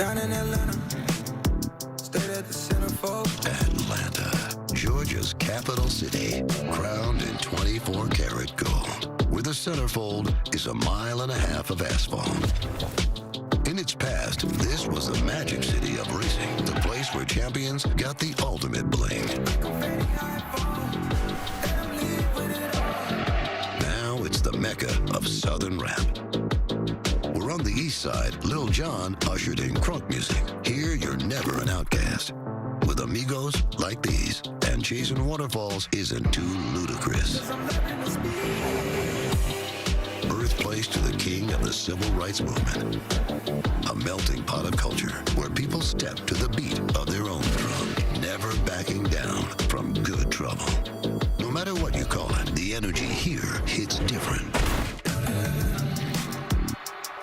Down in Atlanta, stayed at the centerfold. Atlanta, Georgia's capital city, crowned in 24-karat gold, where the centerfold is a mile and a half of asphalt. In its past, this was the magic city of racing, the place where champions got the ultimate bling. Now it's the mecca of Southern rap. Where on the east side, Lil Jon ushered in crunk music. Here, you're never an outcast. With amigos like these, and chasing waterfalls isn't too ludicrous. Birthplace to the king of the civil rights movement. A melting pot of culture where people step to the beat of their own drum, never backing down from good trouble. No matter what you call it, the energy here hits different.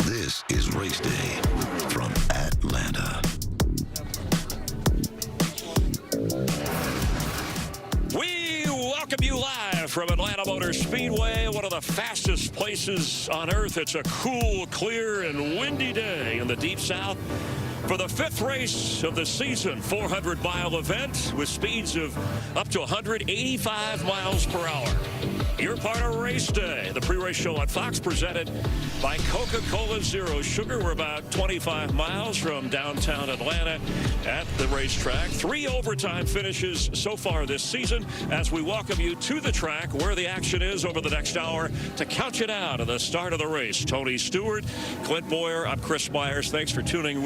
This is Race Day from Atlanta. We welcome you live from Atlanta Motor Speedway, one of the fastest places on earth. It's a cool, clear, and windy day in the Deep South for the fifth race of the season, 400-mile event with speeds of up to 185 miles per hour. You're part of Race Day, the pre-race show on Fox, presented by Coca-Cola Zero Sugar. We're about 25 miles from downtown Atlanta at the racetrack. 3 overtime finishes so far this season as we welcome you to the track where the action is over the next hour to count you down to the start of the race. Tony Stewart, Clint Boyer, I'm Chris Myers. Thanks for tuning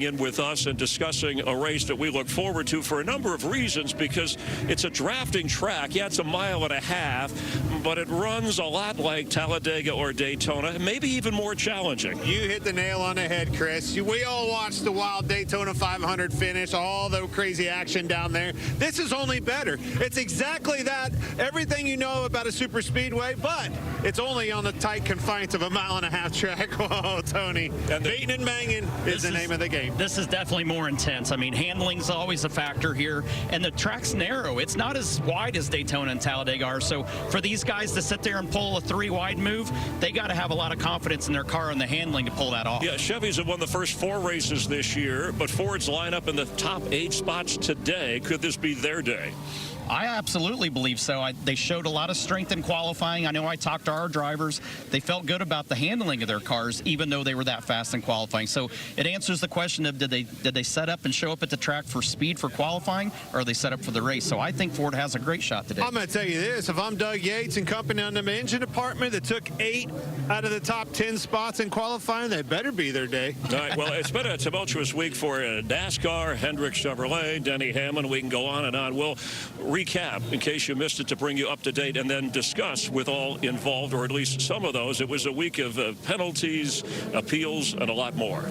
in with us and discussing a race that we look forward to for a number of reasons, because it's a drafting track. Yeah, it's a mile and a half, but it runs a lot like Talladega or Daytona, maybe even more challenging. You hit the nail on the head, Chris. We all watched the wild Daytona 500 finish, all the crazy action down there. This is only better. It's exactly that, everything you know about a super speedway, but it's only on the tight confines of a mile and a half track. Whoa, Tony. And beating and banging is the name of the game. This is definitely more intense. I mean, handling's always a factor here, and the track's narrow. It's not as wide as Daytona and Talladega are, so for these guys to sit there and pull a 3-wide move, they got to have a lot of confidence in their car and the handling to pull that off. Yeah, Chevys have won the first 4 races this year, but Ford's line up in the top 8 spots today. Could this be their day? I absolutely believe so. They showed a lot of strength in qualifying. I know I talked to our drivers. They felt good about the handling of their cars, even though they were that fast in qualifying. So it answers the question of did they set up and show up at the track for speed for qualifying, or are they set up for the race? So I think Ford has a great shot today. I'm going to tell you this. If I'm Doug Yates and company on the engine department that took 8 out of the top 10 spots in qualifying, they better be their day. All right, well, it's been a tumultuous week for NASCAR, Hendrick Chevrolet, Denny Hamlin. We can go on and on. We'll recap in case you missed it to bring you up to date, and then discuss with all involved, or at least some of those. It was a week of penalties, appeals, and a lot more.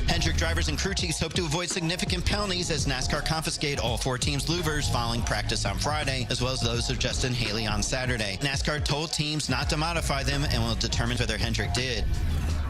Hendrick drivers and crew chiefs hope to avoid significant penalties as NASCAR confiscate all 4 teams' louvers following practice on Friday, as well as those of Justin Haley on Saturday. NASCAR told teams not to modify them and will determine whether Hendrick did.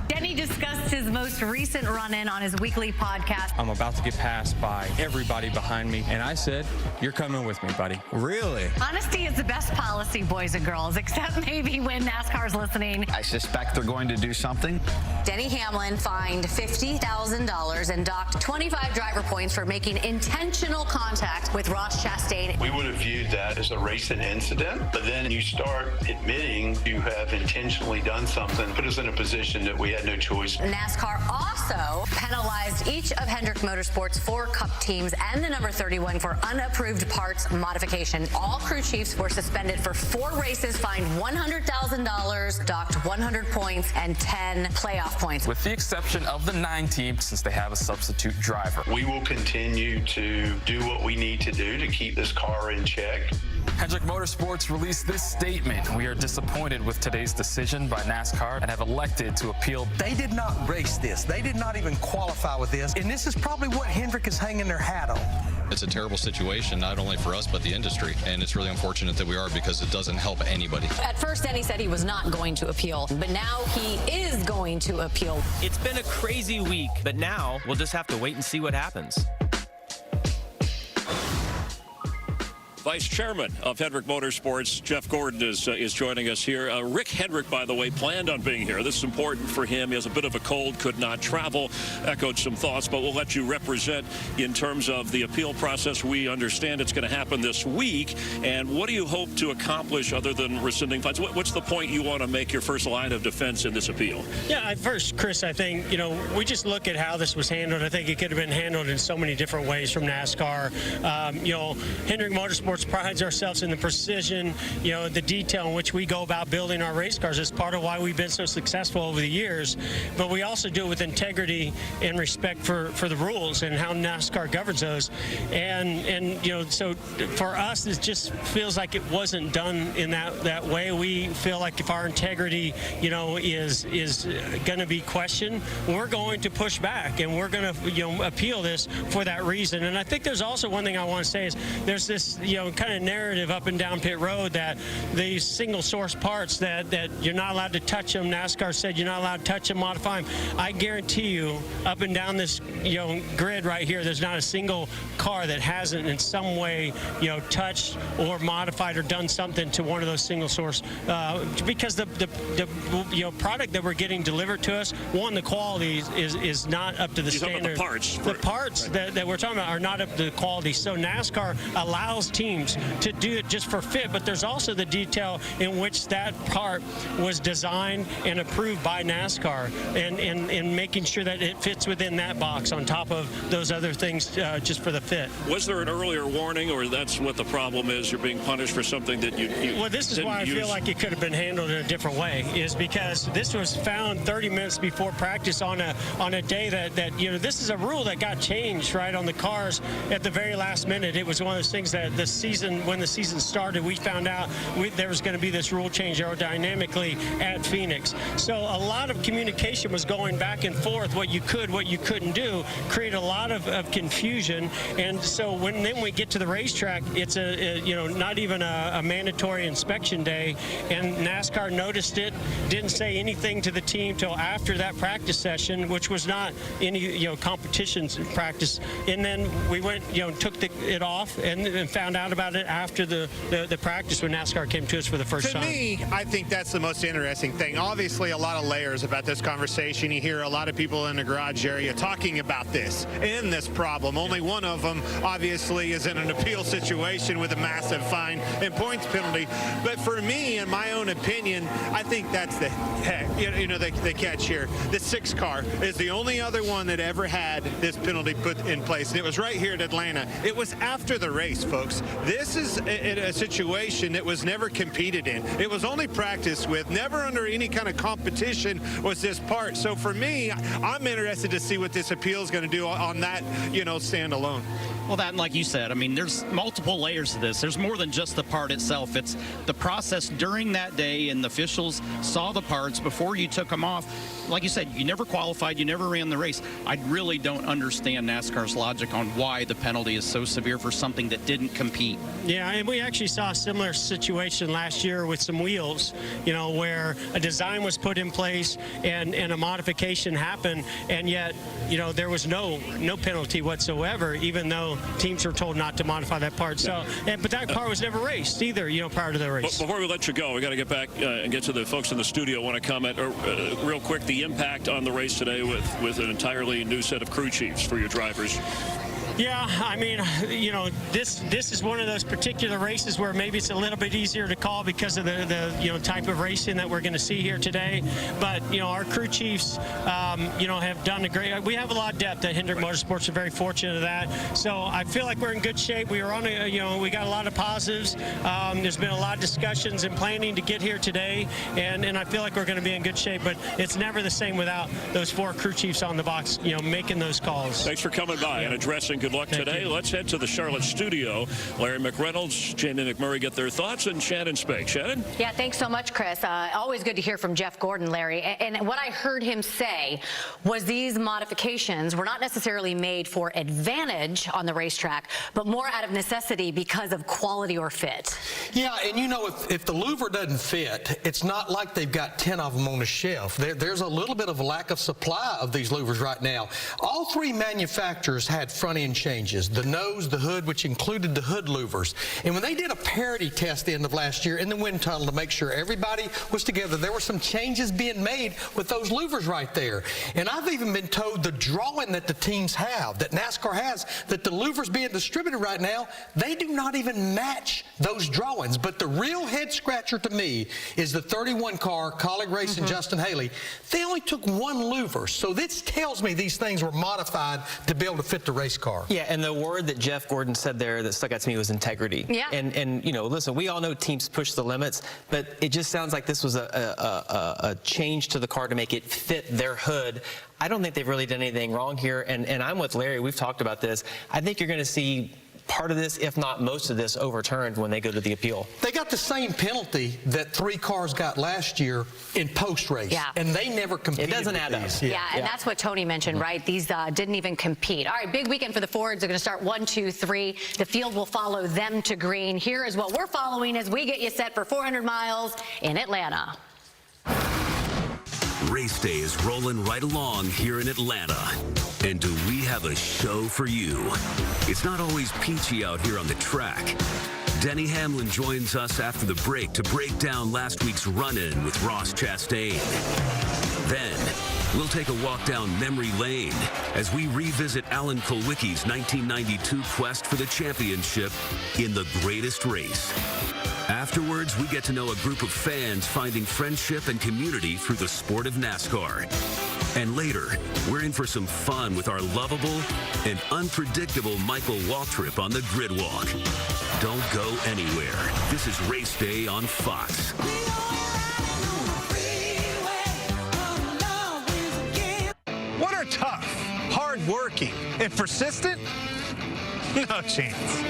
Denny discussed his most recent run-in on his weekly podcast. I'm about to get passed by everybody behind me, and I said, you're coming with me, buddy. Really? Honesty is the best policy, boys and girls, except maybe when NASCAR's listening. I suspect they're going to do something. Denny Hamlin fined $50,000 and docked 25 driver points for making intentional contact with Ross Chastain. We would have viewed that as a racing incident, but then you start admitting you have intentionally done something, put us in a position that we had no choice. NASCAR also penalized each of Hendrick Motorsports' 4 Cup teams and the number 31 for unapproved parts modification. All crew chiefs were suspended for 4 races, fined $100,000, docked 100 points, and 10 playoff points. With the exception of the 9 teams, since they have a substitute driver. We will continue to do what we need to do to keep this car in check. Hendrick Motorsports released this statement. We are disappointed with today's decision by NASCAR and have elected to appeal. They did not race this. They did not even qualify with this. And this is probably what Hendrick is hanging their hat on. It's a terrible situation, not only for us, but the industry. And it's really unfortunate that we are, because it doesn't help anybody. At first, Denny said he was not going to appeal, but now he is going to appeal. It's been a crazy week, but now we'll just have to wait and see what happens. Vice Chairman of Hendrick Motorsports, Jeff Gordon, is joining us here. Rick Hendrick, by the way, planned on being here. This is important for him. He has a bit of a cold, could not travel, echoed some thoughts, but we'll let you represent in terms of the appeal process. We understand it's going to happen this week. And what do you hope to accomplish other than rescinding fines? What's the point you want to make your first line of defense in this appeal? Yeah, first, Chris, I think, we just look at how this was handled. I think it could have been handled in so many different ways from NASCAR. Hendrick Motorsports prides ourselves in the precision, the detail in which we go about building our race cars. Is part of why we've been so successful over the years. But we also do it with integrity and respect for the rules and how NASCAR governs those. And so for us, it just feels like it wasn't done in that way. We feel like if our integrity, is going to be questioned, we're going to push back and we're going to, appeal this for that reason. And I think there's also one thing I want to say is there's this, kind of narrative up and down pit road that these single source parts that you're not allowed to touch them. NASCAR said you're not allowed to touch them, modify them. I guarantee you, up and down this grid right here, there's not a single car that hasn't in some way touched or modified or done something to one of those single source because the product that we're getting delivered to us, one, the quality is not up to the standard. The parts that we're talking about are not up to the quality. So NASCAR allows teams to do it just for fit, but there's also the detail in which that part was designed and approved by NASCAR and making sure that it fits within that box on top of those other things just for the fit. Was there an earlier warning, or that's what the problem is? You're being punished for something that you well, this is why I feel like it could have been handled in a different way, is because this was found 30 minutes before practice on a day that this is a rule that got changed right on the cars at the very last minute. It was one of those things that when the season started, we found out there was going to be this rule change aerodynamically at Phoenix. So a lot of communication was going back and forth, what you could, what you couldn't do, created a lot of confusion. And so then we get to the racetrack, it's not even a mandatory inspection day, and NASCAR noticed it, didn't say anything to the team till after that practice session, which was not any competition practice. And then we went, took it off and found out about it after the practice when NASCAR came to us for the first time. To me, I think that's the most interesting thing. Obviously, a lot of layers about this conversation. You hear a lot of people in the garage area talking about this and this problem. Only one of them, obviously, is in an appeal situation with a massive fine and points penalty. But for me, in my own opinion, I think that's the catch here. The 6 car is the only other one that ever had this penalty put in place. And it was right here at Atlanta. It was after the race, folks. This is a situation that was never competed in. It was only practiced with. Never under any kind of competition was this part. So for me, I'm interested to see what this appeal is going to do on that, standalone. Well, that, like you said, I mean, there's multiple layers to this. There's more than just the part itself. It's the process during that day, and the officials saw the parts before you took them off. Like you said, you never qualified, you never ran the race. I really don't understand NASCAR's logic on why the penalty is so severe for something that didn't compete. Yeah, and we actually saw a similar situation last year with some wheels, where a design was put in place and a modification happened, and yet, there was no penalty whatsoever, even though teams were told not to modify that part. So, but that car was never raced either, prior to the race. Before we let you go, we got to get back and get to the folks in the studio. Want to comment real quick the impact on the race today with an entirely new set of crew chiefs for your drivers? Yeah, I mean, this is one of those particular races where maybe it's a little bit easier to call because of the type of racing that we're going to see here today. But our crew chiefs, have done a great. We have a lot of depth at Hendrick Motorsports. We're very fortunate of that. So I feel like we're in good shape. We were on we got a lot of positives. There's been a lot of discussions and planning to get here today, and I feel like we're going to be in good shape. But it's never the same without those 4 crew chiefs on the box, making those calls. Thanks for coming by and addressing. Good luck today. Let's head to the Charlotte studio. Larry McReynolds, Jamie McMurray get their thoughts, and Shannon Spake. Shannon? Yeah, thanks so much, Chris. Always good to hear from Jeff Gordon, Larry. And what I heard him say was these modifications were not necessarily made for advantage on the racetrack, but more out of necessity because of quality or fit. Yeah, and if the louver doesn't fit, it's not like they've got 10 of them on the shelf. There's a little bit of a lack of supply of these louvers right now. All 3 manufacturers had front-end changes: the nose, the hood, which included the hood louvers. And when they did a parity test the end of last year in the wind tunnel to make sure everybody was together, there were some changes being made with those louvers right there. And I've even been told the drawing that the teams have, that NASCAR has, that the louvers being distributed right now, they do not even match those drawings. But the real head scratcher to me is the 31 car, Colleague Racing, Justin Haley. They only took one louver. So this tells me these things were modified to be able to fit the race car. Yeah, and the word that Jeff Gordon said there that stuck out to me was integrity. Yeah. And you know, listen, we all know teams push the limits, but it just sounds like this was a change to the car to make it fit their hood. I don't think they've really done anything wrong here, and I'm with Larry. We've talked about this. I think you're going to see part of this, if not most of this, overturned when they go to the appeal. They got the same penalty that 3 cars got last year in post-race. Yeah. And they never competed. It doesn't with add up. these. Yeah, and that's what Tony mentioned, right? These didn't even compete. All right, big weekend for the Fords. They're going to start 1, 2, 3. The field will follow them to green. Here is what we're following as we get you set for 400 miles in Atlanta. Race day is rolling right along here in Atlanta. And do we have a show for you? It's not always peachy out here on the track. Denny Hamlin joins us after the break to break down last week's run-in with Ross Chastain. Then, we'll take a walk down memory lane as we revisit Alan Kulwicki's 1992 quest for the championship in the greatest race. Afterwards, we get to know a group of fans finding friendship and community through the sport of NASCAR. And later, we're in for some fun with our lovable and unpredictable Michael Waltrip on the grid walk. Don't go anywhere. This is Race Day on Fox. What are tough, hard-working, and persistent? No chance.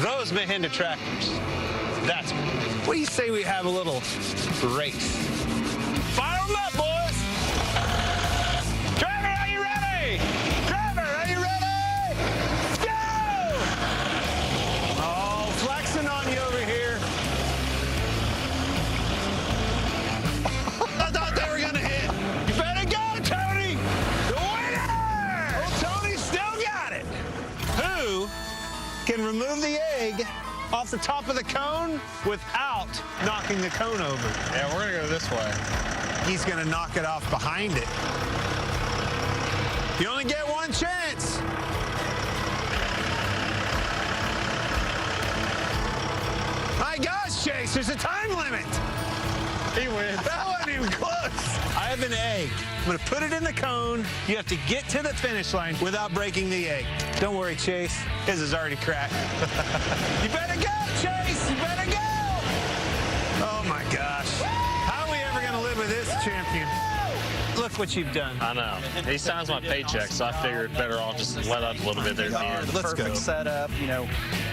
Those Mahindra tractors. That's what do you say we have a little race? Fire them up, boys! Driver, are you ready? Driver, are you ready? Go! Oh, flexing on you over here. I thought they were going to hit. You better go, Tony! The winner! Oh, Tony still got it. Who can remove the egg off the top of the cone without knocking the cone over? Yeah, we're going to go this way. He's going to knock it off behind it. You only get one chance. My gosh, Chase, there's a time limit. He wins. That wasn't even close. I have an egg. I'm going to put it in the cone. You have to get to the finish line without breaking the egg. Don't worry, Chase. His is already cracked. You better go, Chase. You better go. Oh, my gosh. How are we ever going to live with this champion? Look what you've done. I know. He signs my paycheck, so I figured better off just let up a little bit there at the end. The perfect setup, you know,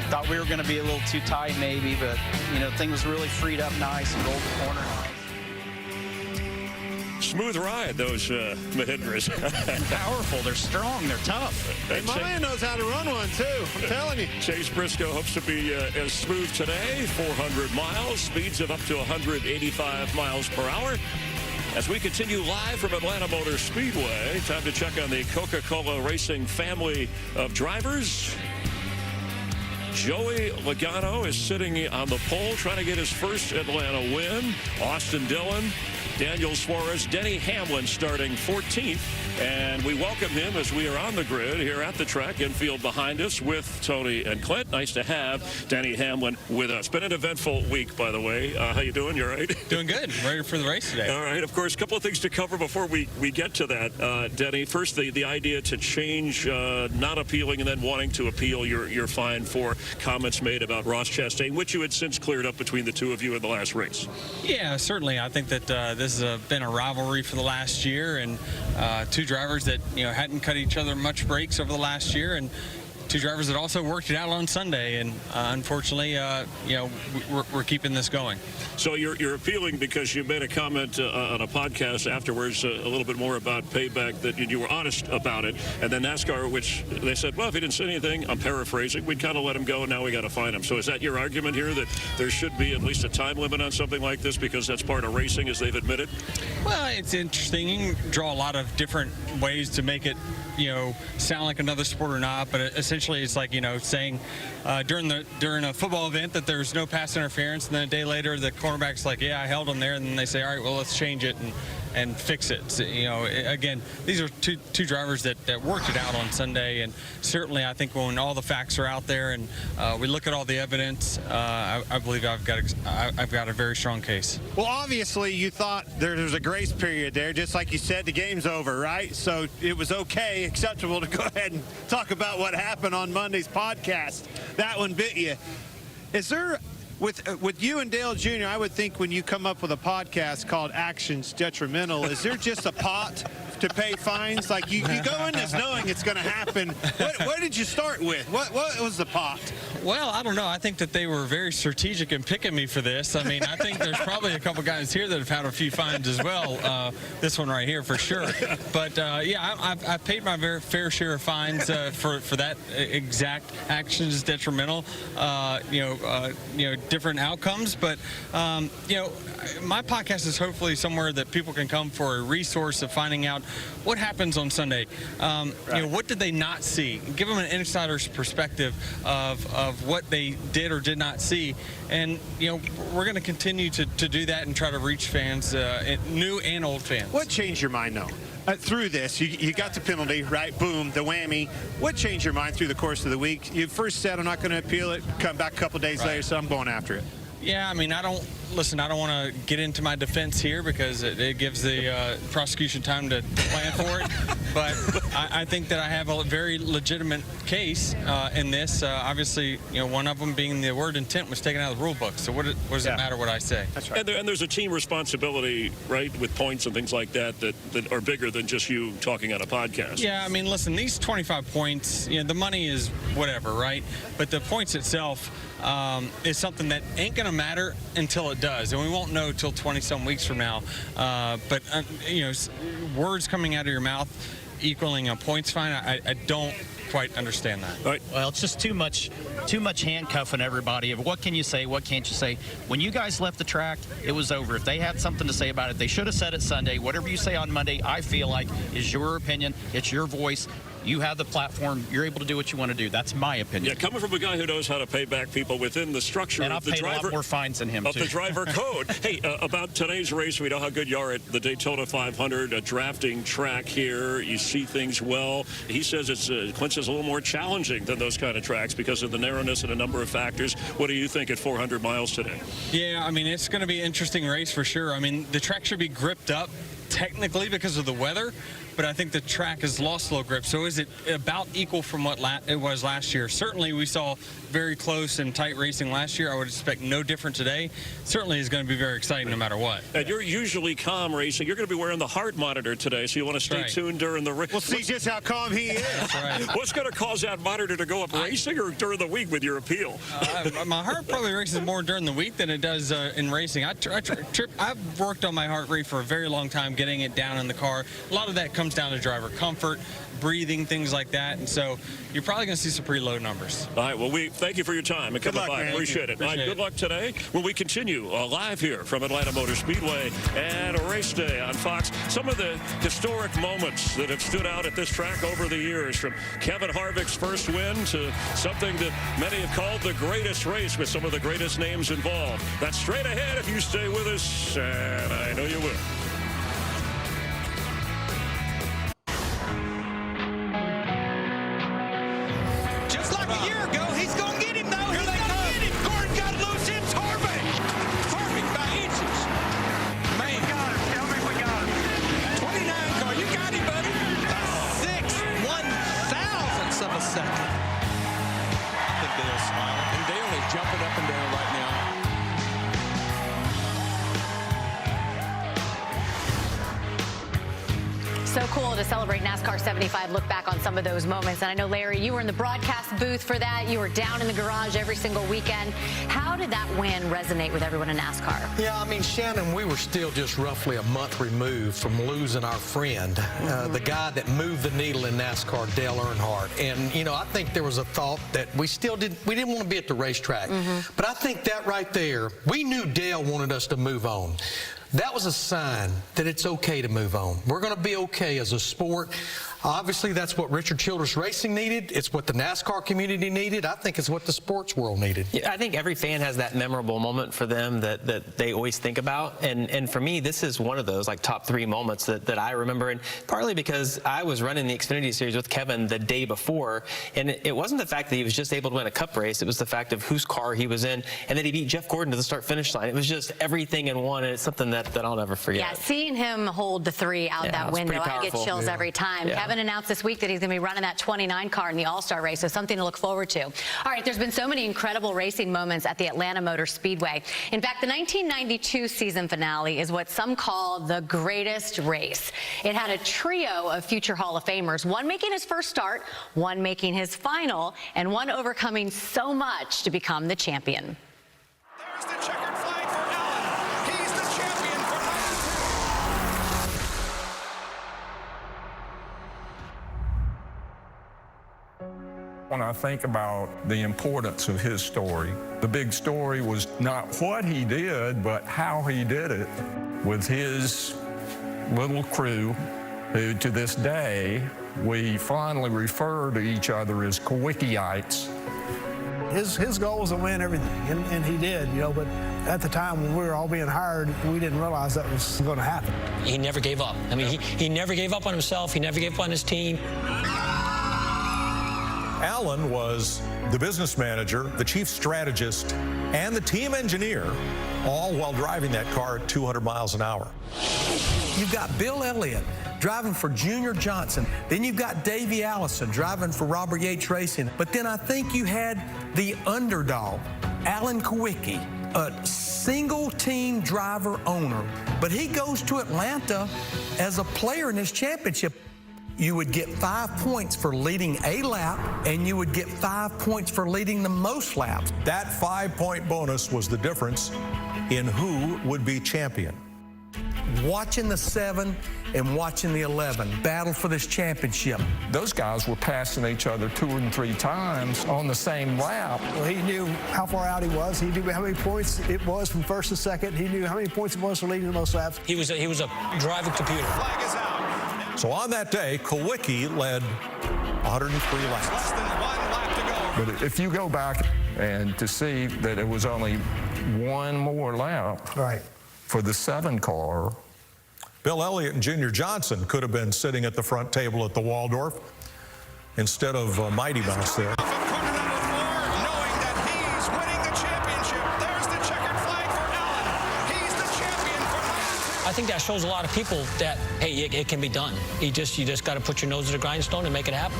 thought we were going to be a little too tight maybe, but, you know, thing was really freed up nice and rolled the corner. Smooth ride, those Mahindras. Powerful, they're strong, they're tough. Hey, my man knows how to run one, too. I'm telling you. Chase Briscoe hopes to be as smooth today. 400 miles, speeds of up to 185 miles per hour. As we continue live from Atlanta Motor Speedway, time to check on the Coca-Cola Racing family of drivers. Joey Logano is sitting on the pole trying to get his first Atlanta win. Austin Dillon, Daniel Suarez, Denny Hamlin starting 14th. And we welcome him as we are on the grid here at the track, infield behind us with Tony and Clint. Nice to have Denny Hamlin with us. Been an eventful week, by the way. How you doing? You all right? Doing good. Ready for the race today. All right. Of course, a couple of things to cover before we get to that, Denny. First, the idea to change not appealing and then wanting to appeal your fine for comments made about Ross Chastain, which you had since cleared up between the two of you in the last race. Yeah, certainly. I think that this has been a rivalry for the last year, and two drivers that hadn't cut each other much breaks over the last year, and two drivers that also worked it out on Sunday, and unfortunately, we're keeping this going. So you're appealing because you made a comment on a podcast afterwards, a little bit more about payback, that you were honest about it, and then NASCAR, which they said, well, if he didn't say anything, I'm paraphrasing, we'd kind of let him go, and now we got to fine him. So is that your argument here, that there should be at least a time limit on something like this because that's part of racing, as they've admitted? Well, it's interesting. You can draw a lot of different ways to make it, sound like another sport or not, but essentially essentially it's like, saying during a football event that there's no pass interference, and then a day later the cornerback's like, yeah, I held him there, and then they say, all right, well, let's change it and fix it. So, again, these are two drivers that worked it out on Sunday, and certainly I think when all the facts are out there and we look at all the evidence, I believe I've got a very strong case. Well, obviously you thought there's a grace period there, just like you said, the game's over, right? So it was okay, acceptable to go ahead and talk about what happened on Monday's podcast. That one bit you. Is there... With you and Dale Jr., I would think when you come up with a podcast called Actions Detrimental, is there just a pot to pay fines? Like you go in this knowing it's going to happen. What did you start with? What was the pot? Well, I don't know. I think that they were very strategic in picking me for this. I mean, I think there's probably a couple guys here that have had a few fines as well. This one right here for sure. But yeah, I've paid my very fair share of fines for that exact Actions Detrimental. Different outcomes, but my podcast is hopefully somewhere that people can come for a resource of finding out what happens on Sunday. What did they not see? Give them an insider's perspective of what they did or did not see, and we're going to continue to do that and try to reach fans, new and old fans. What changed your mind, though? Through this, you got the penalty, right? Boom, the whammy. What changed your mind through the course of the week? You first said, I'm not going to appeal it, come back a couple days later, so I'm going after it. Yeah, I mean, I don't want to get into my defense here because it gives the prosecution time to plan for it. But I think that I have a very legitimate case in this. Obviously, one of them being the word intent was taken out of the rule book. So what does it matter what I say? That's right. And there's a team responsibility, right, with points and things like that are bigger than just you talking on a podcast. Yeah, I mean, listen, these 25 points, the money is whatever, right? But the points itself is something that ain't going to matter until it does, and we won't know till 20-some weeks from now. But words coming out of your mouth equaling a points fine, I don't quite understand that. Right. Well, it's just too much handcuffing everybody of what can you say, what can't you say. When you guys left the track, it was over. If they had something to say about it, they should have said it Sunday. Whatever you say on Monday, I feel like is your opinion. It's your voice. You have the platform. You're able to do what you want to do. That's my opinion. Yeah, coming from a guy who knows how to pay back people within the structure and of the driver. driver. A lot more fines than him, of too. the driver code. Hey, about today's race, we know how good you are at the Daytona 500, a drafting track here. You see things well. He says Quint is a little more challenging than those kind of tracks because of the narrowness and a number of factors. What do you think at 400 miles today? Yeah, I mean, it's going to be an interesting race for sure. I mean, the track should be gripped up technically because of the weather, but I think the track has lost a little grip. So is it about equal from what it was last year? Certainly we saw very close and tight racing last year. I would expect no different today. Certainly is going to be very exciting no matter what. And you're usually calm racing. You're going to be wearing the heart monitor today, so you want to stay tuned during the race. We'll see just how calm he is. That's right. What's going to cause that monitor to go up racing or during the week with your appeal? My heart probably races more during the week than it does in racing. I've worked on my heart rate for a very long time, getting it down in the car. A lot of that comes down to driver comfort, breathing, things like that. And so you're probably going to see some pretty low numbers. All right. Well, we thank you for your time and coming by. Man. Appreciate it. All right. Good luck today. When we continue live here from Atlanta Motor Speedway and a race day on Fox. Some of the historic moments that have stood out at this track over the years, from Kevin Harvick's first win to something that many have called the greatest race with some of the greatest names involved. That's straight ahead if you stay with us, and I know you will. So cool to celebrate NASCAR 75, look back on some of those moments. And I know, Larry, you were in the broadcast booth for that. You were down in the garage every single weekend. How did that win resonate with everyone in NASCAR? Yeah, I mean, Shannon, we were still just roughly a month removed from losing our friend, the guy that moved the needle in NASCAR, Dale Earnhardt. And, I think there was a thought that we didn't want to be at the racetrack. But I think that right there, we knew Dale wanted us to move on. That was a sign that it's okay to move on. We're going to be okay as a sport. Obviously, that's what Richard Childress Racing needed. It's what the NASCAR community needed. I think it's what the sports world needed. Yeah, I think every fan has that memorable moment for them that they always think about. And for me, this is one of those like top 3 moments that I remember. And partly because I was running the Xfinity Series with Kevin the day before. And it wasn't the fact that he was just able to win a cup race. It was the fact of whose car he was in and that he beat Jeff Gordon to the start-finish line. It was just everything in one. And it's something that I'll never forget. Yeah, seeing him hold the 3 out that window, I get chills every time. Yeah. Kevin announced this week that he's going to be running that 29 car in the All-Star race, so something to look forward to. All right, there's been so many incredible racing moments at the Atlanta Motor Speedway. In fact, the 1992 season finale is what some call the greatest race. It had a trio of future Hall of Famers, one making his first start, one making his final, and one overcoming so much to become the champion. There's the checkered flag for Allen. He's the champion for round 2. When I think about the importance of his story, the big story was not what he did, but how he did it with his little crew, who to this day, we fondly refer to each other as Kowickiites. His goal was to win everything, and he did, you know, but at the time when we were all being hired, we didn't realize that was going to happen. He never gave up. I mean, he never gave up on himself. He never gave up on his team. Allen was the business manager, the chief strategist, and the team engineer, all while driving that car at 200 miles an hour. You've got Bill Elliott driving for Junior Johnson. Then you've got Davey Allison driving for Robert Yates Racing. But then I think you had the underdog, Alan Kowicki, a single team driver owner. But he goes to Atlanta as a player in this championship. You would get 5 points for leading a lap, and you would get 5 points for leading the most laps. That 5-point bonus was the difference in who would be champion. Watching the 7 and watching the 11 battle for this championship. Those guys were passing each other 2 and 3 times on the same lap. Well, he knew how far out he was. He knew how many points it was from first to second. He knew how many points it was for leading the most laps. He was a driving computer. Flag is out. So on that day, Kowicki led 103 laps. Less than 1 lap to go. But if you go back and to see that it was only 1 more lap for the 7 car. Bill Elliott and Junior Johnson could have been sitting at the front table at the Waldorf instead of Mighty Mouse there. I think that shows a lot of people that, hey, it can be done. You just got to put your nose to the grindstone and make it happen.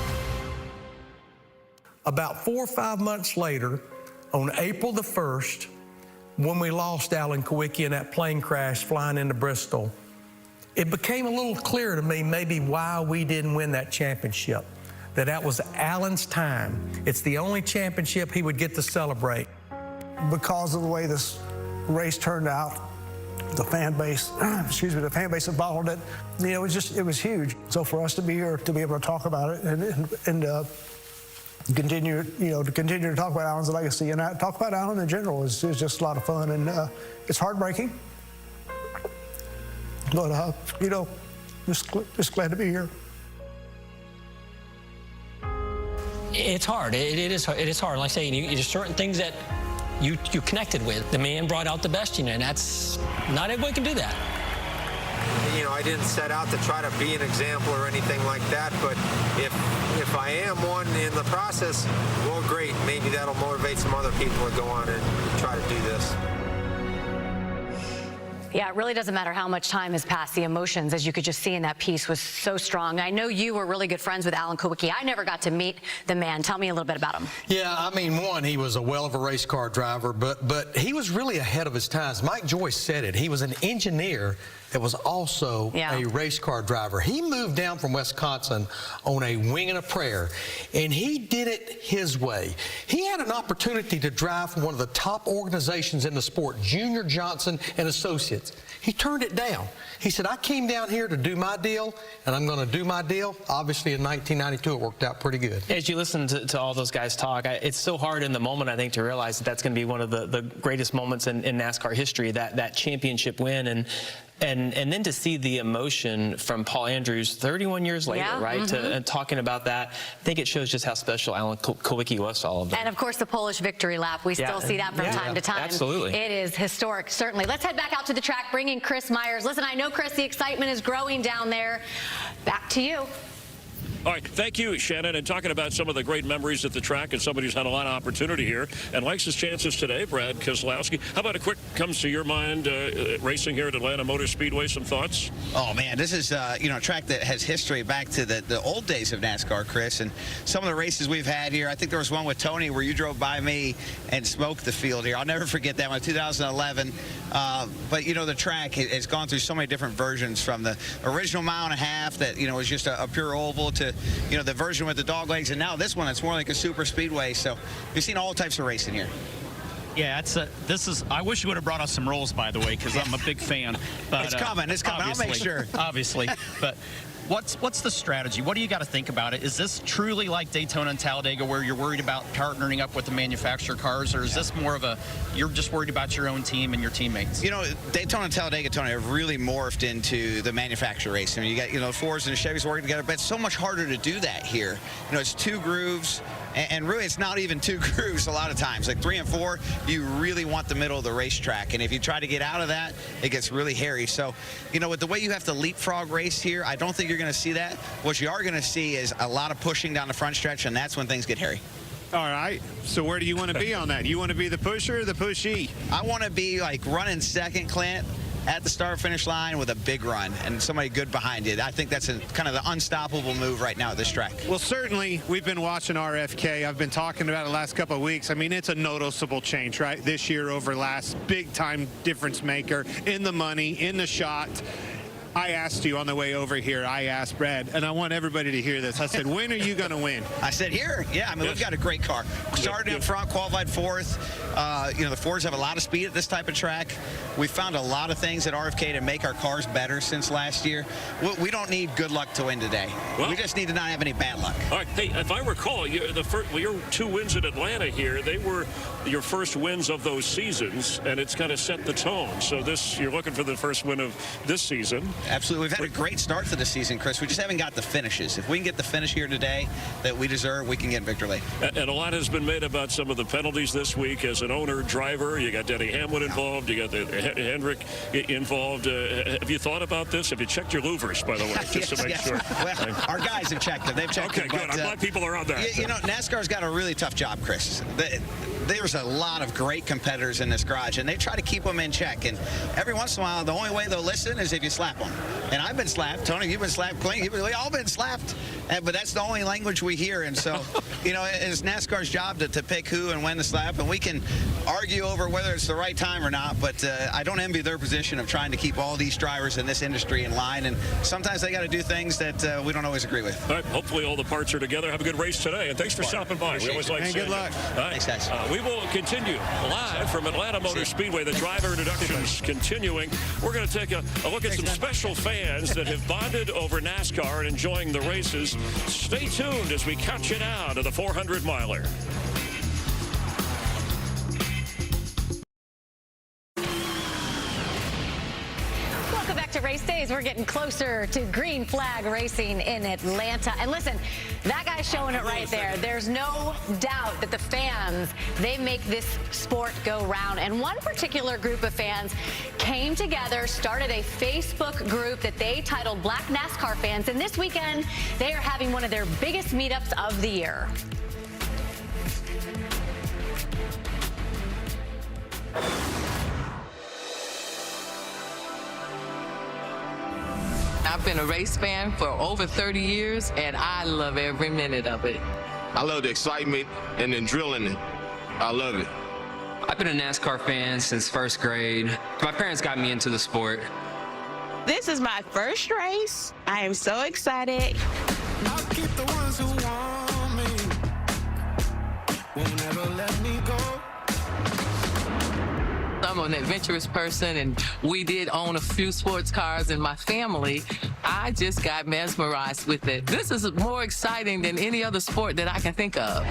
About 4 or 5 months later, on April the 1st, when we lost Alan Kowicki in that plane crash flying into Bristol, it became a little clearer to me maybe why we didn't win that championship, that was Alan's time. It's the only championship he would get to celebrate. Because of the way this race turned out, the fan base, the fan base that followed it, you know, it was huge. So for us to be here, to be able to talk about it and continue to talk about Alan's legacy and talk about Alan in general is just a lot of fun, and it's heartbreaking. But you know, just glad to be here. It's hard. It is hard. Like I say, there's certain things that you connected with. The man brought out the best in you, and that's not everybody can do that. You know, I didn't set out to try to be an example or anything like that, but if I am one in the process, well, great. Maybe that'll motivate some other people to go on and try to do this. Yeah, it really doesn't matter how much time has passed. The emotions, as you could just see in that piece, was so strong. I know you were really good friends with Alan Kowicki. I never got to meet the man. Tell me a little bit about him. Yeah, I mean, one, he was a well of a race car driver, but he was really ahead of his times. Mike Joyce said it. He was an engineer that was also a race car driver. He moved down from Wisconsin on a wing and a prayer, and he did it his way. He had an opportunity to drive for one of the top organizations in the sport, Junior Johnson and Associates. He turned it down. He said, I came down here to do my deal, and I'm going to do my deal. Obviously, in 1992, it worked out pretty good. As you listen to all those guys talk, it's so hard in the moment, I think, to realize that that's going to be one of the greatest moments in NASCAR history, that championship win. And And then to see the emotion from Paul Andrews 31 years later, right, to talking about that, I think it shows just how special Alan Kulwicki was to all of them. And of course, the Polish victory lap. We still see that from time to time. Absolutely. It is historic, certainly. Let's head back out to the track, bring in Chris Myers. Listen, I know, Chris, the excitement is growing down there. Back to you. All right, thank you, Shannon. And talking about some of the great memories at the track and somebody who's had a lot of opportunity here and likes his chances today, Brad Keselowski. How about a quick comes to your mind racing here at Atlanta Motor Speedway? Some thoughts? Oh, man, this is, a track that has history back to the old days of NASCAR, Chris. And some of the races we've had here, I think there was one with Tony where you drove by me and smoked the field here. I'll never forget that one, 2011. But, the track has gone through so many different versions, from the original mile and a half that, was just a pure oval to, the version with the dog legs, and now this one, it's more like a super speedway. So you've seen all types of racing here. Yeah, I wish you would have brought us some rolls, by the way, because I'm a big fan. But it's coming. I'll make sure. Obviously. But what's the strategy? What do you got to think about it? Is this truly like Daytona and Talladega, where you're worried about partnering up with the manufacturer cars, or is this more of you're just worried about your own team and your teammates? Daytona and Talladega, Tony, have really morphed into the manufacturer race. I mean, you got the Fords and the Chevys working together, but it's so much harder to do that here. It's 2 grooves. And really, it's not even 2 grooves a lot of times. Like 3 and 4, you really want the middle of the racetrack. And if you try to get out of that, it gets really hairy. So, with the way you have to leapfrog race here, I don't think you're going to see that. What you are going to see is a lot of pushing down the front stretch, and that's when things get hairy. All right. So where do you want to be on that? You want to be the pusher or the pushee? I want to be like running second, Clint, at the start-finish line with a big run and somebody good behind it. I think that's kind of the unstoppable move right now at this track. Well, certainly, we've been watching RFK. I've been talking about it the last couple of weeks. I mean, it's a noticeable change, right? This year over last, big-time difference maker in the money, in the shot. I asked you on the way over here, I asked Brad, and I want everybody to hear this. I said, when are you going to win? I said, here. Yeah, I mean, we've got a great car. Started in front, qualified 4th. The Fords have a lot of speed at this type of track. We found a lot of things at RFK to make our cars better since last year. We don't need good luck to win today. We just need to not have any bad luck. All right. Hey, if I recall, your 2 wins at Atlanta here, they were your first wins of those seasons, and it's kind of set the tone. So you're looking for the first win of this season. Absolutely. We've had a great start to the season, Chris. We just haven't got the finishes. If we can get the finish here today that we deserve, we can get victory lane. And a lot has been made about some of the penalties this week. As an owner, driver, you got Denny Hamlin involved. You got Hendrick involved. Have you thought about this? Have you checked your louvers, by the way, just to make sure? Well, our guys have checked them. They've checked them. Okay, good. I'm glad people are on that. NASCAR's got a really tough job, Chris. There's a lot of great competitors in this garage, and they try to keep them in check. And every once in a while, the only way they'll listen is if you slap them. And I've been slapped. Tony, you've been slapped. Clint, we've all been slapped. But that's the only language we hear. And so, it's NASCAR's job to pick who and when to slap. And we can argue over whether it's the right time or not. But I don't envy their position of trying to keep all these drivers in this industry in line. And sometimes they got to do things that we don't always agree with. All right. Hopefully all the parts are together. Have a good race today. And thanks for stopping by. We always like and good luck. All right. Thanks, guys. We will continue live from Atlanta Motor Speedway. The driver introductions continuing. We're going to take a look at some special fans that have bonded over NASCAR and enjoying the races. Stay tuned as we count you down to the 400-miler. Welcome back to Race Days. We're getting closer to green flag racing in Atlanta. And listen, that guy's showing it right there. There's no doubt that the fans, they make this sport go round. And one particular group of fans came together, started a Facebook group that they titled Black NASCAR Fans. And this weekend, they are having one of their biggest meetups of the year. I've been a race fan for over 30 years, and I love every minute of it. I love the excitement and the adrenaline. I love it. I've been a NASCAR fan since first grade. My parents got me into the sport. This is my first race. I am so excited. I'll keep the ones who want me. Won't never let me go. I'm an adventurous person, and we did own a few sports cars in my family. I just got mesmerized with it. This is more exciting than any other sport that I can think of.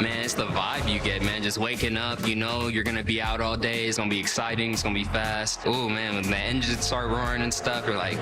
Man, it's the vibe you get, man. Just waking up, you know you're going to be out all day. It's going to be exciting. It's going to be fast. Oh, man, when the engines start roaring and stuff, you're like...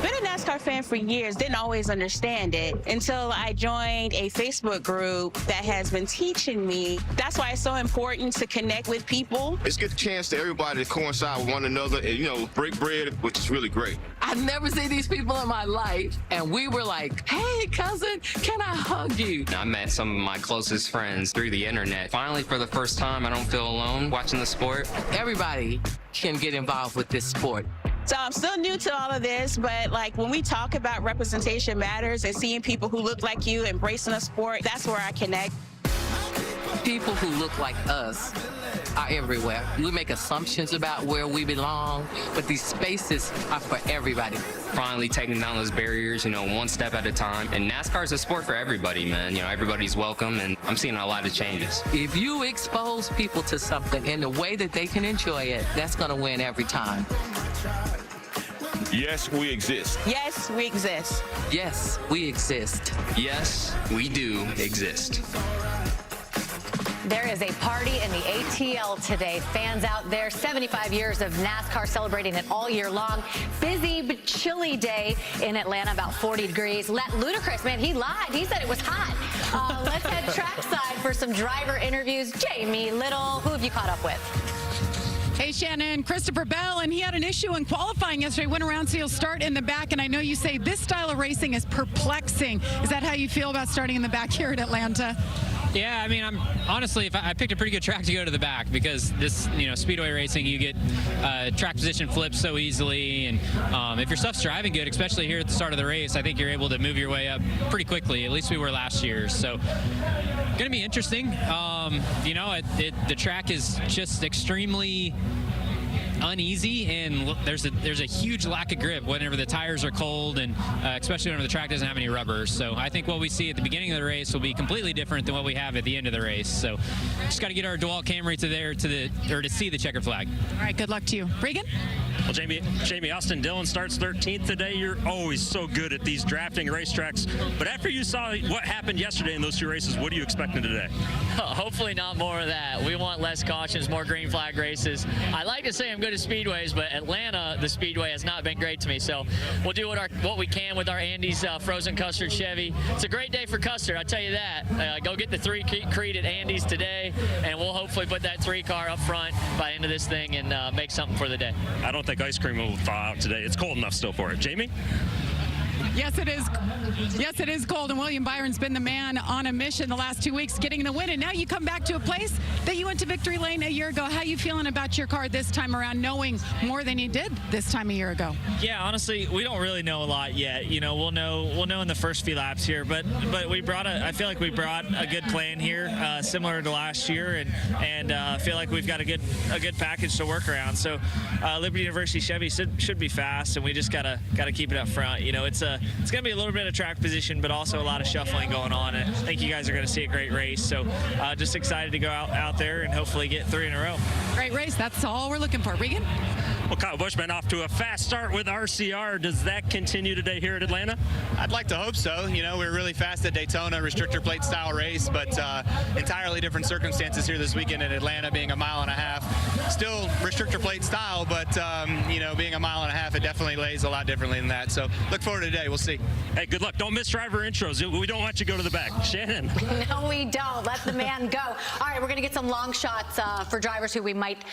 Been a NASCAR fan for years, didn't always understand it until I joined a Facebook group that has been teaching me. That's why it's so important to connect with people. It's a good chance to everybody to coincide with one another and, you know, break bread, which is really great. I've never seen these people in my life, and we were like, hey, cousin, can I hug you? I met some of my closest friends through the internet. Finally, for the first time, I don't feel alone watching the sport. Everybody can get involved with this sport. So I'm still new to all of this, but like when we talk about representation matters and seeing people who look like you embracing a sport, that's where I connect. People who look like us are everywhere. We make assumptions about where we belong, but these spaces are for everybody. Finally taking down those barriers, you know, one step at a time. And NASCAR is a sport for everybody, man. You know, everybody's welcome, and I'm seeing a lot of changes. If you expose people to something in the way that they can enjoy it, that's going to win every time. Yes, we exist. Yes, we exist. Yes, we exist. Yes, we do exist. There is a party in the ATL today. Fans out there, 75 years of NASCAR celebrating it all year long. Busy but chilly day in Atlanta, about 40 degrees. Ludacris, man, he lied. He said it was hot. Let's head trackside for some driver interviews. Jamie Little, who have you caught up with? Hey, Shannon, Christopher Bell, and he had an issue in qualifying yesterday, went around, so he'll start in the back, and I know you say this style of racing is perplexing. Is that how you feel about starting in the back here at Atlanta? Yeah, I mean, if I picked a pretty good track to go to the back because this, you know, speedway racing, you get track position flips so easily, and if your stuff's driving good, especially here at the start of the race, I think you're able to move your way up pretty quickly. At least we were last year, so gonna be interesting. You know, the track is just extremely uneasy, and there's a huge lack of grip whenever the tires are cold, and especially whenever the track doesn't have any rubber. So I think what we see at the beginning of the race will be completely different than what we have at the end of the race. So just got to get our DeWalt Camry to see the checkered flag. All right, good luck to you. Regan? Well, Jamie, Austin Dillon starts 13th today. You're always so good at these drafting racetracks. But after you saw what happened yesterday in those two races, what are you expecting today? Hopefully not more of that. We want less cautions, more green flag races. I like to say I'm good at speedways, but Atlanta, the speedway has not been great to me. So we'll do what we can with our Andy's frozen custard Chevy. It's a great day for custard, I'll tell you that. Go get the 3 Creed at Andy's today, and we'll hopefully put that 3 car up front by the end of this thing and make something for the day. I don't think ice cream will thaw out today. It's cold enough still for it. Jamie? Yes, it is. Yes, it is cold, and William Byron's been the man on a mission the last 2 weeks, getting the win, and now you come back to a place that you went to victory lane a year ago. How you feeling about your car this time around, knowing more than you did this time a year ago? Yeah, honestly, we don't really know a lot yet. You know, we'll know in the first few laps here, but I feel like we brought a good plan here, similar to last year, and I feel like we've got a good package to work around. So Liberty University Chevy should be fast, and we just gotta keep it up front. You know, it's going to be a little bit of track position, but also a lot of shuffling going on. And I think you guys are going to see a great race. So just excited to go out there and hopefully get 3 in a row. Great race. That's all we're looking for. Regan? Well, Kyle Buschmann off to a fast start with RCR. Does that continue today here at Atlanta? I'd like to hope so. You know, we're really fast at Daytona, restrictor plate style race, but entirely different circumstances here this weekend in Atlanta, being 1.5 miles. Still restrictor plate style, but, you know, being 1.5 miles, it definitely lays a lot differently than that. So look forward to today. We'll see. Hey, good luck. Don't miss driver intros. We don't want you to go to the back. Shannon. No, we don't. Let the man go. All right, we're going to get some long shots for drivers who we might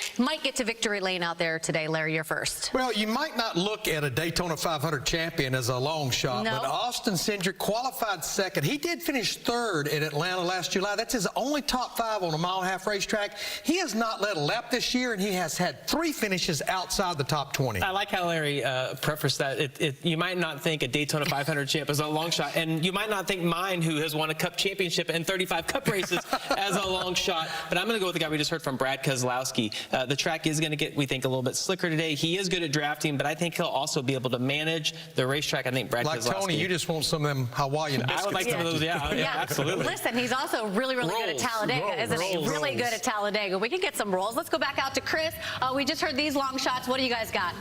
get to victory lane out there today. Larry, you're first. Well, you might not look at a Daytona 500 champion as a long shot, but Austin Cindric qualified second. He did finish third in Atlanta last July. That's his only top 5 on a 1.5 mile racetrack. He has not led a lap this year, and he has had 3 finishes outside the top 20. I like how Larry prefaced that. You might not think a Daytona 500 champ is a long shot, and you might not think mine, who has won a Cup championship and 35 Cup races, as a long shot. But I'm going to go with the guy we just heard from, Brad Keselowski. The track is going to get, we think, a little bit slicker today. He is good at drafting, but I think he'll also be able to manage the racetrack. I think Brad Keselowski. Like Tony, you just want some of them Hawaiian biscuits. I would like some of those, yeah, absolutely. Listen, he's also really good at Talladega, isn't he? Really good at Talladega. We can get some rolls. Let's go back out to Chris. We just heard these long shots. What do you guys got?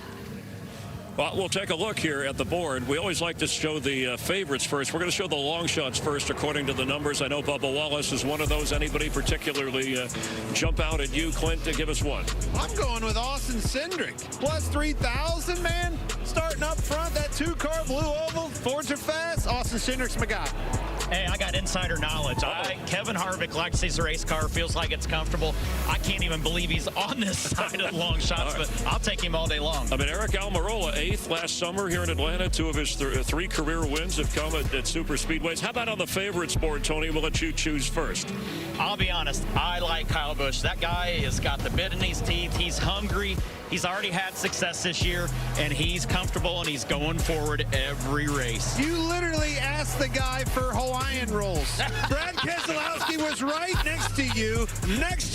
Well, we'll take a look here at the board. We always like to show the favorites first. We're going to show the long shots first according to the numbers. I know Bubba Wallace is one of those. Anybody particularly jump out at you, Clint, to give us one? I'm going with Austin Cindric. Plus 3,000, man. Starting up front, that 2-car blue oval. Fords are fast. Austin Cindric's my guy. Hey, I got insider knowledge. Kevin Harvick likes his race car, feels like it's comfortable. I can't even believe he's on this side of the long shots, but I'll take him all day long. I mean, Eric Almirola, 8th last summer here in Atlanta. 2 of his 3 career wins have come at super speedways. How about on the favorites board, Tony? We'll let you choose first. I'll be honest, I like Kyle Busch. That guy has got the bit in his teeth. He's hungry. He's already had success this year, and he's comfortable, and he's going forward every race. You literally asked the guy for Hawaiian rolls. Brad Keselowski was right next to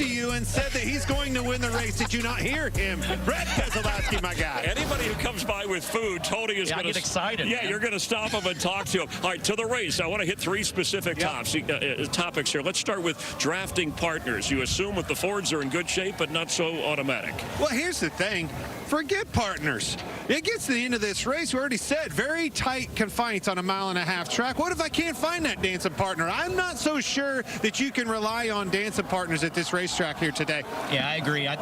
you, and said that he's going to win the race. Did you not hear him? Brad Keselowski, my guy. Anybody who comes by with food, Tony is going to get excited. Yeah, you're going to stop him and talk to him. All right, to the race. I want to hit 3 specific topics here. Let's start with drafting partners. You assume with the Fords are in good shape, but not so automatic. Well, here's the thing. Forget partners. It gets to the end of this race. We already said very tight confines on a 1.5-mile track. What if I can't find that dancing partner? I'm not so sure that you can rely on dancing partners at this racetrack here today. Yeah, I agree. I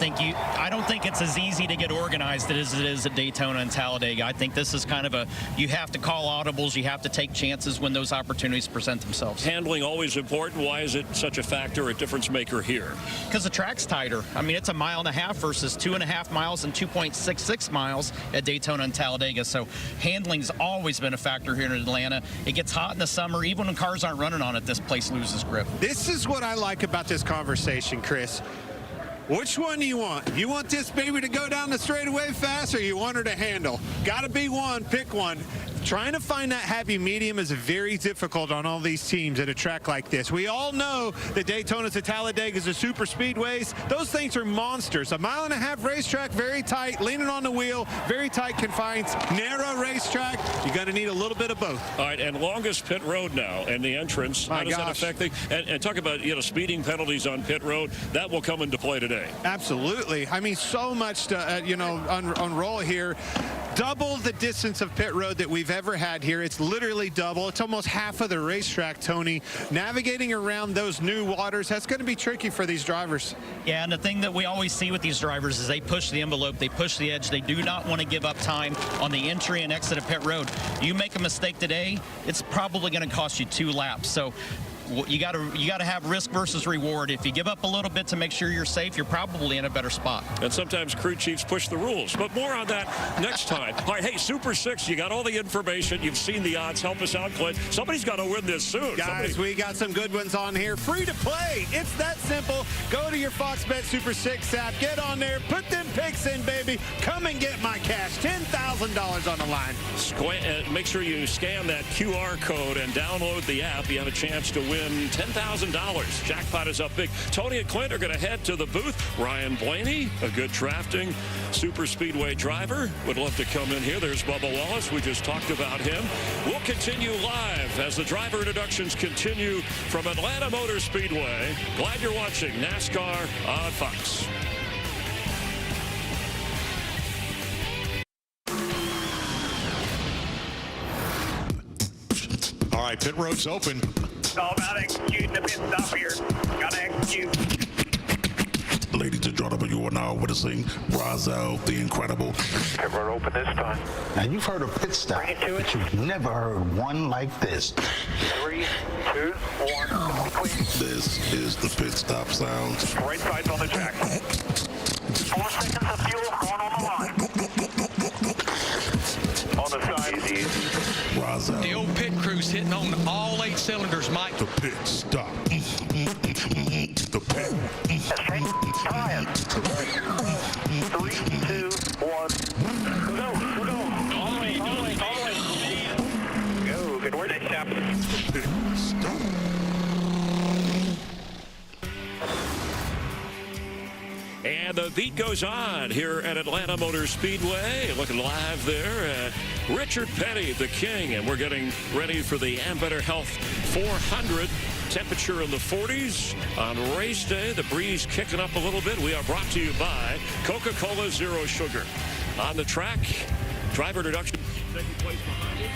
don't think it's as easy to get organized as it is at Daytona and Talladega. I think this is kind of you have to call audibles. You have to take chances when those opportunities present themselves. Handling always important. Why is it such a factor, a difference maker here? Because the track's tighter. I mean, it's 1.5 miles versus 2.5 miles and 2.66 miles at Daytona and Talladega. So handling's always been a factor here in Atlanta. It gets hot in the summer. Even when cars aren't running on it, this place loses grip. This is what I like about this conversation, Chris. Which one do you want? You want this baby to go down the straightaway fast, or you want her to handle? Gotta be one, pick one. Trying to find that happy medium is very difficult on all these teams at a track like this. We all know that Daytona's and Talladega's are super speedways. Those things are monsters. 1.5 mile racetrack, very tight, leaning on the wheel, very tight confines, narrow racetrack. You're gonna need a little bit of both. All right, and longest pit road now, and the entrance. How does that affect things? And talk about speeding penalties on pit road. That will come into play today. Absolutely. I mean, so much to unroll here. Double the distance of pit road that we've ever had here. It's literally double. It's almost half of the racetrack, Tony. Navigating around those new waters, that's going to be tricky for these drivers. Yeah, and the thing that we always see with these drivers is they push the envelope, they push the edge. They do not want to give up time on the entry and exit of pit road. You make a mistake today, it's probably going to cost you 2 laps. So you got to have risk versus reward. If you give up a little bit to make sure you're safe, you're probably in a better spot. And sometimes crew chiefs push the rules, but more on that next time. All right, hey, Super 6, you got all the information. You've seen the odds. Help us out, Clint. Somebody's got to win this soon. Guys, we got some good ones on here. Free to play. It's that simple. Go to your Fox Bet Super 6 app. Get on there. Put them picks in, baby. Come and get my cash. $10,000 on the line. Make sure you scan that QR code and download the app. You have a chance to win $10,000. Jackpot is up big. Tony and Clint are going to head to the booth. Ryan Blaney, a good drafting super speedway driver, would love to come in here. There's Bubba Wallace. We just talked about him. We'll continue live as the driver introductions continue from Atlanta Motor Speedway. Glad you're watching NASCAR on Fox. All right, pit road's open. It's all about executing the pit stop here. Gotta execute. Ladies and gentlemen, you are now witnessing Razel the Incredible. Pit road open this time. Now, you've heard of pit stop, but you've never heard one like this. 3, 2, 1, This is the pit stop sounds. Right side's on the track. 4 seconds of fuel going on the line. On the side. Razel. The old pit crew's hitting on all 8 cylinders, Mike. The pit stop. The pit. Tire. 3, 2, 1. Go. All the way. Go. Good work, chap. The pit stop. And the beat goes on here at Atlanta Motor Speedway. Looking live there. Richard Petty, the king, and we're getting ready for the Ambetter Health 400. Temperature in the 40s on race day. The breeze kicking up a little bit. We are brought to you by Coca-Cola Zero Sugar. On the track, driver introduction taking place behind you.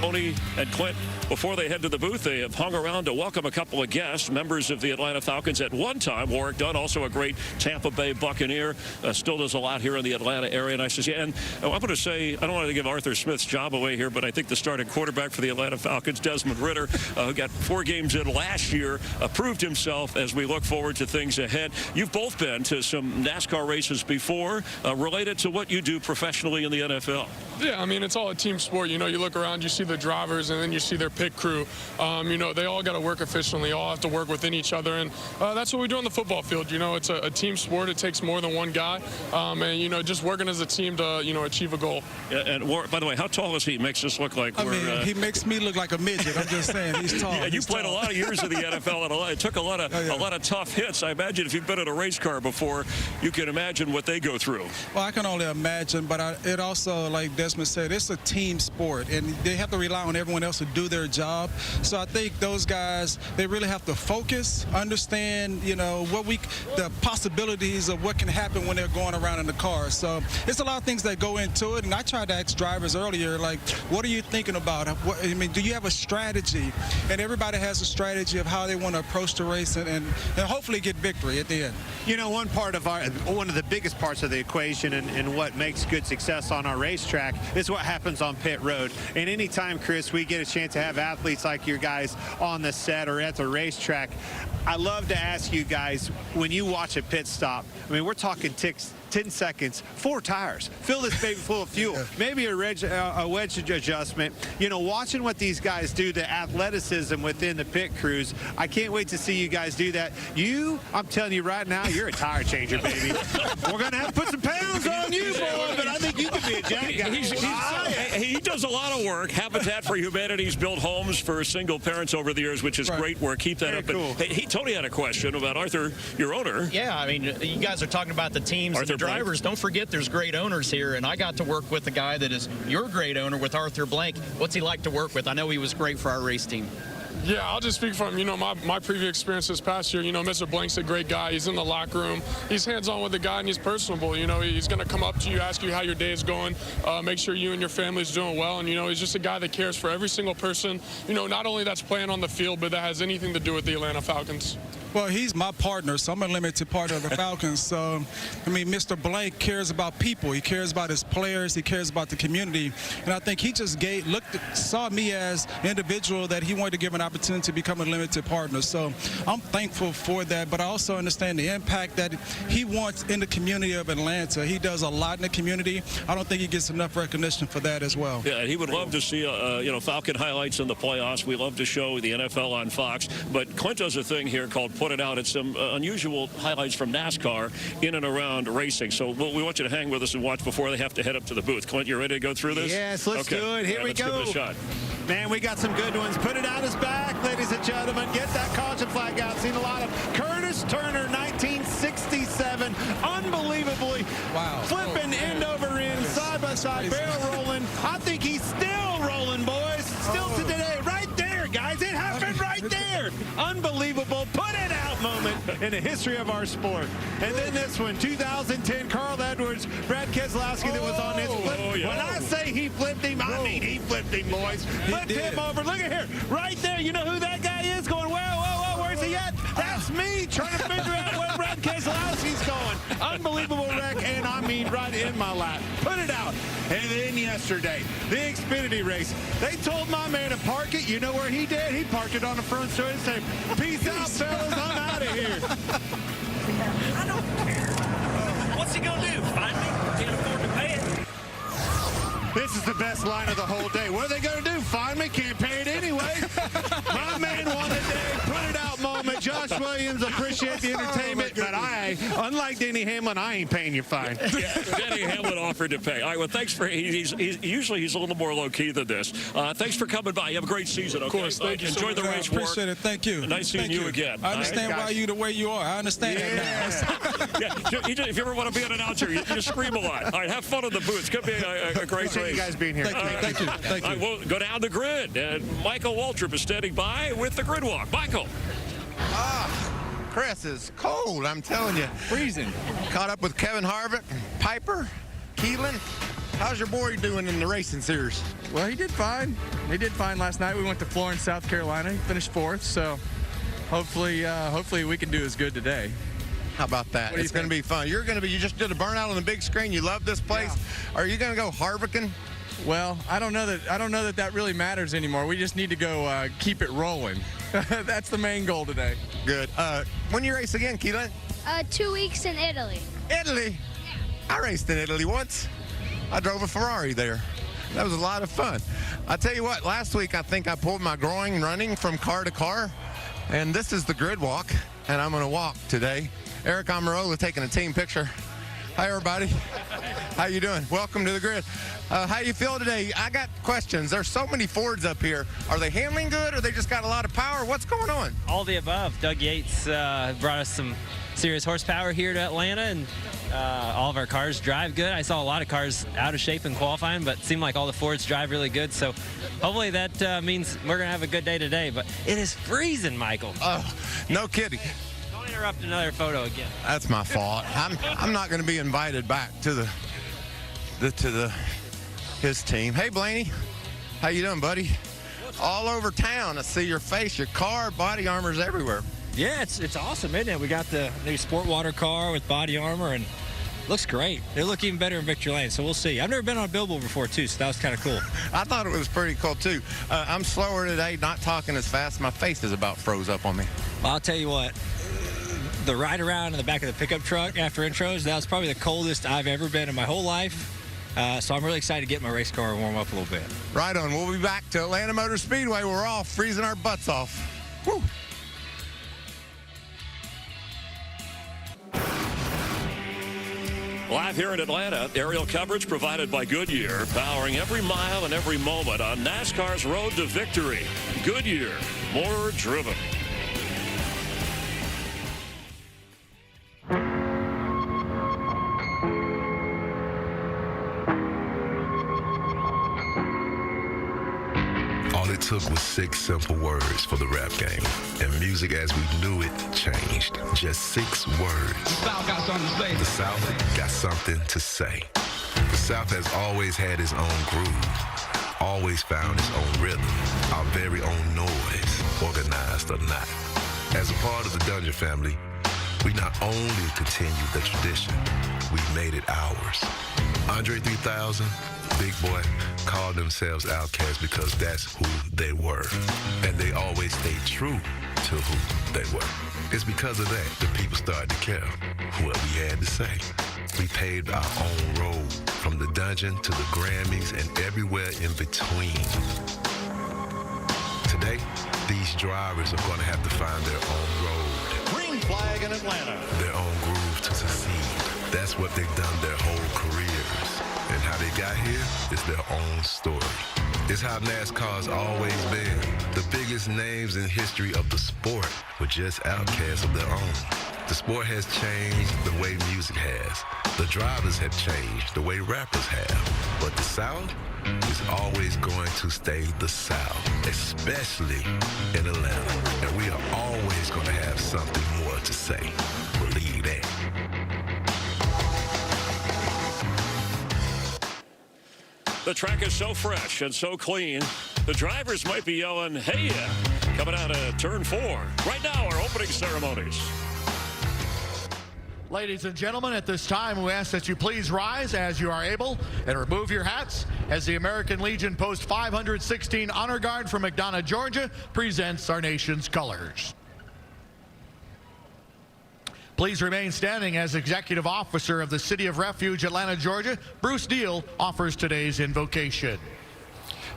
Tony and Clint, before they head to the booth, they have hung around to welcome a couple of guests, members of the Atlanta Falcons at one time. Warwick Dunn, also a great Tampa Bay Buccaneer, still does a lot here in the Atlanta area. And I says, yeah, and I'm going to say, I don't want to give Arthur Smith's job away here, but I think the starting quarterback for the Atlanta Falcons, Desmond Ridder, who got 4 games in last year, proved himself as we look forward to things ahead. You've both been to some NASCAR races before, related to what you do professionally in the NFL. Yeah, I mean, it's all a team sport. You know, you look around, you see the drivers, and then you see their pit crew. You know, they all got to work efficiently, all have to work within each other, and that's what we do on the football field. You know, it's a team sport. It takes more than one guy, and, you know, just working as a team to, you know, achieve a goal. Yeah, and by the way, how tall is he? Makes us look like he makes me look like a midget. I'm just saying, he's tall. Yeah, you played a lot of years in the NFL, and it took a lot of tough hits. I imagine if you've been in a race car before, you can imagine what they go through. Well, I can only imagine, but it also, like Desmond said, it's a team sport, and they have to rely on everyone else to do their job. So I think those guys, they really have to focus, understand, you know, the possibilities of what can happen when they're going around in the car. So it's a lot of things that go into it, and I tried to ask drivers earlier, like, what are you thinking about? I mean, do you have a strategy? And everybody has a strategy of how they want to approach the race and hopefully get victory at the end. You know, one of the biggest parts of the equation and what makes good success on our racetrack is what happens on pit road. And anytime, Chris, we get a chance to have athletes like your guys on the set or at the racetrack, I love to ask you guys, when you watch a pit stop, I mean, we're talking 10 seconds, 4 tires, fill this baby full of fuel, maybe a wedge adjustment. You know, watching what these guys do, the athleticism within the pit crews, I can't wait to see you guys do that. I'm telling you right now, you're a tire changer, baby. We're going to have to put some pounds on you, boy, but I think you could be a jack guy. He does a lot of work. Habitat for Humanity's built homes for single parents over the years, which is great work. Keep that up. Cool. Hey, Tony had a question about Arthur, your owner. Yeah, I mean, you guys are talking about the teams and the drivers. Don't forget there's great owners here, and I got to work with the guy that is your great owner with Arthur Blank. What's he like to work with? I know he was great for our race team. Yeah, I'll just speak from, you know, my previous experience this past year. You know, Mr. Blank's a great guy. He's in the locker room. He's hands-on with the guy, and he's personable. You know, he's going to come up to you, ask you how your day is going, make sure you and your family's doing well. And, you know, he's just a guy that cares for every single person, you know, not only that's playing on the field, but that has anything to do with the Atlanta Falcons. Well, he's my partner, so I'm a limited partner of the Falcons. So, I mean, Mr. Blank cares about people. He cares about his players. He cares about the community. And I think he just saw me as an individual that he wanted to give an opportunity to become a limited partner. So I'm thankful for that, but I also understand the impact that he wants in the community of Atlanta. He does a lot in the community. I don't think he gets enough recognition for that as well. Yeah, and he would love to see, you know, Falcon highlights in the playoffs. We love to show the NFL on Fox. But Clint does a thing here called Put It Out. It's some unusual highlights from NASCAR in and around racing. So we want you to hang with us and watch before they have to head up to the booth. Clint, you ready to go through this? Yes, let's do it. Here we go. Let's give it a shot. Man, we got some good ones. Put It Out is back, ladies and gentlemen. Get that caution flag out. Seen a lot of Curtis Turner, 1967. Unbelievably flipping end over end, side by side, barrel rolling. I think he's still rolling, boys. Still to today. Right there, guys. It happened right there. Unbelievable. Put it out moment in the history of our sport. And then this one, 2010, Carl Edwards, Brad Keselowski that was on this flip. When I say he flipped him, I mean he flipped him, boys. Flipped him over. Look at here. Right there. You know who that guy is going, whoa, where's he at? That's me trying to figure out where Brad Keselowski's going. Unbelievable wreck, and I mean right in my lap. Put it out. And then yesterday, the Xfinity race. They told my man to park it. You know where he did? He parked it on the front stretch and said, peace out, fellas. I'm out of here. I don't care. What's he going to do? Find me? Can't afford to pay it. This is the best line of the whole day. What are they going to do? Find me? Can't pay it anyway. My man won the day. Put it out moment. Josh Williams, appreciate the entertainment, but unlike Denny Hamlin, I ain't paying your fine. Yeah, Denny Hamlin offered to pay. All right, well, thanks for, usually he's a little more low-key than this. Thanks for coming by. You have a great season, okay? Of course, thank you. Enjoy the race, Warwick. Appreciate it. Thank you. Nice seeing you again. I understand why you the way you are. I understand that now. Yeah, if you ever want to be an announcer, you just scream a lot. All right, have fun in the booth. It's going to be a great race. You guys being here. Thank you. All right, we'll go down the grid. And Michael Waltrip is standing by with the grid walk. Michael. Chris, is cold, I'm telling you. Freezing. Caught up with Kevin Harvick, Piper, Keelan. How's your boy doing in the racing series? Well, he did fine. He did fine last night. We went to Florence, South Carolina. He finished 4th, so hopefully we can do as good today. How about that? It's going to be fun. You just did a burnout on the big screen. You love this place. Yeah. Are you going to go Harvicken? Well, I don't know that really matters anymore. We just need to go keep it rolling. That's the main goal today. Good. When you race again, Keelan? 2 weeks in Italy. Italy? Yeah. I raced in Italy once. I drove a Ferrari there. That was a lot of fun. I tell you what, last week I think I pulled my groin running from car to car, and this is the grid walk, and I'm going to walk today. Eric Amarola taking a team picture. Hi, everybody. How you doing? Welcome to the grid. How you feel today? I got questions. There's so many Fords up here. Are they handling good, or they just got a lot of power? What's going on? All the above. Doug Yates brought us some serious horsepower here to Atlanta, and all of our cars drive good. I saw a lot of cars out of shape in qualifying, but it seemed like all the Fords drive really good. So hopefully that means we're going to have a good day today. But it is freezing, Michael. Oh, no kidding. Don't interrupt another photo again. That's my fault. I'm not going to be invited back to his team. Hey, Blaney. How you doing, buddy? All over town. I see your face, your car, body armor's everywhere. Yeah, it's awesome, isn't it? We got the new Sport Water car with body armor, and looks great. It'll look even better in Victory Lane, so we'll see. I've never been on a billboard before, too, so that was kind of cool. I thought it was pretty cool, too. I'm slower today, not talking as fast. My face is about froze up on me. Well, I'll tell you what. The ride around in the back of the pickup truck after intros, that was probably the coldest I've ever been in my whole life. So I'm really excited to get my race car and warm up a little bit. Right on. We'll be back to Atlanta Motor Speedway. We're all freezing our butts off. Woo. Live here in Atlanta, aerial coverage provided by Goodyear, powering every mile and every moment on NASCAR's road to victory. Goodyear, more driven. All it took was 6 simple words for the rap game. And music as we knew it changed. Just 6 words. The South got something to say. The South got something to say. The South has always had its own groove. Always found its own rhythm. Our very own noise, organized or not. As a part of the Dungeon family, we not only continue the tradition, we made it ours. Andre 3000, Big Boy, called themselves Outcasts because that's who they were. And they always stayed true to who they were. It's because of that the people started to care what we had to say. We paved our own road from the Dungeon to the Grammys and everywhere in between. Today, these drivers are going to have to find their own road. Green flag in Atlanta. Their own groove to succeed. That's what they've done their whole careers. And how they got here is their own story. It's how NASCAR's always been. The biggest names in history of the sport were just outcasts of their own. The sport has changed the way music has. The drivers have changed the way rappers have. But the South is always going to stay the South, especially in Atlanta. And we are always going to have something more to say. Believe that. The track is so fresh and so clean, the drivers might be yelling, hey, coming out of turn 4. Right now, our opening ceremonies. Ladies and gentlemen, at this time, we ask that you please rise as you are able and remove your hats as the American Legion Post 516 Honor Guard from McDonough, Georgia, presents our nation's colors. Please remain standing as Executive Officer of the City of Refuge, Atlanta, Georgia, Bruce Deal offers today's invocation.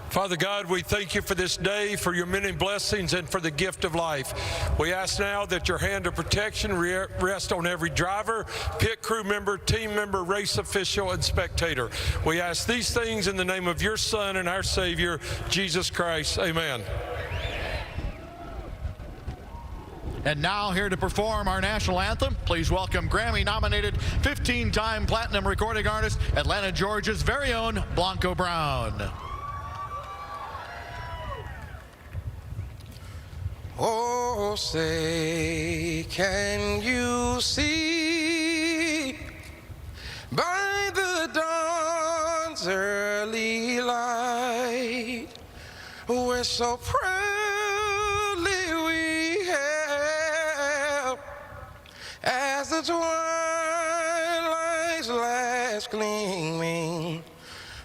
Father God, we thank you for this day, for your many blessings, and for the gift of life. We ask now that your hand of protection rest on every driver, pit crew member, team member, race official, and spectator. We ask these things in the name of your Son and our Savior, Jesus Christ. Amen. And now here to perform our national anthem, please welcome Grammy-nominated 15-time platinum recording artist, Atlanta, Georgia's very own Blanco Brown. Oh, say, can you see by the dawn's stars early light, we're so proudly we hailed as the twilight's last gleaming,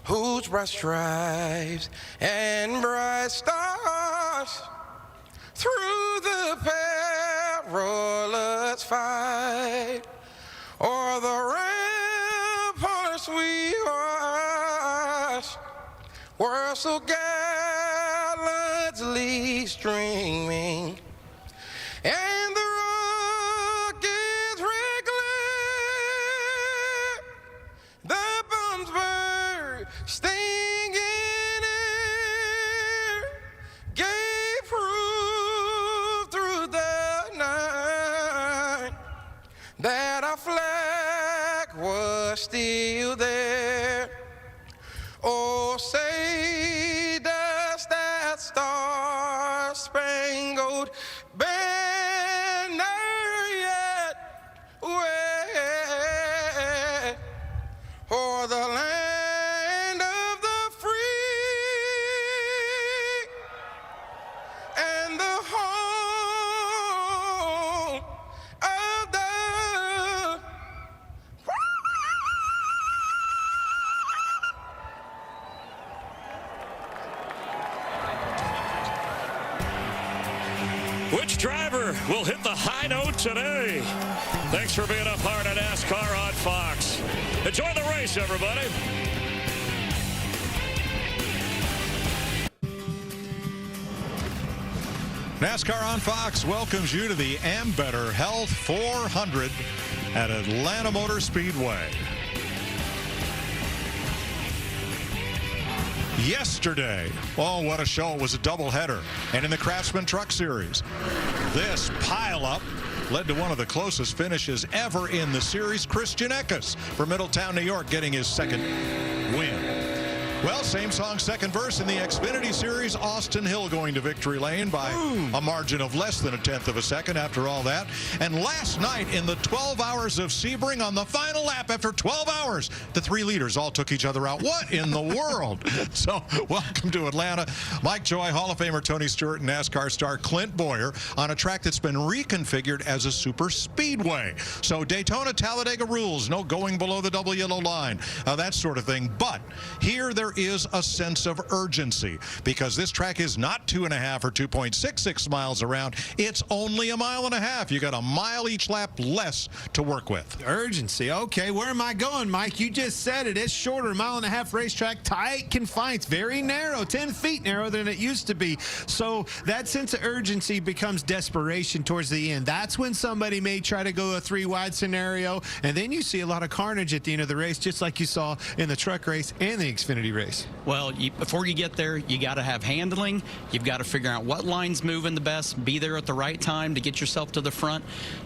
whose bright stripes and bright stars through the perilous fight, o'er the ramparts we watched, were so gallantly streaming, and the rockets red glare, the bombs bursting in air, gave proof through the night that our flag was still there. Oh, say does that star-spangled banner yet wave o'er the land of the free and the home of the Which driver will hit the high note today? Thanks for being a part of NASCAR on Fox. Enjoy the race, everybody. NASCAR on Fox welcomes you to the Ambetter Health 400 at Atlanta Motor Speedway. Yesterday, oh, what a show. It was a doubleheader. And in the Craftsman Truck Series, this pileup led to one of the closest finishes ever in the series. Christian Eckes from Middletown, New York, getting his second win. Well, same song, second verse in the Xfinity Series. Austin Hill going to victory lane by a margin of less than a tenth of a second after all that. And last night in the 12 hours of Sebring, on the final lap after 12 hours, the three leaders all took each other out. What in the world? So welcome to Atlanta. Mike Joy, Hall of Famer Tony Stewart, and NASCAR star Clint Boyer on a track that's been reconfigured as a super speedway. So Daytona Talladega rules, no going below the double yellow line, that sort of thing. But here there is a sense of urgency because this track is not 2.5 or 2.66 miles around. It's only a mile and a half. You got a mile each lap less to work with. Urgency. Okay, where am I going, Mike? You just said it. It's shorter, mile and a half racetrack, tight, confined. It's very narrow, 10 feet narrower than it used to be. So that sense of urgency becomes desperation towards the end. That's when somebody may try to go a 3-wide scenario, and then you see a lot of carnage at the end of the race, just like you saw in the truck race and the Xfinity race. Well, before you get there, you got to have handling. You've got to figure out what line's moving the best, be there at the right time to get yourself to the front.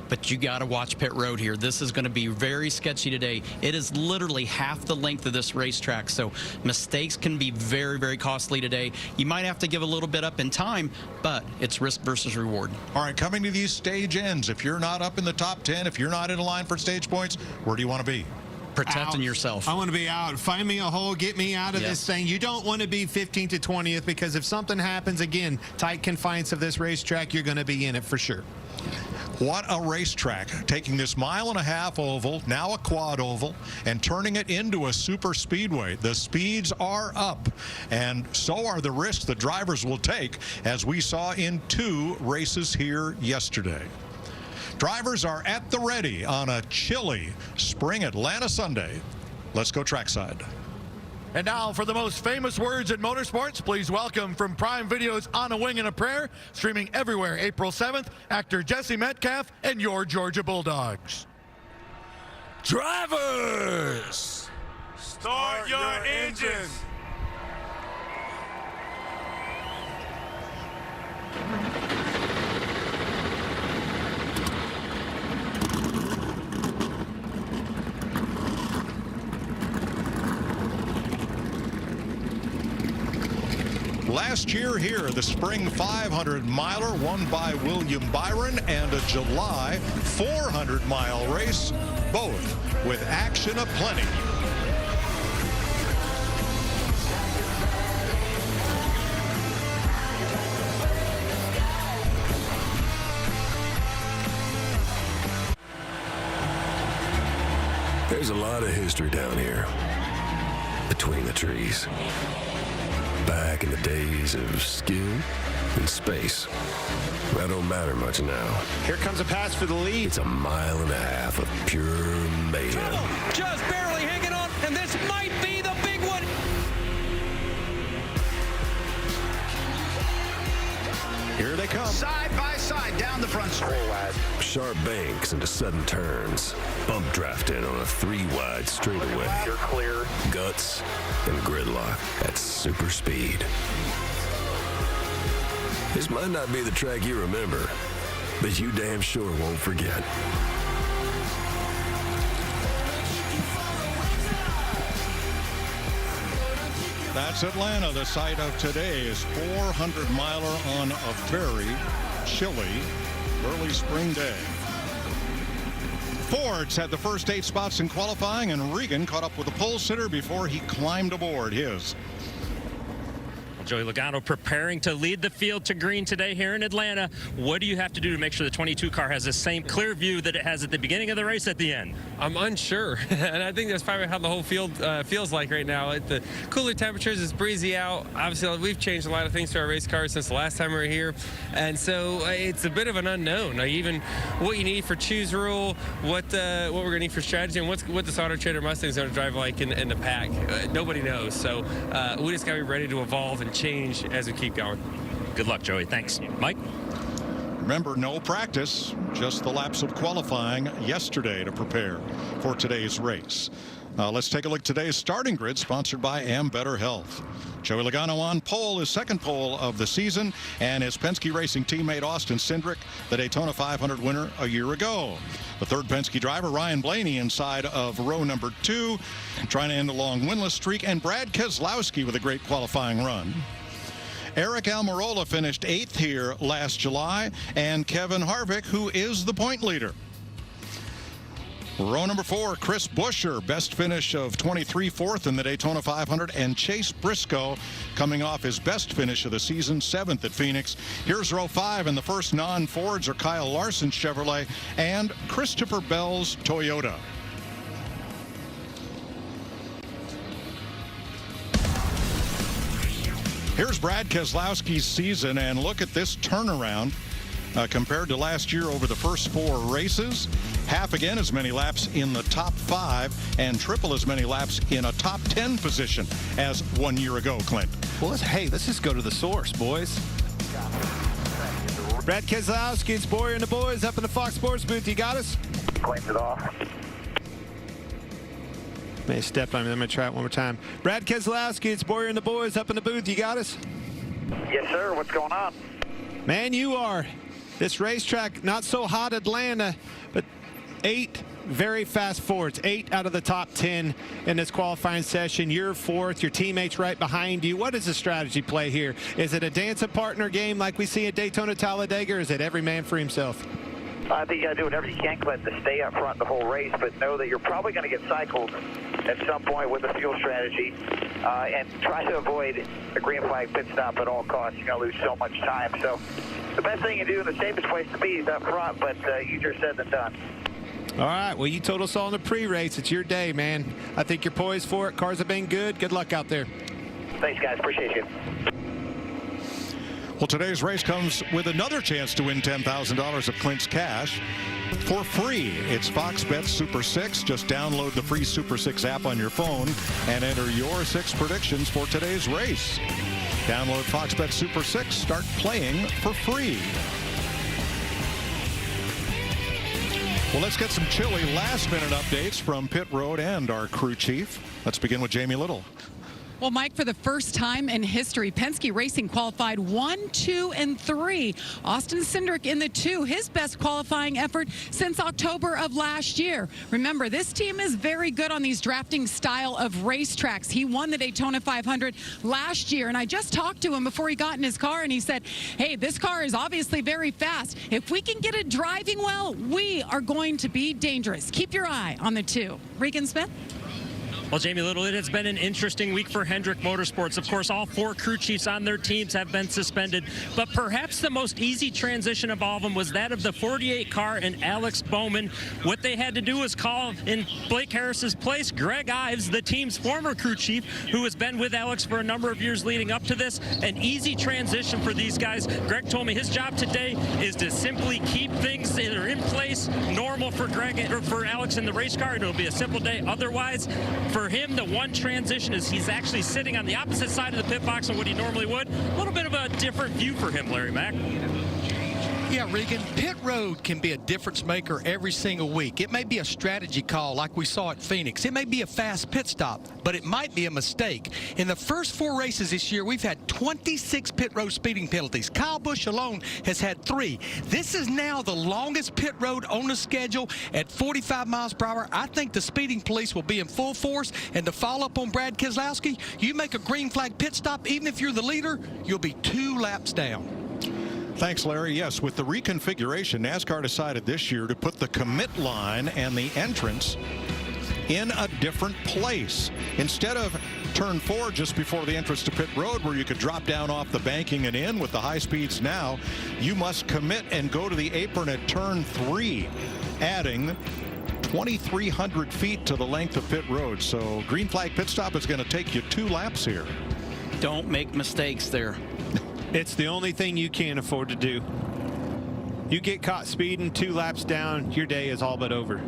But you got to watch pit road here. This is going to be very sketchy today. It is literally half the length of this racetrack, so mistakes can be very, very costly today. You might have to give a little bit up in time, but it's risk versus reward. All right, coming to these stage ends, if you're not up in the top 10, if you're not in a line for stage points, where do you want to be? Protecting yourself. I want to be out. Find me a hole. Get me out of this thing. You don't want to be 15th to 20th because if something happens, again, tight confines of this racetrack, you're going to be in it for sure. What a racetrack, taking this mile and a half oval, now a quad oval, and turning it into a super speedway. The speeds are up, and so are the risks the drivers will take, as we saw in 2 races here yesterday. Drivers are at the ready on a chilly spring Atlanta Sunday. Let's go trackside. And now for the most famous words in motorsports, please welcome from Prime Video's On a Wing and a Prayer, streaming everywhere April 7th, actor Jesse Metcalf and your Georgia Bulldogs. Drivers, start your engines. Last year here, the Spring 500-miler won by William Byron, and a July 400-mile race, both with action aplenty. There's a lot of history down here, between the trees. Back in the days of skill and space. That don't matter much now. Here comes a pass for the lead. It's a mile and a half of pure mayhem. Just barely hanging on, and this might be the big one. Here they come. Side by side down the front straight. Sharp banks into sudden turns. Bump drafting on a 3-wide straightaway. You're clear. Guts and gridlock at super speed. This might not be the track you remember, but you damn sure won't forget. That's Atlanta, the site of today's 400-miler on a very chilly early spring day. Fords had the first 8 spots in qualifying, and Regan caught up with the pole sitter before he climbed aboard his. Joey Logano preparing to lead the field to green today here in Atlanta. What do you have to do to make sure the 22 car has the same clear view that it has at the beginning of the race at the end? I'm unsure, and I think that's probably how the whole field feels like right now. At the cooler temperatures, it's breezy out. Obviously, we've changed a lot of things to our race cars since the last time we were here, and so it's a bit of an unknown. Even what you need for choose rule, what we're going to need for strategy, and what this Auto Trader Mustang is going to drive like in the pack. Nobody knows, so we just got to be ready to evolve and change as we keep going. Good luck, Joey. Thanks. Mike? Remember, no practice, just the laps of qualifying yesterday to prepare for today's race. Let's take a look at today's starting grid, sponsored by Ambetter Health. Joey Logano on pole, his second pole of the season, and his Penske Racing teammate Austin Cindric, the Daytona 500 winner a year ago. The third Penske driver, Ryan Blaney, inside of row number 2, trying to end a long winless streak, and Brad Keselowski with a great qualifying run. Eric Almirola finished 8th here last July, and Kevin Harvick, who is the point leader. Row number 4, Chris Buescher, best finish of 23, 4th in the Daytona 500, and Chase Briscoe coming off his best finish of the season, 7th at Phoenix. Here's row 5, and the first non-Fords are Kyle Larson Chevrolet and Christopher Bell's Toyota. Here's Brad Keselowski's season, and look at this turnaround compared to last year over the first 4 races. Half again as many laps in the top 5 and triple as many laps in a top 10 position as 1 year ago, Clint. Well, let's just go to the source, boys. Brad Keselowski, it's Boyer and the boys up in the Fox Sports booth. You got us? Claims it off. May have stepped on me. I'm going to try it one more time. Brad Keselowski, it's Boyer and the boys up in the booth. You got us? Yes, sir. What's going on? Man, you are. This racetrack, not so hot Atlanta, but 8 very fast Fords. 8 out of the top 10 in this qualifying session. You're 4th. Your teammates right behind you. What is the strategy play here? Is it a dance-a-partner game like we see at Daytona Talladega, or is it every man for himself? I think you got to do whatever you can, Clint, to stay up front the whole race, but know that you're probably going to get cycled at some point with a fuel strategy, and try to avoid a green flag pit stop at all costs. You're going to lose so much time. So the best thing you do and the safest place to be is up front, but easier said than done. All right, well, you told us all in the pre-race. It's your day, man. I think you're poised for it. Cars have been good. Good luck out there. Thanks, guys. Appreciate you. Well, today's race comes with another chance to win $10,000 of Clint's cash for free. It's Fox Bet Super 6. Just download the free Super 6 app on your phone and enter your 6 predictions for today's race. Download Fox Bet Super 6. Start playing for free. Well, let's get some chilly last-minute updates from Pit Road and our crew chief. Let's begin with Jamie Little. Well, Mike, for the first time in history, Penske Racing qualified 1, 2, and 3. Austin Cindric in the 2, his best qualifying effort since October of last year. Remember, this team is very good on these drafting style of racetracks. He won the Daytona 500 last year, and I just talked to him before he got in his car, and he said, hey, this car is obviously very fast. If we can get it driving well, we are going to be dangerous. Keep your eye on the 2. Regan Smith? Well, Jamie Little, it has been an interesting week for Hendrick Motorsports. Of course, all 4 crew chiefs on their teams have been suspended, but perhaps the most easy transition of all of them was that of the 48 car and Alex Bowman. What they had to do was call in Blake Harris's place Greg Ives, the team's former crew chief, who has been with Alex for a number of years leading up to this. An easy transition for these guys. Greg told me his job today is to simply keep things that are in place normal for Greg or for Alex in the race car. It'll be a simple day. Otherwise, for him, the one transition is he's actually sitting on the opposite side of the pit box of what he normally would. A little bit of a different view for him, Larry Mack. Yeah, Regan, pit road can be a difference maker every single week. It may be a strategy call like we saw at Phoenix. It may be a fast pit stop, but it might be a mistake. In the first 4 races this year, we've had 26 pit road speeding penalties. Kyle Busch alone has had 3. This is now the longest pit road on the schedule at 45 miles per hour. I think the speeding police will be in full force. And to follow up on Brad Keselowski, you make a green flag pit stop, even if you're the leader, you'll be 2 laps down. Thanks, Larry. Yes, with the reconfiguration, NASCAR decided this year to put the commit line and the entrance in a different place. Instead of turn 4 just before the entrance to pit road where you could drop down off the banking and in with the high speeds now, you must commit and go to the apron at turn 3, adding 2,300 feet to the length of pit road. So green flag pit stop is going to take you 2 laps here. Don't make mistakes there. It's the only thing you can't afford to do. You get caught speeding 2 laps down, your day is all but over.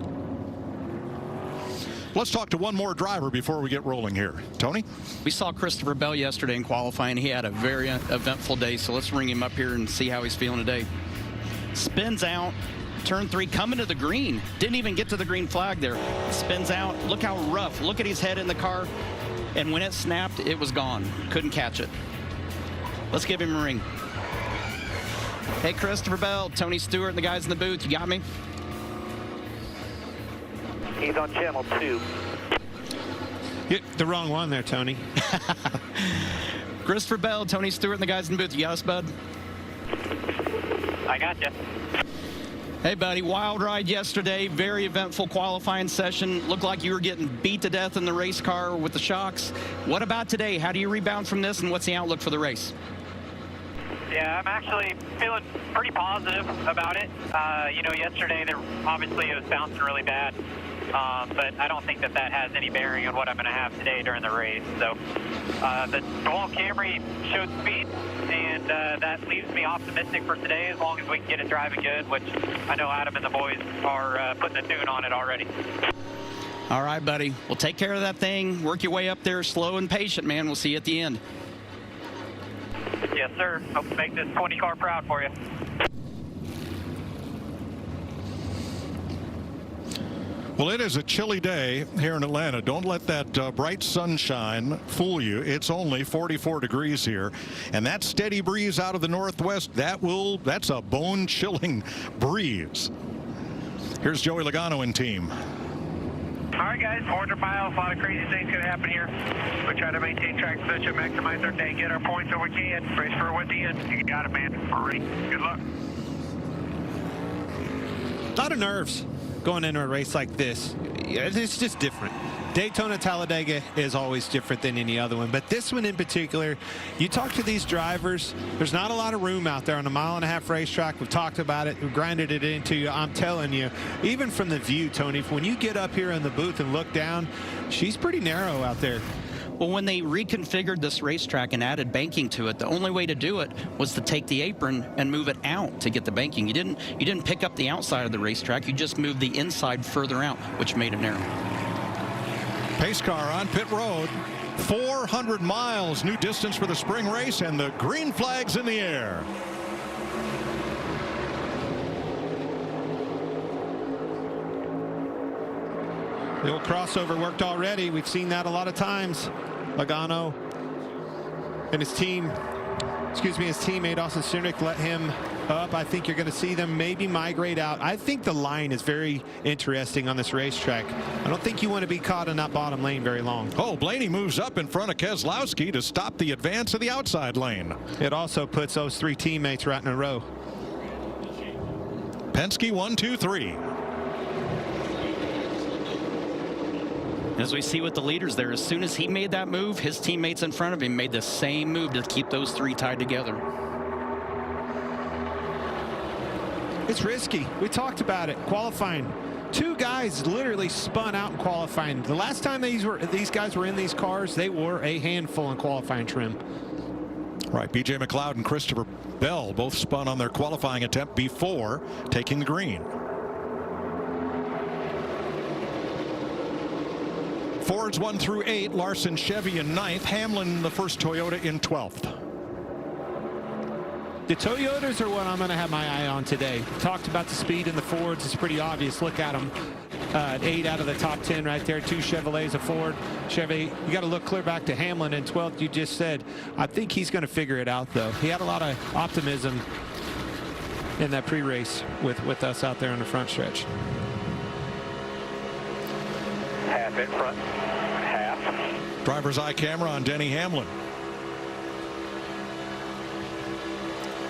Let's talk to one more driver before we get rolling here. Tony? We saw Christopher Bell yesterday in qualifying. He had a very eventful day, so let's ring him up here and see how he's feeling today. Spins out, turn 3, coming to the green. Didn't even get to the green flag there. Spins out. Look how rough. Look at his head in the car. And when it snapped, it was gone. Couldn't catch it. Let's give him a ring. Hey, Christopher Bell, Tony Stewart, and the guys in the booth, you got me? He's on channel 2. The wrong one there, Tony. Christopher Bell, Tony Stewart, and the guys in the booth, you got us, bud? I got you. Hey, buddy, wild ride yesterday. Very eventful qualifying session. Looked like you were getting beat to death in the race car with the shocks. What about today? How do you rebound from this, and what's the outlook for the race? Yeah, I'm actually feeling pretty positive about it. You know, yesterday, obviously it was bouncing really bad, but I don't think that has any bearing on what I'm going to have today during the race. So the DeWalt Camry showed speed, and that leaves me optimistic for today as long as we can get it driving good, which I know Adam and the boys are putting a tune on it already. All right, buddy. Well, take care of that thing. Work your way up there slow and patient, man. We'll see you at the end. Yes, sir. Hope to make this 20 car proud for you. Well, it is a chilly day here in Atlanta. Don't let that bright sunshine fool you. It's only 44 degrees here, and that steady breeze out of the northwest, that's a bone-chilling breeze. Here's Joey Logano and team. All right, guys, 400 miles, a lot of crazy things going to happen here. We try to maintain track position, maximize our day, get our points where we can, race for at the end. You got it, man. We're ready. Good luck. A lot of nerves going into a race like this. It's just different. Daytona Talladega is always different than any other one, but this one in particular, you talk to these drivers, there's not a lot of room out there on a 1.5 mile racetrack. We've talked about it, we've grinded it into you. I'm telling you, even from the view, Tony, when you get up here in the booth and look down, she's pretty narrow out there. Well, when they reconfigured this racetrack and added banking to it, the only way to do it was to take the apron and move it out to get the banking. You didn't pick up the outside of the racetrack, you just moved the inside further out, which made it narrow. Pace car on pit road. 400 miles, new distance for the spring race, and the green flag's in the air. The old crossover worked already. We've seen that a lot of times. Logano and his team, his teammate Austin Cindric let him up. I think you're going to see them maybe migrate out. I think the line is very interesting on this racetrack. I don't think you want to be caught in that bottom lane very long. Oh, Blaney moves up in front of Keselowski to stop the advance of the outside lane. It also puts those 3 teammates right in a row. Penske 1, 2, 3. As we see with the leaders there, as soon as he made that move, his teammates in front of him made the same move to keep those three tied together. It's risky. We talked about it. Qualifying. Two guys literally spun out in qualifying. The last time these guys were in these cars, they were a handful in qualifying trim. Right, B.J. McLeod and Christopher Bell both spun on their qualifying attempt before taking the green. Fords 1 through 8, Larson Chevy in 9th, Hamlin the first Toyota in 12th. The Toyotas are what I'm going to have my eye on today. Talked about the speed in the Fords. It's pretty obvious. Look at them. 8 out of the top 10 right there. 2 Chevrolets, a Ford. Chevy, you got to look clear back to Hamlin in 12th. You just said. I think he's going to figure it out, though. He had a lot of optimism in that pre-race with us out there on the front stretch. Half in front. Half. Driver's eye camera on Denny Hamlin.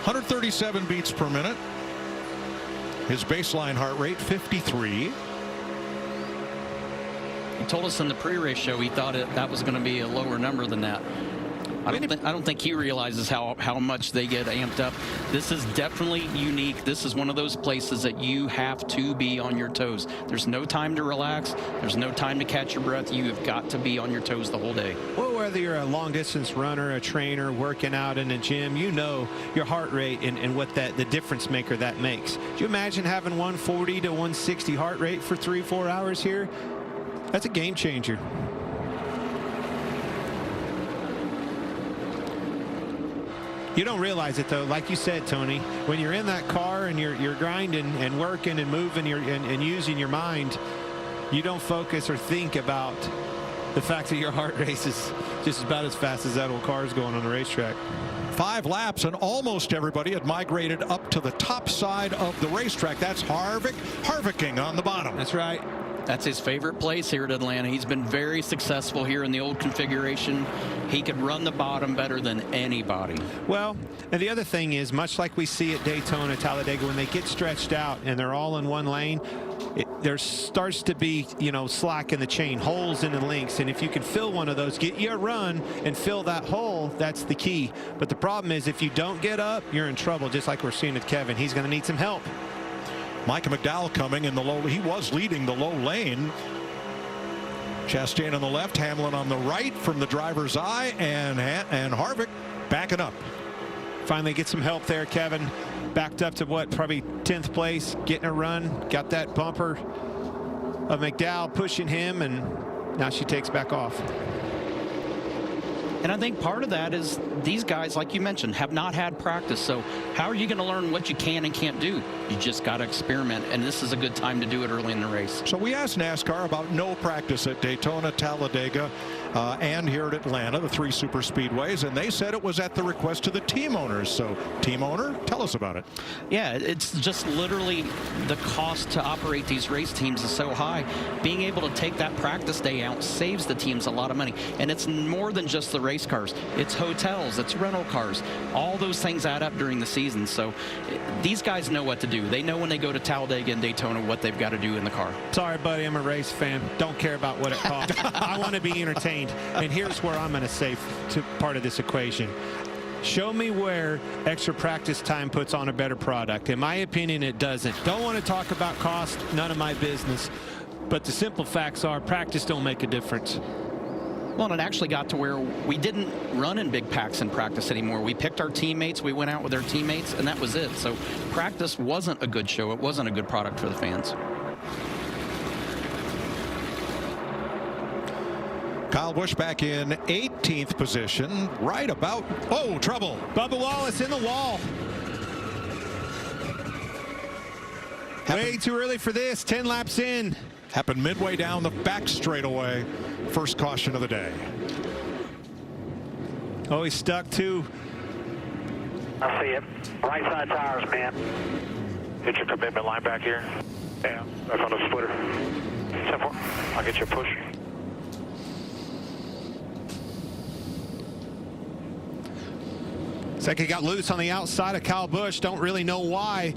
137 beats per minute. His baseline heart rate 53. He told us in the pre-race show he thought that was going to be a lower number than that. I don't think he realizes how much they get amped up. This is definitely unique. This is one of those places that you have to be on your toes. There's no time to relax. There's no time to catch your breath. You have got to be on your toes the whole day. Well, whether you're a long distance runner, a trainer, working out in a gym, you know your heart rate and what the difference maker that makes. Do you imagine having 140 to 160 heart rate for 3-4 hours here? That's a game changer. You don't realize it, though. Like you said, Tony, when you're in that car and you're grinding and working and moving and using your mind, you don't focus or think about the fact that your heart rate is just about as fast as that old car is going on the racetrack. 5 laps, and almost everybody had migrated up to the top side of the racetrack. That's Harvicking on the bottom. That's right. That's his favorite place here at Atlanta. He's been very successful here in the old configuration. He could run the bottom better than anybody. Well, and the other thing is, much like we see at Daytona, Talladega, when they get stretched out and they're all in one lane, there starts to be, slack in the chain, holes in the links. And if you can fill one of those, get you a run and fill that hole, that's the key. But the problem is, if you don't get up, you're in trouble, just like we're seeing with Kevin. He's going to need some help. Micah McDowell coming in the low. He was leading the low lane. Chastain on the left, Hamlin on the right from the driver's eye, and Harvick backing up. Finally get some help there, Kevin. Backed up to probably 10th place, getting a run. Got that bumper of McDowell pushing him, and now she takes back off. And I think part of that is these guys, like you mentioned, have not had practice. So how are you going to learn what you can and can't do? You just got to experiment, and this is a good time to do it early in the race. So we asked NASCAR about no practice at Daytona, Talladega, and here at Atlanta, the 3 super speedways, and they said it was at the request of the team owners. So, team owner, tell us about it. Yeah, it's just literally the cost to operate these race teams is so high. Being able to take that practice day out saves the teams a lot of money. And it's more than just the race cars. It's hotels, it's rental cars. All those things add up during the season. So these guys know what to do. They know when they go to Talladega and Daytona what they've got to do in the car. Sorry, buddy, I'm a race fan. Don't care about what it costs. I want to be entertained. And here's where I'm going to say to part of this equation. Show me where extra practice time puts on a better product. In my opinion, it doesn't. Don't want to talk about cost. None of my business. But the simple facts are practice don't make a difference. Well, and it actually got to where we didn't run in big packs in practice anymore. We picked our teammates, we went out with our teammates, and that was it. So practice wasn't a good show. It wasn't a good product for the fans. Kyle Busch back in 18th position, right about, oh, trouble. Bubba Wallace in the wall. Way too early for this, 10 laps in. Happened midway down the back straightaway. First caution of the day. Oh, he's stuck too. I see it. Right side tires, man. Hit your commitment line back here. Yeah, that's on the splitter. 10-4. I'll get you a push. It's like he got loose on the outside of Kyle Busch. Don't really know why.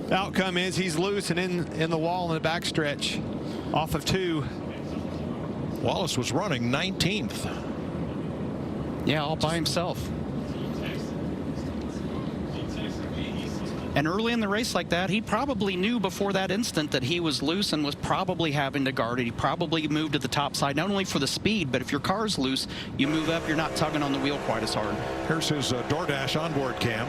The outcome is he's loose and in the wall in the backstretch off of 2. Wallace was running 19th. Yeah, all by himself. And early in the race like that, he probably knew before that instant that he was loose and was probably having to guard it. He probably moved to the top side, not only for the speed, but if your car's loose, you move up, you're not tugging on the wheel quite as hard. Here's his DoorDash onboard cam.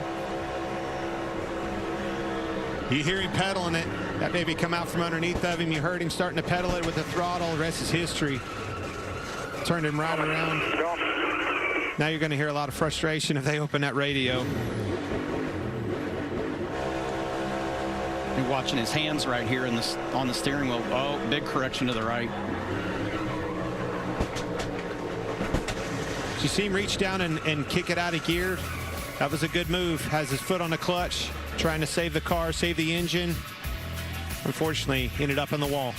You hear him pedaling it. That baby come out from underneath of him. You heard him starting to pedal it with the throttle. The rest is history. Turned him right around. Now you're going to hear a lot of frustration if they open that radio. You're watching his hands right here on the steering wheel. Oh, big correction to the right. You see him reach down and kick it out of gear. That was a good move. Has his foot on the clutch, trying to save the car, save the engine. Unfortunately, ended up on the wall.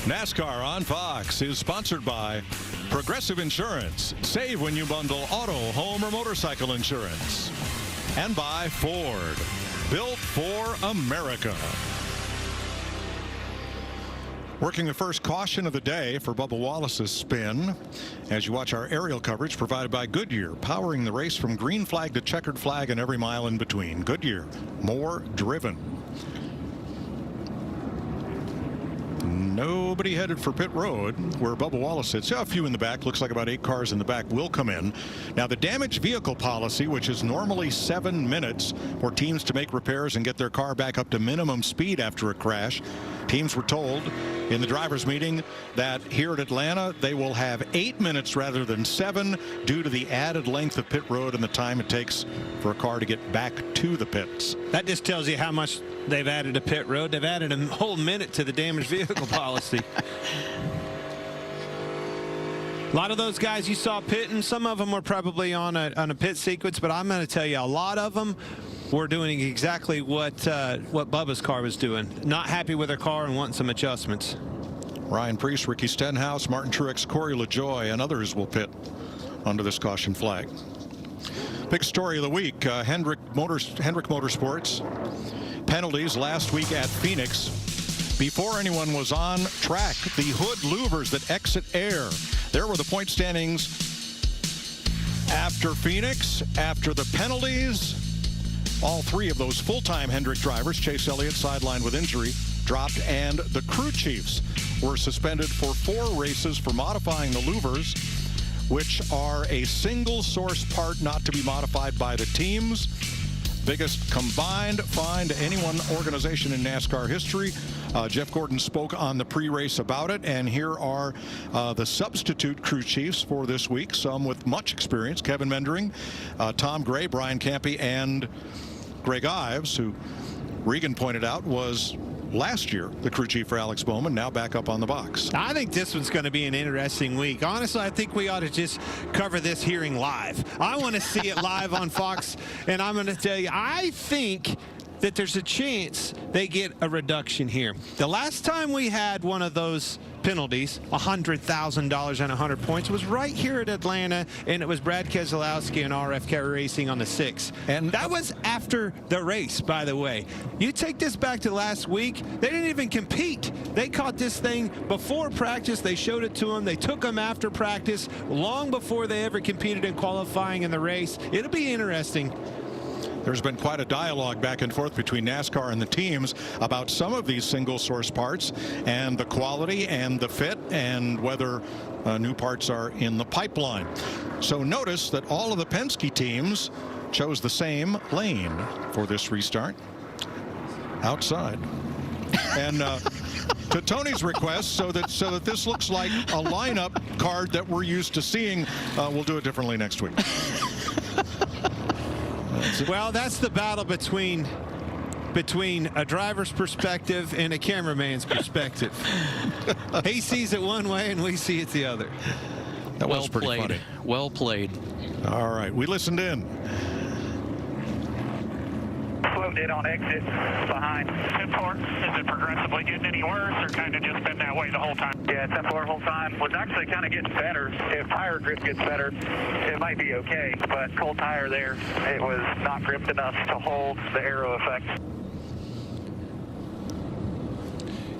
NASCAR on Fox is sponsored by Progressive Insurance. Save when you bundle auto, home, or motorcycle insurance. And by Ford. Built for America. Working the first caution of the day for Bubba Wallace's spin as you watch our aerial coverage provided by Goodyear, powering the race from green flag to checkered flag and every mile in between. Goodyear, more driven. Nobody headed for pit road where Bubba Wallace sits. A few in the back. Looks like about 8 cars in the back will come in. Now, the damaged vehicle policy, which is normally 7 minutes for teams to make repairs and get their car back up to minimum speed after a crash. Teams were told in the drivers' meeting that here at Atlanta, they will have 8 minutes rather than 7 due to the added length of pit road and the time it takes for a car to get back to the pits. That just tells you how much they've added to pit road. They've added a whole minute to the damaged vehicle policy. A lot of those guys you saw pitting, some of them were probably on a pit sequence, but I'm going to tell you, a lot of them were doing exactly what Bubba's car was doing. Not happy with their car and wanting some adjustments. Ryan Preece, Ricky Stenhouse, Martin Truex, Corey LaJoie, and others will pit under this caution flag. Big story of the week, Hendrick Motorsports. Penalties last week at Phoenix. Before anyone was on track, the hood louvers that exit air. There were the point standings after Phoenix, after the penalties. All 3 of those full-time Hendrick drivers, Chase Elliott sidelined with injury, dropped, and the crew chiefs were suspended for 4 races for modifying the louvers, which are a single source part not to be modified by the teams. Biggest combined fine to any one organization in NASCAR history. Jeff Gordon spoke on the pre-race about it, and here are the substitute crew chiefs for this week, some with much experience: Kevin Mendering, Tom Gray, Brian Campy, and Greg Ives, who Regan pointed out was last year the crew chief for Alex Bowman, now back up on the box. I think this one's going to be an interesting week. Honestly, I think we ought to just cover this hearing live. I want to see it live on Fox, and I'm going to tell you, I think that there's a chance they get a reduction here. The last time we had one of those penalties, $100,000 and 100 points, was right here at Atlanta, and it was Brad Keselowski and RFK Racing on the 6th. And that was after the race, by the way. You take this back to last week, they didn't even compete. They caught this thing before practice. They showed it to them. They took them after practice, long before they ever competed in qualifying in the race. It'll be interesting. There's been quite a dialogue back and forth between NASCAR and the teams about some of these single source parts and the quality and the fit and whether new parts are in the pipeline. So notice that all of the Penske teams chose the same lane for this restart, outside. And to Tony's request, so that this looks like a lineup card that we're used to seeing, we'll do it differently next week. Well, that's the battle between a driver's perspective and a cameraman's perspective. He sees it one way and we see it the other. That was pretty funny. Well played. All right, we listened in. Float dead on exit behind. 10-4, is it progressively getting any worse or kind of just been that way the whole time? Yeah, 10-4 whole time. Was actually kind of getting better. If tire grip gets better, it might be okay. But cold tire there, it was not gripped enough to hold the aero effect.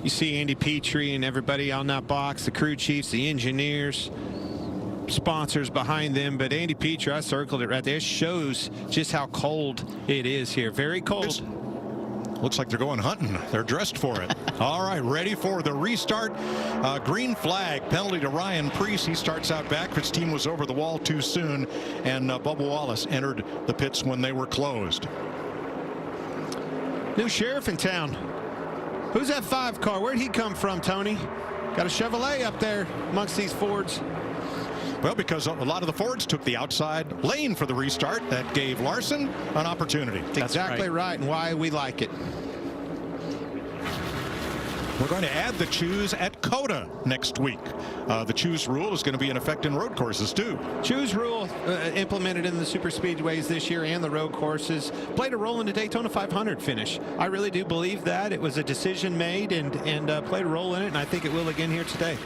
You see Andy Petrie and everybody on that box, the crew chiefs, the engineers, sponsors behind them. But Andy Petrie, I circled it right there, shows just how cold it is here. Very cold. Looks like they're going hunting. They're dressed for it. All right, ready for the restart. Green flag, penalty to Ryan Preece. He starts out back. His team was over the wall too soon, and Bubba Wallace entered the pits when they were closed. New sheriff in town. Who's that 5 car? Where'd he come from, Tony? Got a Chevrolet up there amongst these Fords. Well, because a lot of the Fords took the outside lane for the restart. That gave Larson an opportunity. That's exactly right, and why we like it. We're going to add the choose at COTA next week. The choose rule is going to be in effect in road courses, too. Choose rule implemented in the super speedways this year and the road courses played a role in the Daytona 500 finish. I really do believe that. It was a decision made and played a role in it, and I think it will again here today.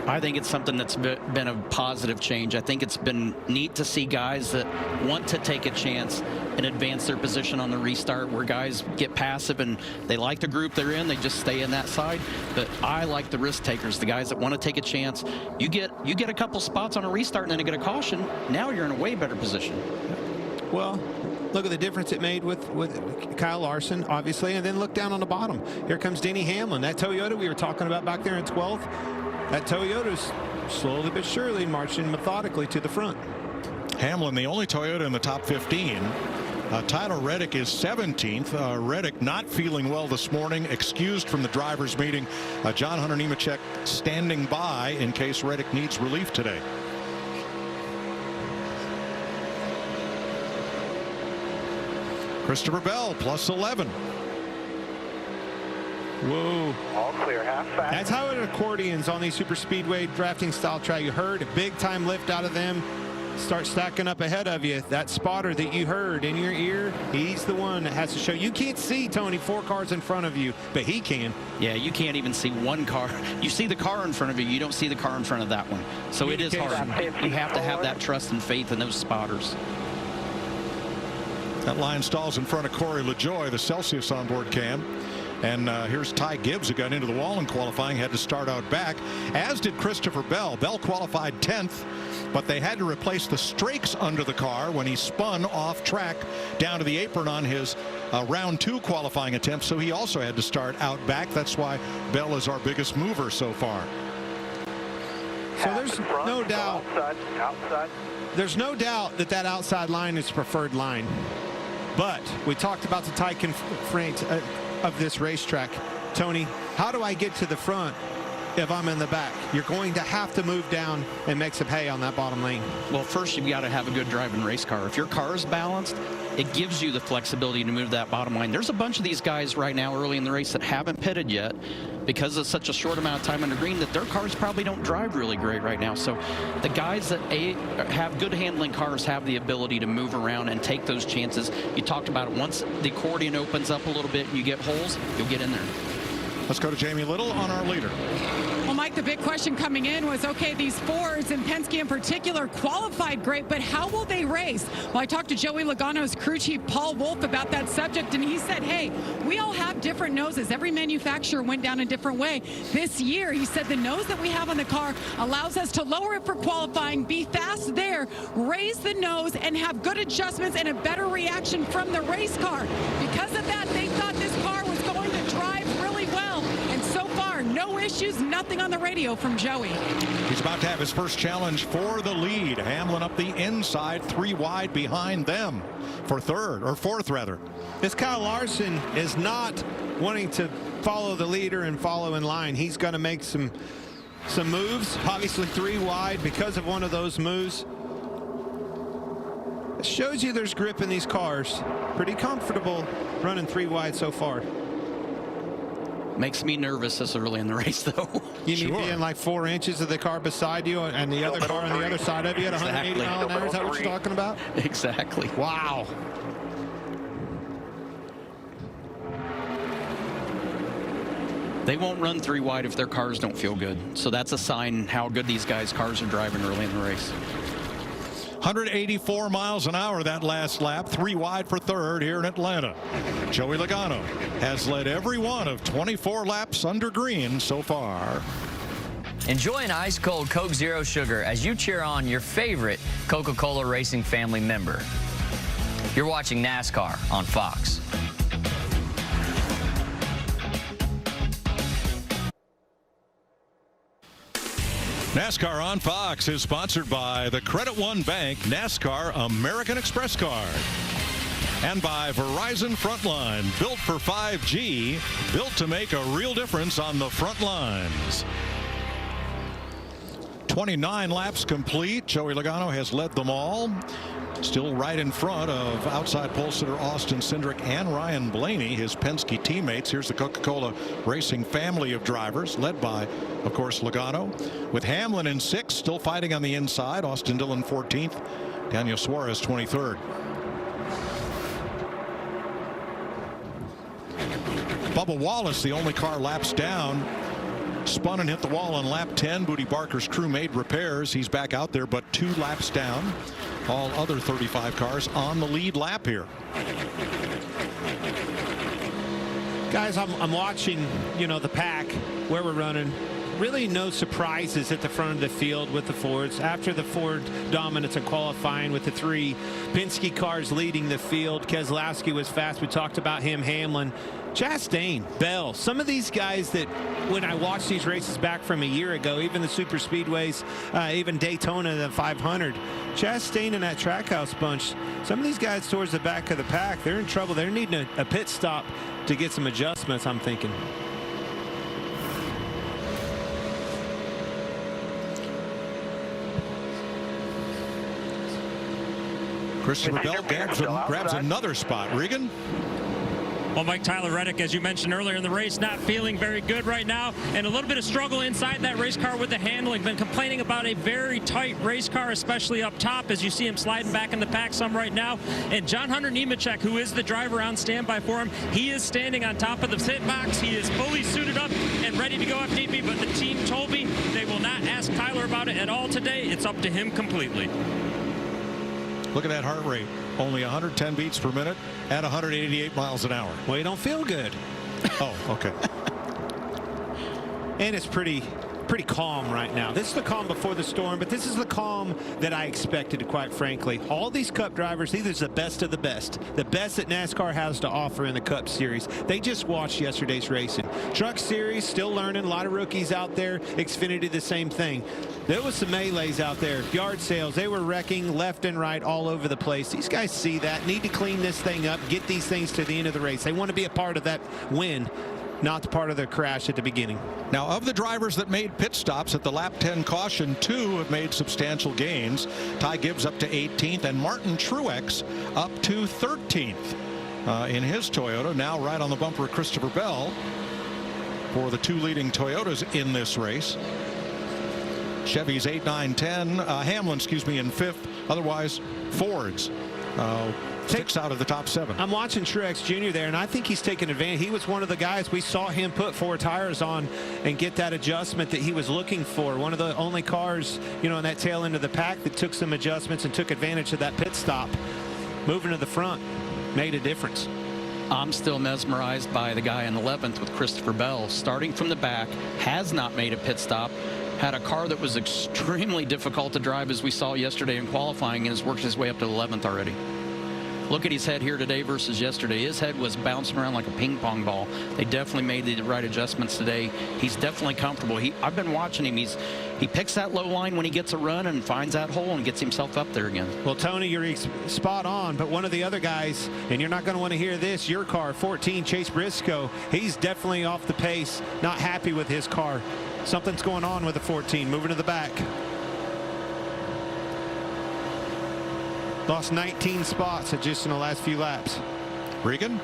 I think it's something that's been a positive change. I think it's been neat to see guys that want to take a chance and advance their position on the restart, where guys get passive and they like the group they're in, they just stay in that side. But I like the risk takers, the guys that want to take a chance. You get a couple spots on a restart and then you get a caution. Now you're in a way better position. Well, look at the difference it made with Kyle Larson, obviously, and then look down on the bottom. Here comes Denny Hamlin. That Toyota we were talking about back there in 12th. That Toyota's slowly but surely marching methodically to the front. Hamlin, the only Toyota in the top 15. Tyler Reddick is 17th. Reddick not feeling well this morning, excused from the drivers' meeting. John Hunter Nemechek standing by in case Reddick needs relief today. Christopher Bell plus 11. Whoa. All clear, half fast. That's how it accordions on these super speedway drafting style track. You heard a big time lift out of them. Start stacking up ahead of you. That spotter that you heard in your ear, he's the one that has to show. You can't see, Tony, 4 cars in front of you, but he can. Yeah, you can't even see one car. You see the car in front of you. You don't see the car in front of that one. So it is hard. You have to have that trust and faith in those spotters. That line stalls in front of Corey LaJoie, the Celsius onboard cam. And here's Ty Gibbs, who got into the wall in qualifying, had to start out back, as did Christopher Bell. Bell qualified 10th, but they had to replace the strakes under the car when he spun off track down to the apron on his round 2 qualifying attempt. So he also had to start out back. That's why Bell is our biggest mover so far. So there's no doubt. Outside. There's no doubt that outside line is the preferred line. But we talked about the tight constraints of this racetrack. Tony, how do I get to the front if I'm in the back? You're going to have to move down and make some hay on that bottom lane. Well, first you've got to have a good driving race car. If your car is balanced, it gives you the flexibility to move that bottom line. There's a bunch of these guys right now early in the race that haven't pitted yet because of such a short amount of time under green that their cars probably don't drive really great right now. So the guys that have good handling cars have the ability to move around and take those chances. You talked about it. Once the accordion opens up a little bit and you get holes, you'll get in there. Let's go to Jamie Little on our leader. Well, Mike, the big question coming in was, okay, these Fords and Penske in particular qualified great, but how will they race? Well, I talked to Joey Logano's crew chief, Paul Wolf, about that subject, and he said, hey, we all have different noses. Every manufacturer went down a different way. This year, he said the nose that we have on the car allows us to lower it for qualifying, be fast there, raise the nose, and have good adjustments and a better reaction from the race car. Because of that, they thought this car was going to drive really well. And so far, no issues, nothing on the radio from Joey. He's about to have his first challenge for the lead. Hamlin up the inside, 3 wide behind them for fourth rather. This Kyle Larson is not wanting to follow the leader and follow in line. He's going to make some moves, obviously 3 wide because of one of those moves. It shows you there's grip in these cars. Pretty comfortable running 3 wide so far. Makes me nervous this early in the race, though. You need to be in like 4 inches of the car beside you and the other car on the other side of you at 180 miles an hour. Is that what you're talking about? Exactly. Wow. They won't run 3 wide if their cars don't feel good. So that's a sign how good these guys' cars are driving early in the race. 184 miles an hour that last lap, 3 wide for third here in Atlanta. Joey Logano has led every one of 24 laps under green so far. Enjoy an ice-cold Coke Zero Sugar as you cheer on your favorite Coca-Cola Racing family member. You're watching NASCAR on Fox. NASCAR on Fox is sponsored by the Credit One Bank NASCAR American Express card. And by Verizon Frontline, built for 5G, built to make a real difference on the front lines. 29 laps complete. Joey Logano has led them all. Still right in front of outside pole sitter Austin Cindric and Ryan Blaney, his Penske teammates. Here's the Coca-Cola Racing family of drivers, led by, of course, Logano. With Hamlin in 6th, still fighting on the inside. Austin Dillon 14th. Daniel Suarez 23rd. Bubba Wallace, the only car laps down, spun and hit the wall on lap 10. Booty Barker's crew made repairs. He's back out there, but 2 laps down. All other 35 cars on the lead lap here. Guys, I'm watching, the pack where we're running. Really no surprises at the front of the field with the Fords. After the Ford dominance in qualifying with the 3 Penske cars leading the field, Keselowski was fast. We talked about him, Hamlin, Chastain, Bell, some of these guys that when I watched these races back from a year ago, even the super speedways, even Daytona, the 500, Chastain and that Trackhouse bunch, some of these guys towards the back of the pack, they're in trouble. They're needing a pit stop to get some adjustments, I'm thinking. Christopher Bell grabs another spot. Regan? Well, Mike, Tyler Reddick, as you mentioned earlier in the race, not feeling very good right now, and a little bit of struggle inside that race car with the handling. Been complaining about a very tight race car, especially up top, as you see him sliding back in the pack some right now. And John Hunter Nemechek, who is the driver on standby for him, he is standing on top of the pit box. He is fully suited up and ready to go if need be, but the team told me they will not ask Tyler about it at all today. It's up to him completely. Look at that heart rate. Only 110 beats per minute at 188 miles an hour. Well, you don't feel good. Oh, okay. And it's pretty calm right now. This is the calm before the storm, but this is the calm that I expected, quite frankly. All these Cup drivers, these are the best of the best that NASCAR has to offer in the Cup Series. They just watched yesterday's racing. Truck Series, still learning. A lot of rookies out there. Xfinity, the same thing. There was some melees out there, yard sales. They were wrecking left and right all over the place. These guys see that, need to clean this thing up, get these things to the end of the race. They want to be a part of that win, not the part of the crash at the beginning. Now, of the drivers that made pit stops at the lap 10 caution, 2 have made substantial gains. Ty Gibbs up to 18th and Martin Truex up to 13th in his Toyota. Now right on the bumper of Christopher Bell for the 2 leading Toyotas in this race. Chevy's 8, 9, 10. Hamlin, in 5th. Otherwise, Fords. 6 out of the top 7. I'm watching Truex Jr. there, and I think he's taking advantage. He was one of the guys we saw him put 4 tires on and get that adjustment that he was looking for. One of the only cars, in that tail end of the pack that took some adjustments and took advantage of that pit stop. Moving to the front made a difference. I'm still mesmerized by the guy in 11th with Christopher Bell, starting from the back, has not made a pit stop, had a car that was extremely difficult to drive, as we saw yesterday in qualifying, and has worked his way up to 11th already. Look at his head here today versus yesterday. His head was bouncing around like a ping pong ball. They definitely made the right adjustments today. He's definitely comfortable. I've been watching him. He picks that low line when he gets a run and finds that hole and gets himself up there again. Well, Tony, you're spot on, but one of the other guys, and you're not going to want to hear this, your car, 14, Chase Briscoe, he's definitely off the pace, not happy with his car. Something's going on with the 14, moving to the back. Lost 19 spots just in the last few laps. Regan?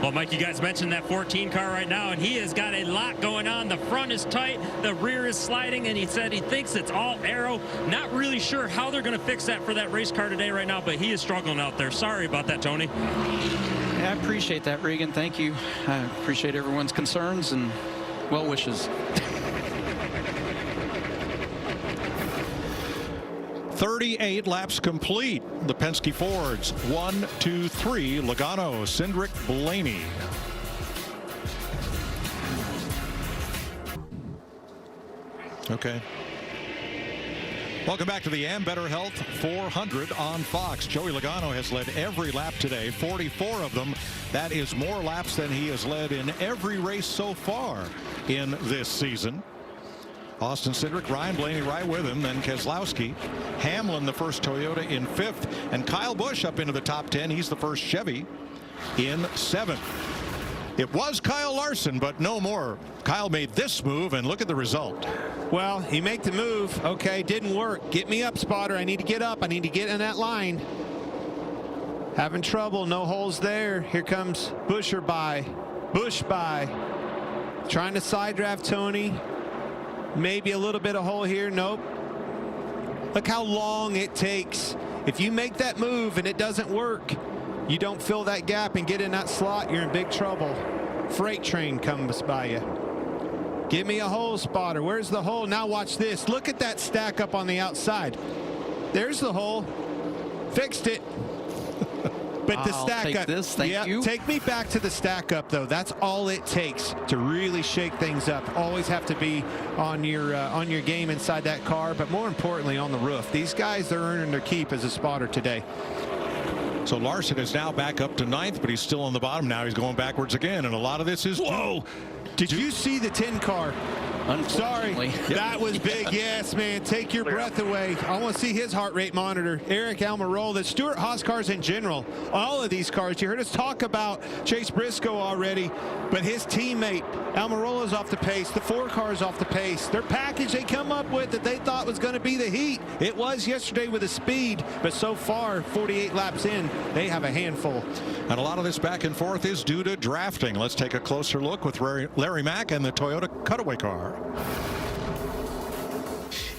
Well, Mike, you guys mentioned that 14 car right now, and he has got a lot going on. The front is tight, the rear is sliding, and he said he thinks it's all aero. Not really sure how they're going to fix that for that race car today right now, but he is struggling out there. Sorry about that, Tony. Yeah, I appreciate that, Regan. Thank you. I appreciate everyone's concerns, and Well wishes. 38 laps complete. The Penske Fords, 1, 2, 3. Logano, Cindric, Blaney. Okay. Welcome back to the Ambetter Health 400 on Fox. Joey Logano has led every lap today, 44 of them. That is more laps than he has led in every race so far in this season. Austin Cindric, Ryan Blaney right with him, then Keselowski. Hamlin, the first Toyota, in 5th. And Kyle Busch up into the top 10. He's the first Chevy in 7th. It was Kyle Larson, but no more. Kyle made this move, and look at the result. Well, he made the move. Okay, didn't work. Get me up, spotter. I need to get up. I need to get in that line. Having trouble. No holes there. Here comes Busher by. Busch by. Trying to side draft Tony. Maybe a little bit of hole here. Nope. Look how long it takes. If you make that move and it doesn't work, you don't fill that gap and get in that slot, you're in big trouble. Freight train comes by you. Give me a hole, spotter. Where's the hole? Now watch this. Look at that stack up on the outside. There's the hole. Fixed it. But the stack up. Thank you. Take me back to the stack up, though. That's all it takes to really shake things up. Always have to be on your game inside that car, but more importantly on the roof. These guys, they're earning their keep as a spotter today. So Larson is now back up to 9th, but he's still on the bottom now. He's going backwards again, and a lot of this is... Whoa! Did you see the 10 car? Sorry, that was big. Yes, man. Take your breath away. I want to see his heart rate monitor. Eric Almirola, the Stewart Haas cars in general, all of these cars. You heard us talk about Chase Briscoe already, but his teammate Almirola's off the pace. The 4 cars off the pace. Their package they come up with that they thought was going to be the heat. It was yesterday with the speed, but so far, 48 laps in, they have a handful. And a lot of this back and forth is due to drafting. Let's take a closer look with Larry Mack and the Toyota Cutaway car.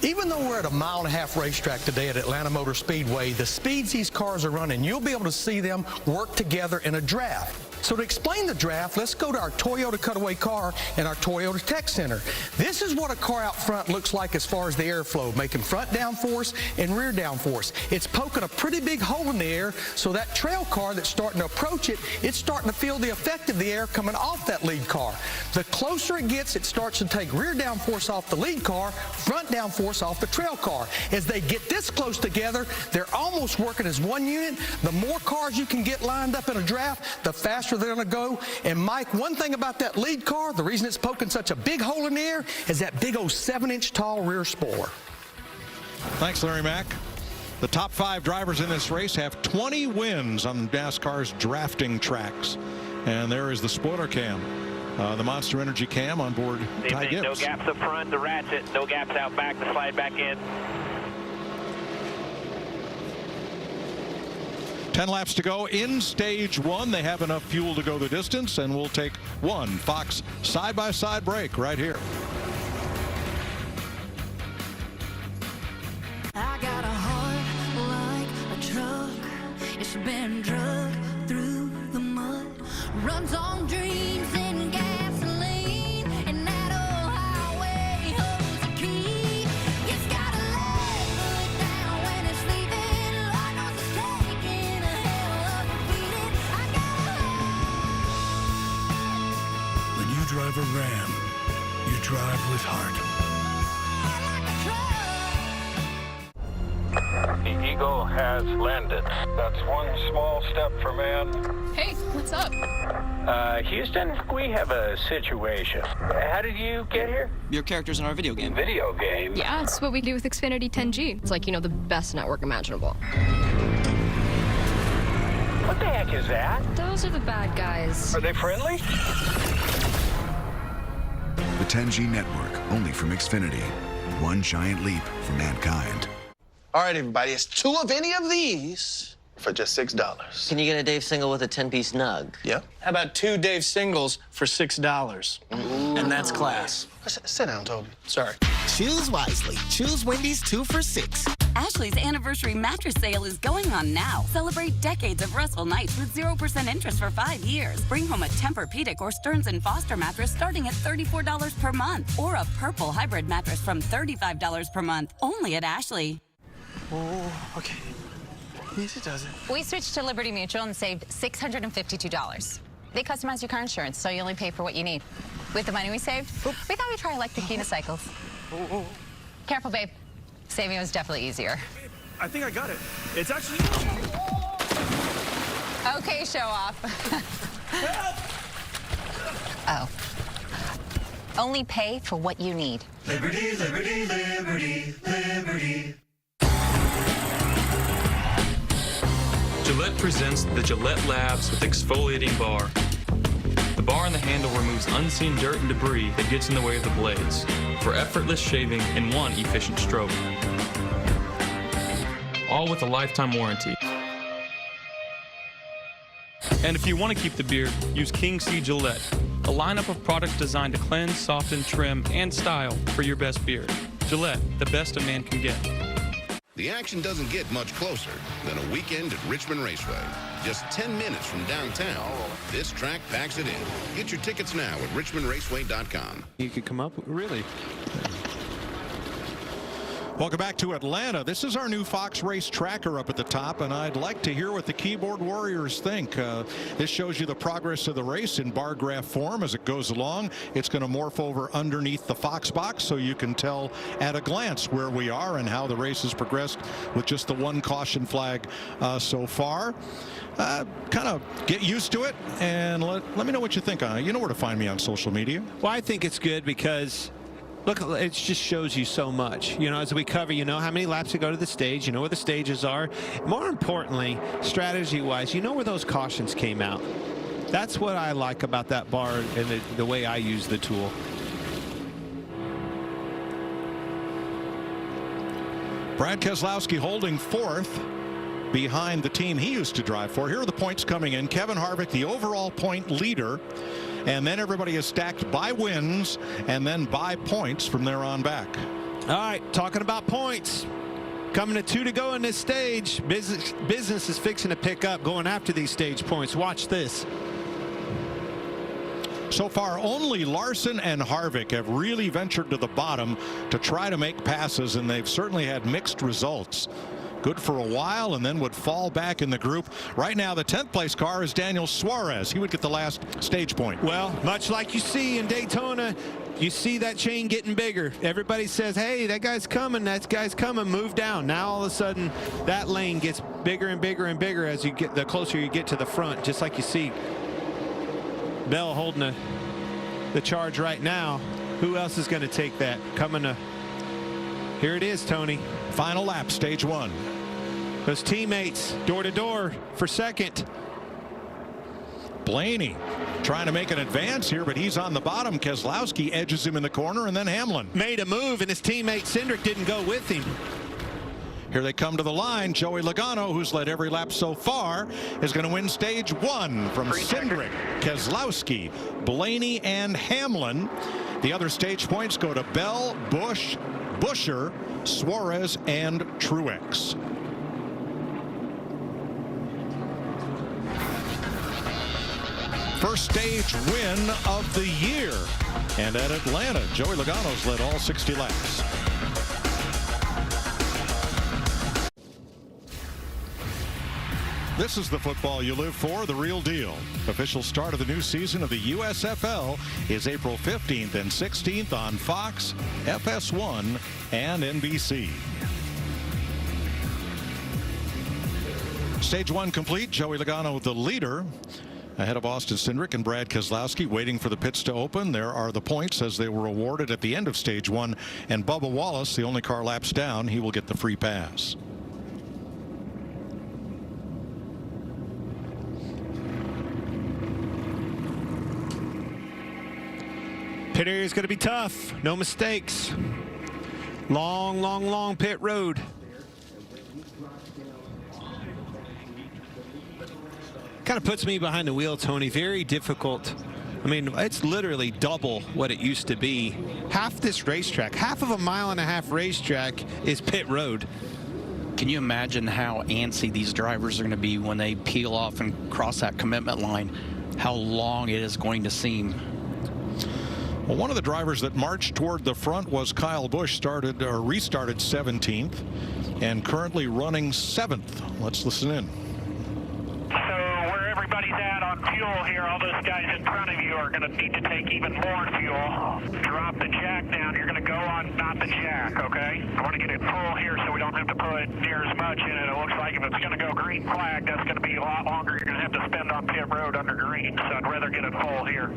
Even though we're at a 1.5-mile racetrack today at Atlanta Motor Speedway, the speeds these cars are running, you'll be able to see them work together in a draft. So to explain the draft, let's go to our Toyota Cutaway car and our Toyota Tech Center. This is what a car out front looks like as far as the airflow, making front downforce and rear downforce. It's poking a pretty big hole in the air, so that trail car that's starting to approach it, it's starting to feel the effect of the air coming off that lead car. The closer it gets, it starts to take rear downforce off the lead car, front downforce off the trail car. As they get this close together, they're almost working as one unit. The more cars you can get lined up in a draft, the faster they're going to go. And Mike, one thing about that lead car, the reason it's poking such a big hole in the air is that big old 7-inch tall rear spoiler. Thanks, Larry Mack. The top 5 drivers in this race have 20 wins on NASCAR's drafting tracks. And there is the spoiler cam, the Monster Energy cam on board Ty Gibbs. No gaps up front, the ratchet, no gaps out back, the slide back in. 10 laps to go in stage 1. They have enough fuel to go the distance, and we'll take one Fox side-by-side break right here. I got a heart like a truck. It's been drugged through the mud. Runs on dreams and gasoline. And that old highway holds the key. It's got a leg foot down when it's leaving. Lord knows it's taking a hell of a beating. I got a heart. When you drive a Ram, you drive with heart. The Eagle has landed. That's one small step for man. Hey, what's up? Houston, we have a situation. How did you get here? Your character's in our video game. Video game? Yeah, it's what we do with Xfinity 10G. It's like, you know, the best network imaginable. What the heck is that? Those are the bad guys. Are they friendly? The 10G network, only from Xfinity. One giant leap for mankind. All right, everybody, it's 2 of any of these for just $6. Can you get a Dave single with a 10-piece nug? Yeah. How about 2 Dave singles for $6? Ooh. And that's class. Sit down, Toby. Sorry. Choose wisely. Choose Wendy's 2 for $6. Ashley's anniversary mattress sale is going on now. Celebrate decades of restful nights with 0% interest for 5 years. Bring home a Tempur-Pedic or Stearns & Foster mattress starting at $34 per month. Or a Purple hybrid mattress from $35 per month. Only at Ashley. Oh, okay. Easy does it. We switched to Liberty Mutual and saved $652. They customize your car insurance, so you only pay for what you need. With the money we saved, we thought we'd try electric unicycles. Careful, babe. Saving was definitely easier. I think I got it. It's actually... Okay, show off. Oh. Only pay for what you need. Liberty, liberty, liberty, liberty. Gillette presents the Gillette Labs with Exfoliating Bar. The bar and the handle removes unseen dirt and debris that gets in the way of the blades for effortless shaving in one efficient stroke. All with a lifetime warranty. And if you want to keep the beard, use King C Gillette, a lineup of products designed to cleanse, soften, trim, and style for your best beard. Gillette, the best a man can get. The action doesn't get much closer than a weekend at Richmond Raceway. Just 10 minutes from downtown, this track packs it in. Get your tickets now at richmondraceway.com. You could come up, really. Welcome back to Atlanta. This is our new Fox Race Tracker up at the top, and I'd like to hear what the keyboard warriors think. This shows you the progress of the race in bar graph form as it goes along. It's going to morph over underneath the Fox box so you can tell at a glance where we are and how the race has progressed with just the one caution flag so far. Kind of get used to it, and let me know what you think on it. You know where to find me on social media. Well, I think it's good because look, it just shows you so much. You know, as we cover, you know how many laps to go to the stage, you know where the stages are. More importantly, strategy-wise, you know where those cautions came out. That's what I like about that bar and the way I use the tool. Brad Keselowski holding fourth behind the team he used to drive for. Here are the points coming in. Kevin Harvick, the overall point leader. And then everybody is stacked by wins and then by points from there on back. All right, talking about points. Coming to 2 to go in this stage. Business is fixing to pick up going after these stage points. Watch this. So far, only Larson and Harvick have really ventured to the bottom to try to make passes, and they've certainly had mixed results. Good for a while and then would fall back in the group. Right now, the 10th place car is Daniel Suarez. He would get the last stage point. Well, much like you see in Daytona, you see that chain getting bigger. Everybody says, hey, that guy's coming, move down. Now all of a sudden that lane gets bigger and bigger and bigger as you get the closer you get to the front, just like you see Bell holding the charge right now. Who else is going to take that? Here it is, Tony. Final lap, stage 1. Those teammates door to door for second. Blaney trying to make an advance here, but he's on the bottom. Keselowski edges him in the corner, and then Hamlin made a move, and his teammate Cindric didn't go with him. Here they come to the line. Joey Logano, who's led every lap so far, is going to win stage 1 from Cindric, Keselowski, Blaney, and Hamlin. The other stage points go to Bell, Buscher, Suarez, and Truex. First stage win of the year. And at Atlanta, Joey Logano's led all 60 laps. This is the football you live for, the real deal. Official start of the new season of the USFL is April 15th and 16th on Fox, FS1, and NBC. Stage 1 complete. Joey Logano, the leader, ahead of Austin Cindric and Brad Keselowski, waiting for the pits to open. There are the points as they were awarded at the end of stage 1. And Bubba Wallace, the only car laps down, he will get the free pass. Pit area is going to be tough. No mistakes. Long, long, long pit road. Kind of puts me behind the wheel, Tony. Very difficult I mean, it's literally double what it used to be. Half this racetrack, half of a 1.5 mile racetrack is pit road. Can you imagine how antsy these drivers are going to be when they peel off and cross that commitment line? How long it is going to seem. Well, one of the drivers that marched toward the front was Kyle Busch, restarted 17th and currently running 7th. Let's listen in. So where everybody's at on fuel here, all those guys in front of you are going to need to take even more fuel. Drop the jack down. You're going to go on not the jack, okay? I want to get it full here so we don't have to put near as much in it. It looks like if it's going to go green flag, that's going to be a lot longer. You're going to have to spend on pit road under green, so I'd rather get it full here.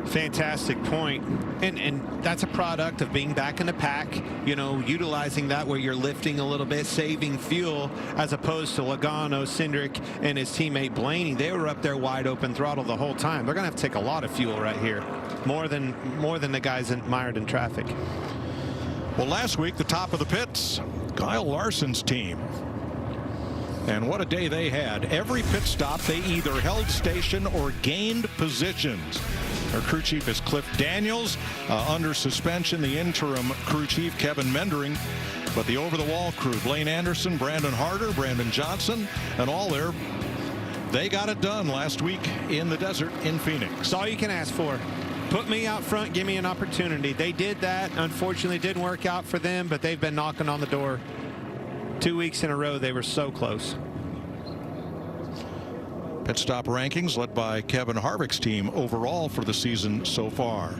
Fantastic point. And that's a product of being back in the pack, you know, utilizing that where you're lifting a little bit, saving fuel, as opposed to Logano, Cindric, and his teammate Blaney. They were up there wide open throttle the whole time. They're going to have to take a lot of fuel right here, more than the guys mired in traffic. Well, last week, the top of the pits, Kyle Larson's team. And what a day they had. Every pit stop, they either held station or gained positions. Their crew chief is Cliff Daniels. Under suspension, the interim crew chief, Kevin Mendering. But the over-the-wall crew, Blaine Anderson, Brandon Harder, Brandon Johnson, and all there, they got it done last week in the desert in Phoenix. That's all you can ask for. Put me out front, give me an opportunity. They did that. Unfortunately, it didn't work out for them, but they've been knocking on the door 2 weeks in a row. They were so close. Pit stop rankings led by Kevin Harvick's team overall for the season so far.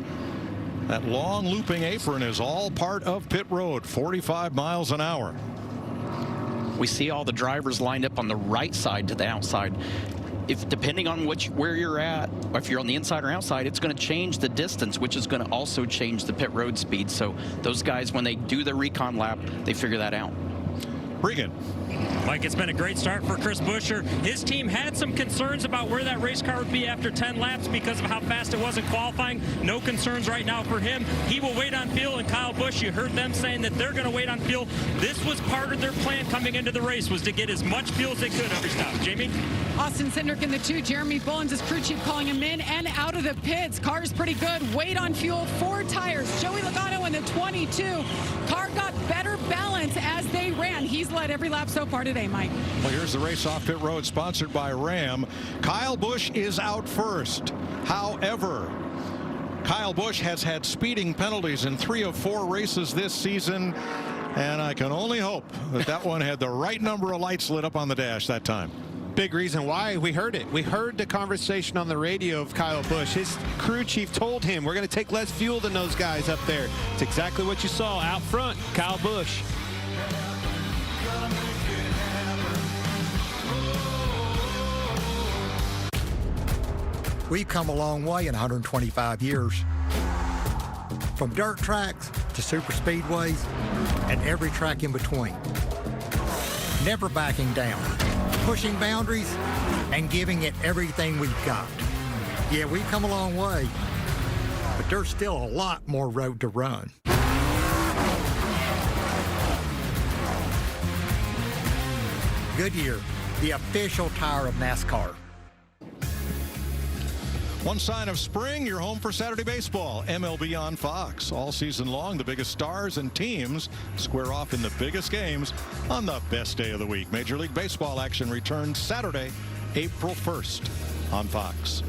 That long looping apron is all part of pit road, 45 miles an hour. We see all the drivers lined up on the right side to the outside. If depending on where you're at, if you're on the inside or outside, it's going to change the distance, which is going to also change the pit road speed. So those guys, when they do the recon lap, they figure that out. Regan. Mike, it's been a great start for Chris Buescher. His team had some concerns about where that race car would be after 10 laps because of how fast it was in qualifying. No concerns right now for him. He will wait on fuel, and Kyle Busch, you heard them saying that they're going to wait on fuel. This was part of their plan coming into the race, was to get as much fuel as they could every stop. Jamie? Austin Cindric in the 2. Jeremy Bullins, his crew chief, calling him in and out of the pits. Car is pretty good. Wait on fuel, 4 tires. Joey Logano in the 22. Car got better balance as they ran. He's led every lap so far today, Mike. Well, here's the race off pit road, sponsored by Ram. Kyle Busch is out first. However, Kyle Busch has had speeding penalties in 3 of 4 races this season, and I can only hope that that one had the right number of lights lit up on the dash that time. Big reason why. We heard it. We heard the conversation on the radio of Kyle Busch. His crew chief told him, we're going to take less fuel than those guys up there. It's exactly what you saw out front, Kyle Busch. We've come a long way in 125 years. From dirt tracks to super speedways and every track in between. Never backing down, pushing boundaries and giving it everything we've got. Yeah, we've come a long way, but there's still a lot more road to run. Goodyear, the official tire of NASCAR. One sign of spring, you're home for Saturday baseball. MLB on Fox. All season long, the biggest stars and teams square off in the biggest games on the best day of the week. Major League Baseball action returns Saturday, April 1st on Fox.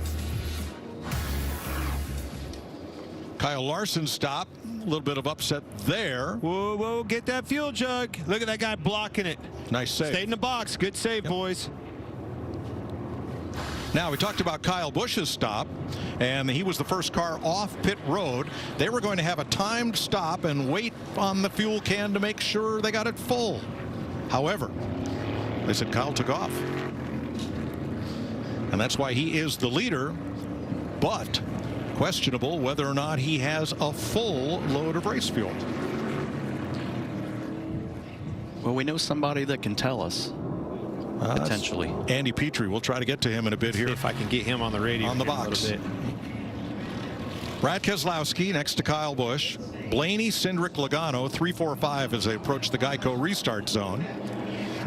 Kyle Larson's stop. A little bit of upset there. Whoa, whoa, get that fuel jug. Look at that guy blocking it. Nice save. Stayed in the box. Good save, boys. Now, we talked about Kyle Busch's stop, and he was the first car off pit road. They were going to have a timed stop and wait on the fuel can to make sure they got it full. However, they said Kyle took off. And that's why he is the leader, but questionable whether or not he has a full load of race fuel. Well, we know somebody that can tell us. Potentially. Andy Petrie. We'll try to get to him in a bit here. See if I can get him on the radio. On the box. Brad Keselowski next to Kyle Busch. Blaney, Cindric, Logano, 3-4-5 as they approach the Geico restart zone.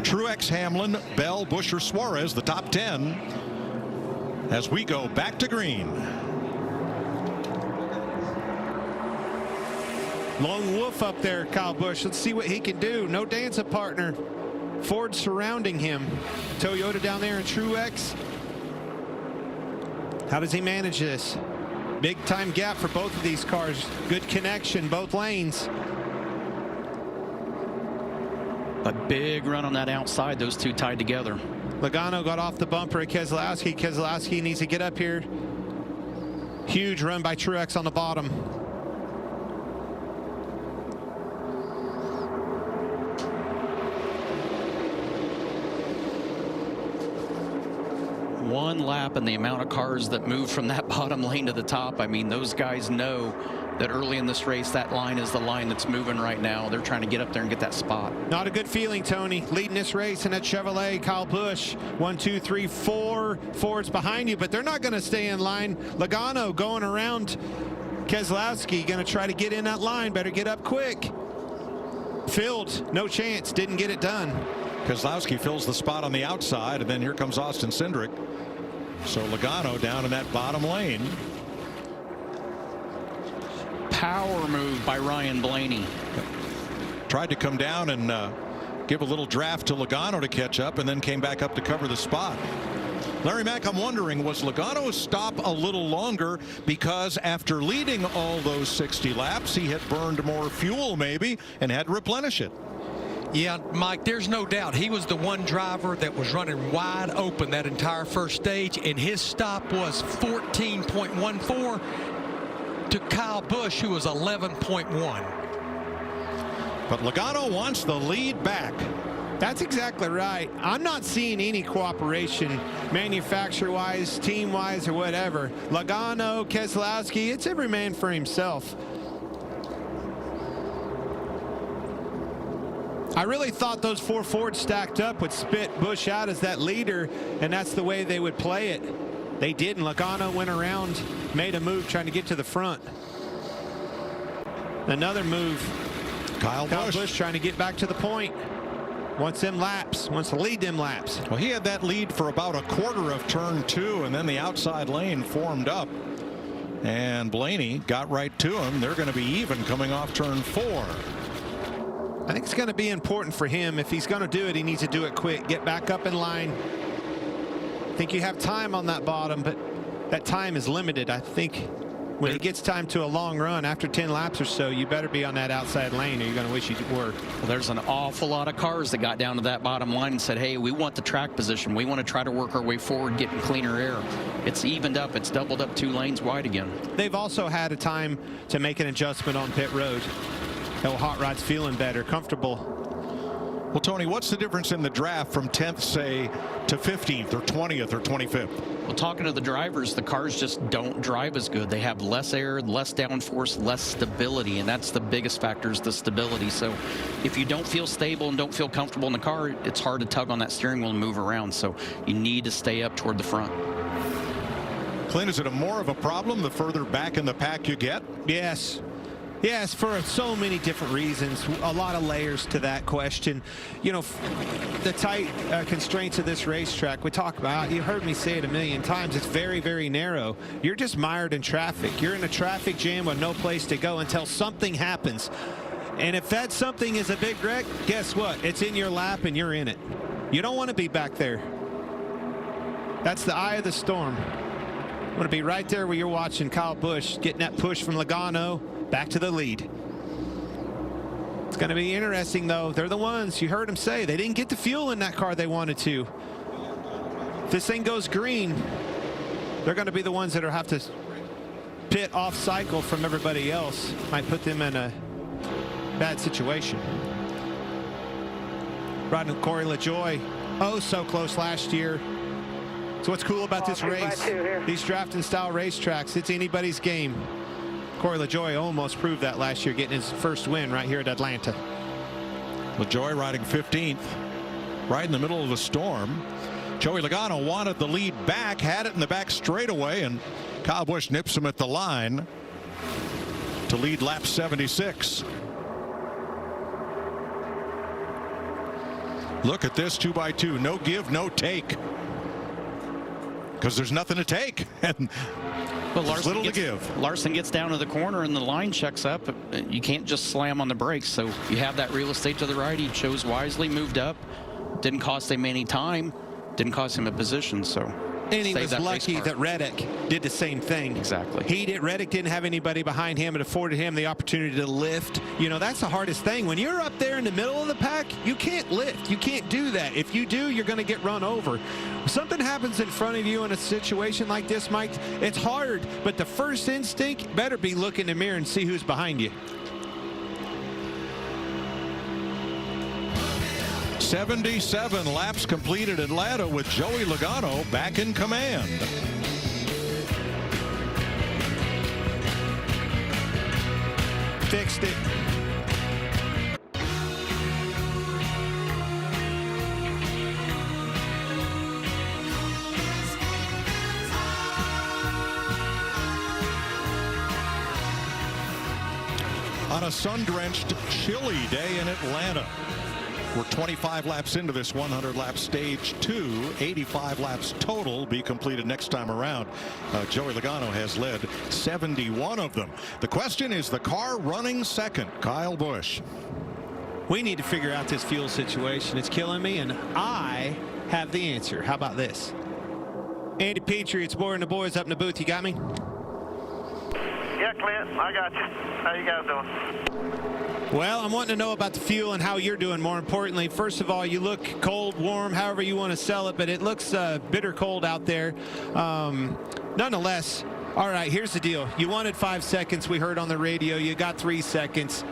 Truex, Hamlin, Bell, Buescher, Suarez, the top 10. as we go back to green. Lone wolf up there, Kyle Busch. Let's see what he can do. No dancing partner. Ford surrounding him. Toyota down there in Truex. How does he manage this? Big time gap for both of these cars. Good connection, both lanes. A big run on that outside, those two tied together. Logano got off the bumper at Keselowski. Keselowski needs to get up here. Huge run by Truex on the bottom. One lap and the amount of cars that move from that bottom lane to the top. I mean, those guys know that early in this race, that line is the line that's moving right now. They're trying to get up there and get that spot. Not a good feeling, Tony. Leading this race in that Chevrolet, Kyle Busch. 1, 2, 3, 4 Fords behind you, but they're not going to stay in line. Logano going around Keselowski, going to try to get in that line. Better get up quick. Filled, no chance, didn't get it done. Keselowski fills the spot on the outside, and then here comes Austin Cindric. So Logano down in that bottom lane. Power move by Ryan Blaney. Tried to come down and give a little draft to Logano to catch up, and then came back up to cover the spot. Larry Mack, I'm wondering, was Logano's stop a little longer because after leading all those 60 laps, he had burned more fuel maybe and had to replenish it? Yeah, Mike, there's no doubt he was the one driver that was running wide open that entire first stage, and his stop was 14.14 to Kyle Busch, who was 11.1. But Logano wants the lead back. That's exactly right. I'm not seeing any cooperation manufacturer-wise, team-wise, or whatever. Logano, Keselowski, it's every man for himself. I really thought those 4 Fords stacked up would spit Busch out as that leader, and that's the way they would play it. They didn't. Logano went around, made a move trying to get to the front. Another move. Kyle Busch trying to get back to the point. Wants them laps, wants to lead them laps. Well, he had that lead for about a quarter of turn 2, and then the outside lane formed up. And Blaney got right to him. They're going to be even coming off turn 4. I think it's going to be important for him. If he's going to do it, he needs to do it quick. Get back up in line. I think you have time on that bottom, but that time is limited. I think when it gets time to a long run after 10 laps or so, you better be on that outside lane or you're going to wish you were. Well, there's an awful lot of cars that got down to that bottom line and said, hey, we want the track position. We want to try to work our way forward, getting cleaner air. It's evened up. It's doubled up 2 lanes wide again. They've also had a time to make an adjustment on pit road. Hot Rod's feeling better, comfortable. Well, Tony, what's the difference in the draft from 10th, say, to 15th or 20th or 25th? Well, talking to the drivers, the cars just don't drive as good. They have less air, less downforce, less stability, and that's the biggest factor is the stability. So if you don't feel stable and don't feel comfortable in the car, it's hard to tug on that steering wheel and move around. So you need to stay up toward the front. Clint, is it more of a problem the further back in the pack you get? Yes. Yes, for so many different reasons. A lot of layers to that question. You know, the tight constraints of this racetrack we talk about, you heard me say it a million times, it's very, very narrow. You're just mired in traffic. You're in a traffic jam with no place to go until something happens. And if that something is a big wreck, guess what? It's in your lap and you're in it. You don't want to be back there. That's the eye of the storm. You want to be right there where you're watching Kyle Busch getting that push from Logano. Back to the lead. It's going to be interesting, though. They're the ones, you heard them say, they didn't get the fuel in that car they wanted to. If this thing goes green, they're going to be the ones that have to pit off cycle from everybody else. Might put them in a bad situation. Riding with Corey LaJoie, oh so close last year. So what's cool about this race, these drafting style racetracks, it's anybody's game. Corey LaJoie almost proved that last year, getting his first win right here at Atlanta. LaJoie riding 15th, right in the middle of the storm. Joey Logano wanted the lead back, had it in the back straightaway, and Kyle Busch nips him at the line to lead lap 76. Look at this 2x2, no give, no take. because there's nothing to take. And But there's little to give. Larson gets down to the corner and the line checks up. You can't just slam on the brakes. So you have that real estate to the right. He chose wisely, moved up. Didn't cost him any time. Didn't cost him a position. So. And he was lucky that Reddick did the same thing. Exactly. Reddick didn't have anybody behind him. It afforded him the opportunity to lift. You know, that's the hardest thing. When you're up there in the middle of the pack, you can't lift. You can't do that. If you do, you're going to get run over. If something happens in front of you in a situation like this, Mike, it's hard. But the first instinct better be look in the mirror and see who's behind you. 77 laps complete at Atlanta with Joey Logano back in command. Fixed it. On a sun-drenched, chilly day in Atlanta. We're 25 laps into this 100-lap stage 2. 85 laps total be completed next time around. Joey Logano has led 71 of them. The question is the car running second. Kyle Busch. We need to figure out this fuel situation. It's killing me, and I have the answer. How about this? Andy Petrie, it's Boy and the boys up in the booth. You got me? Yeah, Clint, I got you. How you guys doing? Well, I'm wanting to know about the fuel and how you're doing, more importantly. First of all, you look cold, warm, however you want to sell it, but it looks bitter cold out there. Nonetheless, all right, here's the deal. You wanted 5 seconds. We heard on the radio. You got 3 seconds.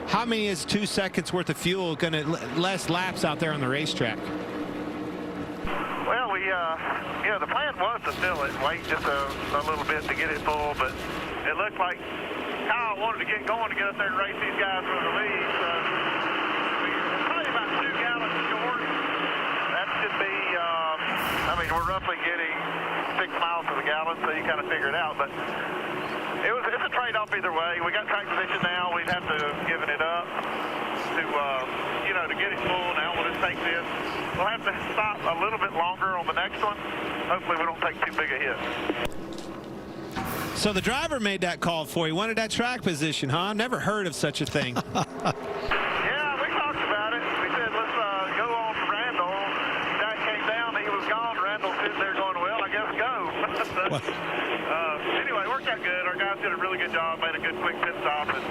How many is 2 seconds worth of fuel going to less laps out there on the racetrack? Well, the plan was to fill it, wait just a little bit to get it full, but it looked like Kyle wanted to get going to get up there and race these guys for the lead. So we're probably about 2 gallons short. That should be, we're roughly getting 6 miles to the gallon, so you kind of figure it out. But it's a trade-off either way. We got track position now. We'd have to have given it up to get it full. Now we'll just take this. We'll have to stop a little bit longer on the next one. Hopefully we don't take too big a hit. So the driver made that call for you. Wanted that track position, huh? Never heard of such a thing. Yeah, we talked about it. We said, let's go on to Randall. Jack came down. He was gone. Randall sitting there going, well, I guess go. Anyway, worked out good. Our guys did a really good job. Made a good quick pit stop, and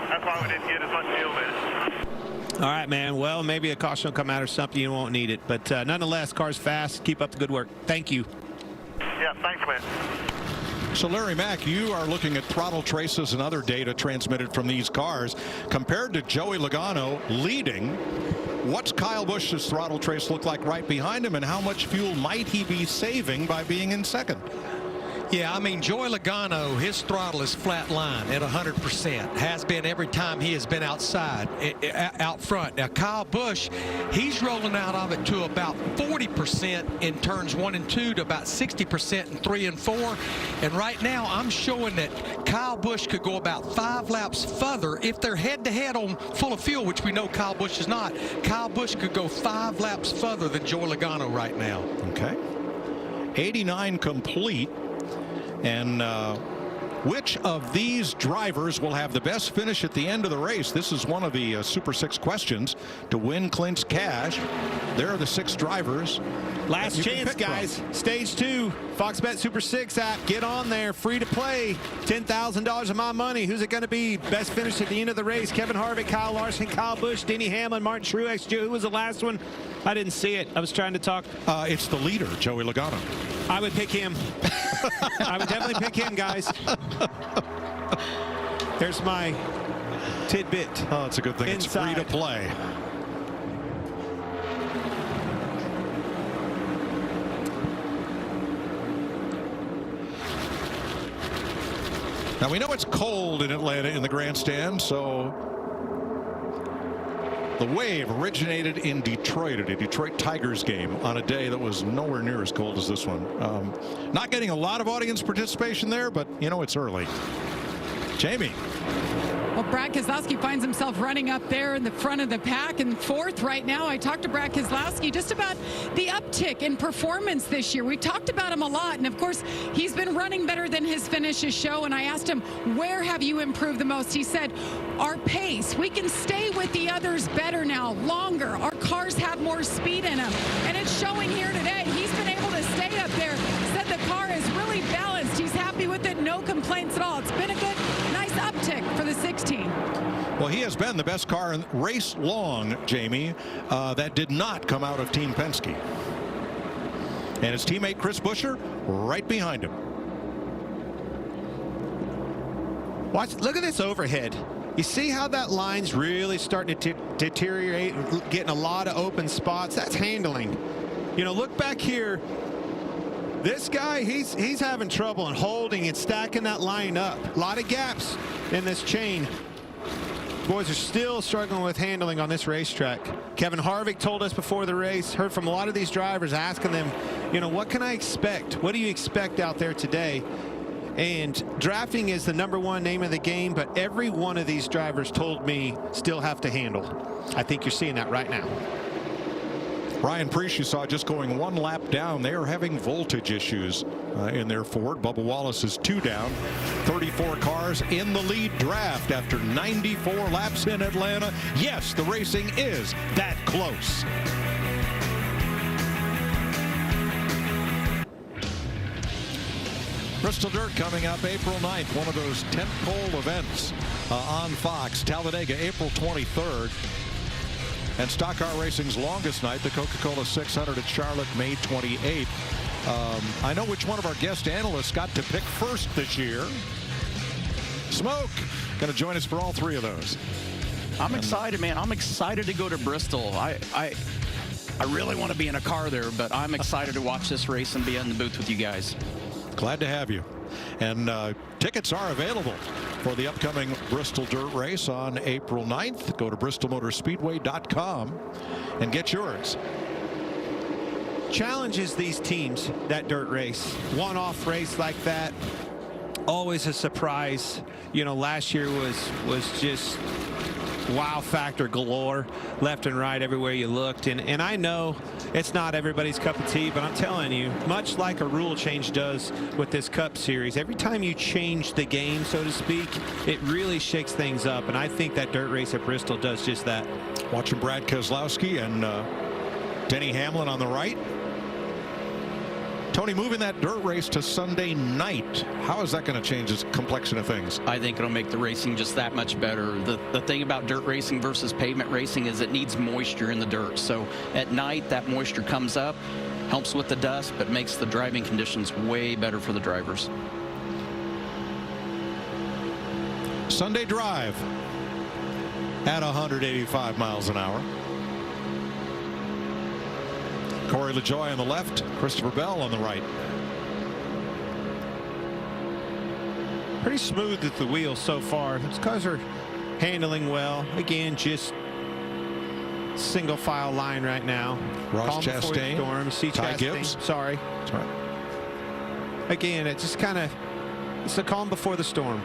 that's why we didn't get as much fuel in it. All right, man. Well, maybe a caution will come out or something. You won't need it. But nonetheless, car's fast. Keep up the good work. Thank you. Yeah, thanks, man. So, Larry Mack, you are looking at throttle traces and other data transmitted from these cars. Compared to Joey Logano leading, what's Kyle Busch's throttle trace look like right behind him, and how much fuel might he be saving by being in second? Yeah, I mean, Joey Logano, his throttle is flat line at 100%. Has been every time he has been outside, out front. Now, Kyle Busch, he's rolling out of it to about 40% in turns 1 and 2 to about 60% in 3 and 4. And right now, I'm showing that Kyle Busch could go about 5 laps further if they're head-to-head on full of fuel, which we know Kyle Busch is not. Kyle Busch could go 5 laps further than Joey Logano right now. Okay. 89 complete. And which of these drivers will have the best finish at the end of the race? This is one of the Super 6 questions to win Clint's cash. There are the 6 drivers. Last chance, guys. Stage 2, Fox Bet Super 6 app. Get on there. Free to play. $10,000 of my money. Who's it going to be? Best finish at the end of the race. Kevin Harvick, Kyle Larson, Kyle Busch, Denny Hamlin, Martin Truex. Who was the last one? I didn't see it. I was trying to talk. It's the leader, Joey Logano. I would pick him. I would definitely pick him, guys. There's my tidbit. Oh, it's a good thing. Inside. It's free to play. Now, we know it's cold in Atlanta in the grandstand, so the wave originated in Detroit at a Detroit Tigers game on a day that was nowhere near as cold as this one. Not getting a lot of audience participation there, but, you know, it's early. Jamie. Well, Brad Keselowski finds himself running up there in the front of the pack and fourth right now. I talked to Brad Keselowski just about the uptick in performance this year. We talked about him a lot, and of course, he's been running better than his finishes show, and I asked him, where have you improved the most? He said, our pace. We can stay with the others better now, longer. Our cars have more speed in them, and it's showing here today. He's been able to stay up there. Said the car is really balanced. He's happy with it. No complaints at all. It's been a good, nice uptick for the 16. Well, he has been the best car in race long, Jamie, that did not come out of Team Penske. And his teammate Chris Buescher right behind him. Look at this overhead. You see how that line's really starting to deteriorate, getting a lot of open spots? That's handling. You know, look back here. This guy, he's having trouble in holding and stacking that line up. A lot of gaps in this chain. Boys are still struggling with handling on this racetrack. Kevin Harvick told us before the race, heard from a lot of these drivers asking them, you know, what can I expect? What do you expect out there today? And drafting is the #1 name of the game, but every one of these drivers told me still have to handle. I think you're seeing that right now. Ryan Preece, you saw just going 1 lap down. They are having voltage issues in their Ford. Bubba Wallace is 2 down. 34 cars in the lead draft after 94 laps in Atlanta. Yes, the racing is that close. Bristol Dirt coming up April 9th, one of those tentpole events on Fox. Talladega, April 23rd. And Stock Car Racing's longest night, the Coca-Cola 600 at Charlotte, May 28th. I know which one of our guest analysts got to pick first this year. Smoke, going to join us for all 3 of those. I'm excited, man. I'm excited to go to Bristol. I really want to be in a car there, but I'm excited to watch this race and be in the booth with you guys. Glad to have you. And tickets are available for the upcoming Bristol Dirt Race on April 9th. Go to bristolmotorspeedway.com and get yours. Challenges these teams, that dirt race. One-off race like that, always a surprise. You know, last year was just wow factor galore, left and right everywhere you looked. And I know it's not everybody's cup of tea, but I'm telling you, much like a rule change does with this Cup Series, every time you change the game, so to speak, it really shakes things up. And I think that dirt race at Bristol does just that. Watching Brad Keselowski and Denny Hamlin on the right. Tony, moving that dirt race to Sunday night, how is that going to change the complexion of things? I think it'll make the racing just that much better. The thing about dirt racing versus pavement racing is it needs moisture in the dirt. So at night, that moisture comes up, helps with the dust, but makes the driving conditions way better for the drivers. Sunday drive at 185 miles an hour. Corey LaJoie on the left, Christopher Bell on the right. Pretty smooth at the wheel so far. Those cars are handling well. Again, just single file line right now. Ross Chastain, storm. See Ty Chastain. Gibbs. Sorry. That's right. Again, it just kind of, it's the calm before the storm.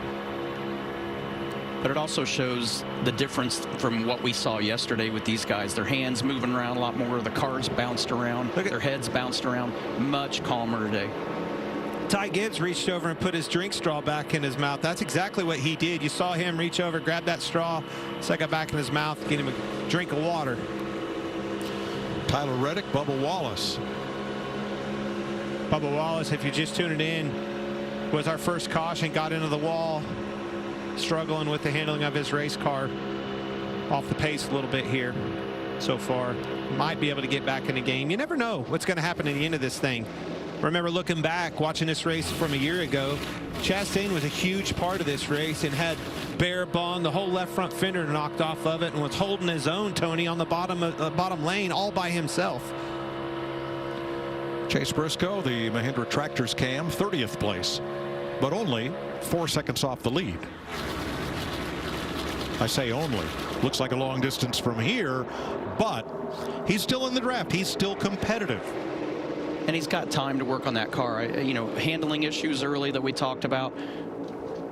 But it also shows the difference from what we saw yesterday with these guys. Their hands moving around a lot more. The cars bounced around. Their heads bounced around. Much calmer today. Ty Gibbs reached over and put his drink straw back in his mouth. That's exactly what he did. You saw him reach over, grab that straw, stuck it back in his mouth, get him a drink of water. Tyler Reddick, Bubba Wallace. Bubba Wallace, if you're just tuning in, was our first caution, got into the wall. Struggling with the handling of his race car. Off the pace a little bit here so far. Might be able to get back in the game. You never know what's going to happen at the end of this thing. Remember looking back, watching this race from a year ago, Chastain was a huge part of this race and had bare bond, the whole left front fender knocked off of it, and was holding his own, Tony, on the bottom lane all by himself. Chase Briscoe, the Mahindra Tractors Cam, 30th place, but only 4 seconds off the lead. I say only. Looks like a long distance from here, but he's still in the draft. He's still competitive. And he's got time to work on that car. You know, handling issues early that we talked about.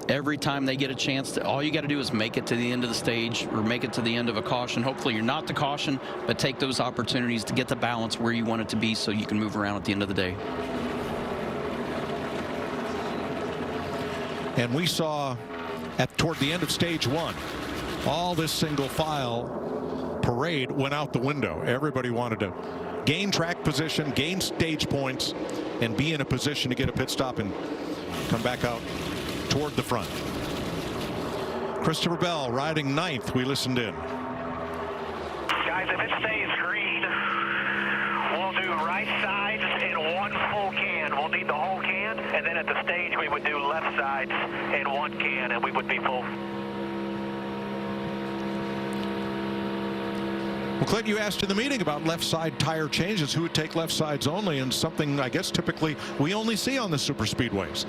every time they get a chance to, all you got to do is make it to the end of the stage or make it to the end of a caution. Hopefully you're not the caution, but take those opportunities to get the balance where you want it to be so you can move around at the end of the day. And we saw toward the end of stage 1, all this single file parade went out the window. Everybody wanted to gain track position, gain stage points, and be in a position to get a pit stop and come back out toward the front. Christopher Bell riding 9th. We listened in. Guys, if it stays green, we'll do right sides in 1 full can. We'll need the whole can, and then at the stage we would do left sides in 1 can, and we would be full. Well, Clint, you asked in the meeting about left side tire changes, who would take left sides only, and something I guess typically we only see on the super speedways.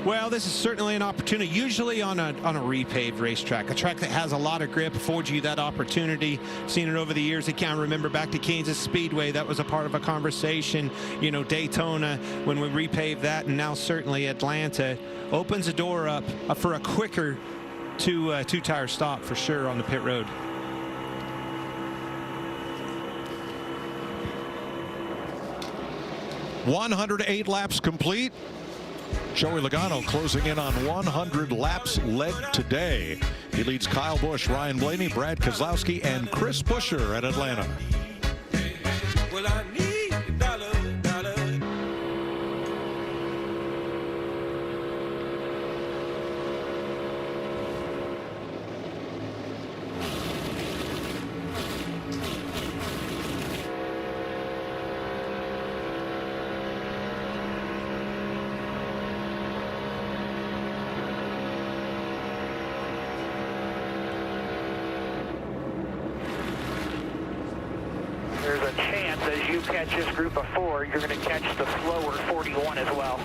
Well, this is certainly an opportunity, usually on a repaved racetrack, a track that has a lot of grip, affords you that opportunity. Seen it over the years. I can't remember back to Kansas Speedway. That was a part of a conversation. You know, Daytona, when we repaved that, and now certainly Atlanta opens the door up for a quicker two-tire stop for sure on the pit road. .108 laps complete. Joey Logano closing in on 100 laps led today. He leads Kyle Busch, Ryan Blaney, Brad Keselowski, and Chris Buescher at Atlanta. Well, I need a dollar. There's a chance as you catch this group of 4, you're going to catch the slower 41 as well.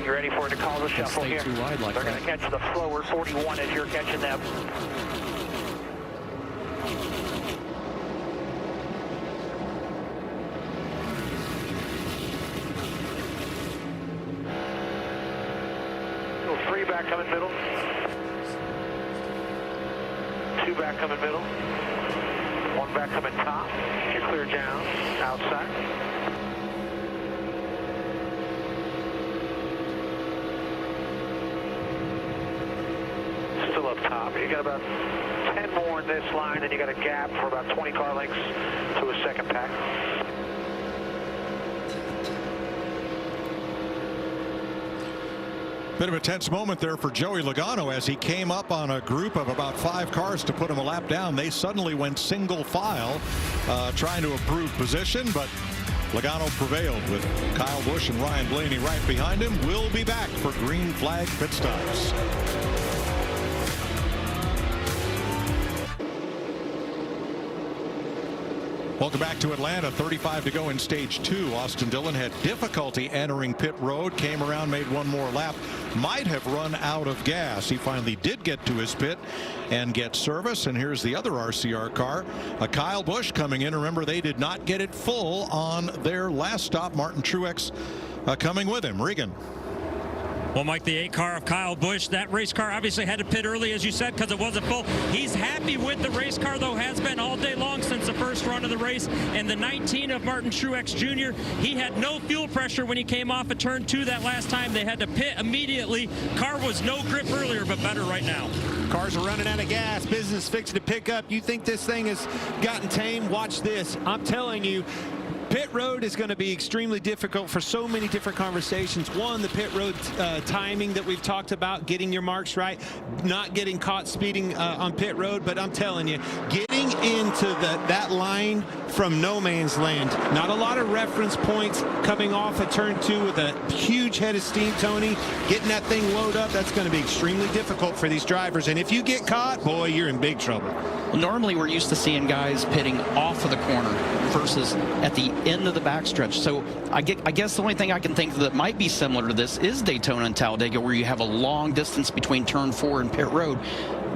You ready for it to call the shuffle here? Too wide like They're going to catch the slower 41 as you're catching them. Little 3 back coming middle. 2 back coming middle. 1 back coming top. You're clear down, outside. Still up top. You got about 10 more in this line, and you got a gap for about 20 car lengths to a second pack. Bit of a tense moment there for Joey Logano as he came up on a group of about 5 cars to put him a lap down. They suddenly went single file trying to improve position, but Logano prevailed with Kyle Busch and Ryan Blaney right behind him. We'll be back for green flag pit stops. Welcome back to Atlanta. 35 to go in stage 2. Austin Dillon had difficulty entering pit road, came around, made 1 more lap, might have run out of gas. He finally did get to his pit and get service. And here's the other RCR car, Kyle Busch coming in. Remember, they did not get it full on their last stop. Martin Truex coming with him. Regan. Well, Mike, the 8 car of Kyle Busch, that race car obviously had to pit early, as you said, because it wasn't full. He's happy with the race car, though, has been all day long since the first run of the race. And the 19 of Martin Truex Jr., he had no fuel pressure when he came off of turn 2 that last time. They had to pit immediately. Car was no grip earlier, but better right now. Cars are running out of gas. Business fixing to pick up. You think this thing has gotten tame? Watch this. I'm telling you, Pit road is going to be extremely difficult for so many different conversations. One, the pit road timing that we've talked about, getting your marks right, not getting caught speeding on pit road. But I'm telling you, getting into that line from no man's land, not a lot of reference points coming off of turn 2 with a huge head of steam, Tony. Getting that thing loaded up, that's going to be extremely difficult for these drivers. And if you get caught, boy, you're in big trouble. Well, normally we're used to seeing guys pitting off of the corner versus at the end of the backstretch. So I guess the only thing I can think that might be similar to this is Daytona and Talladega, where you have a long distance between turn 4 and pit road.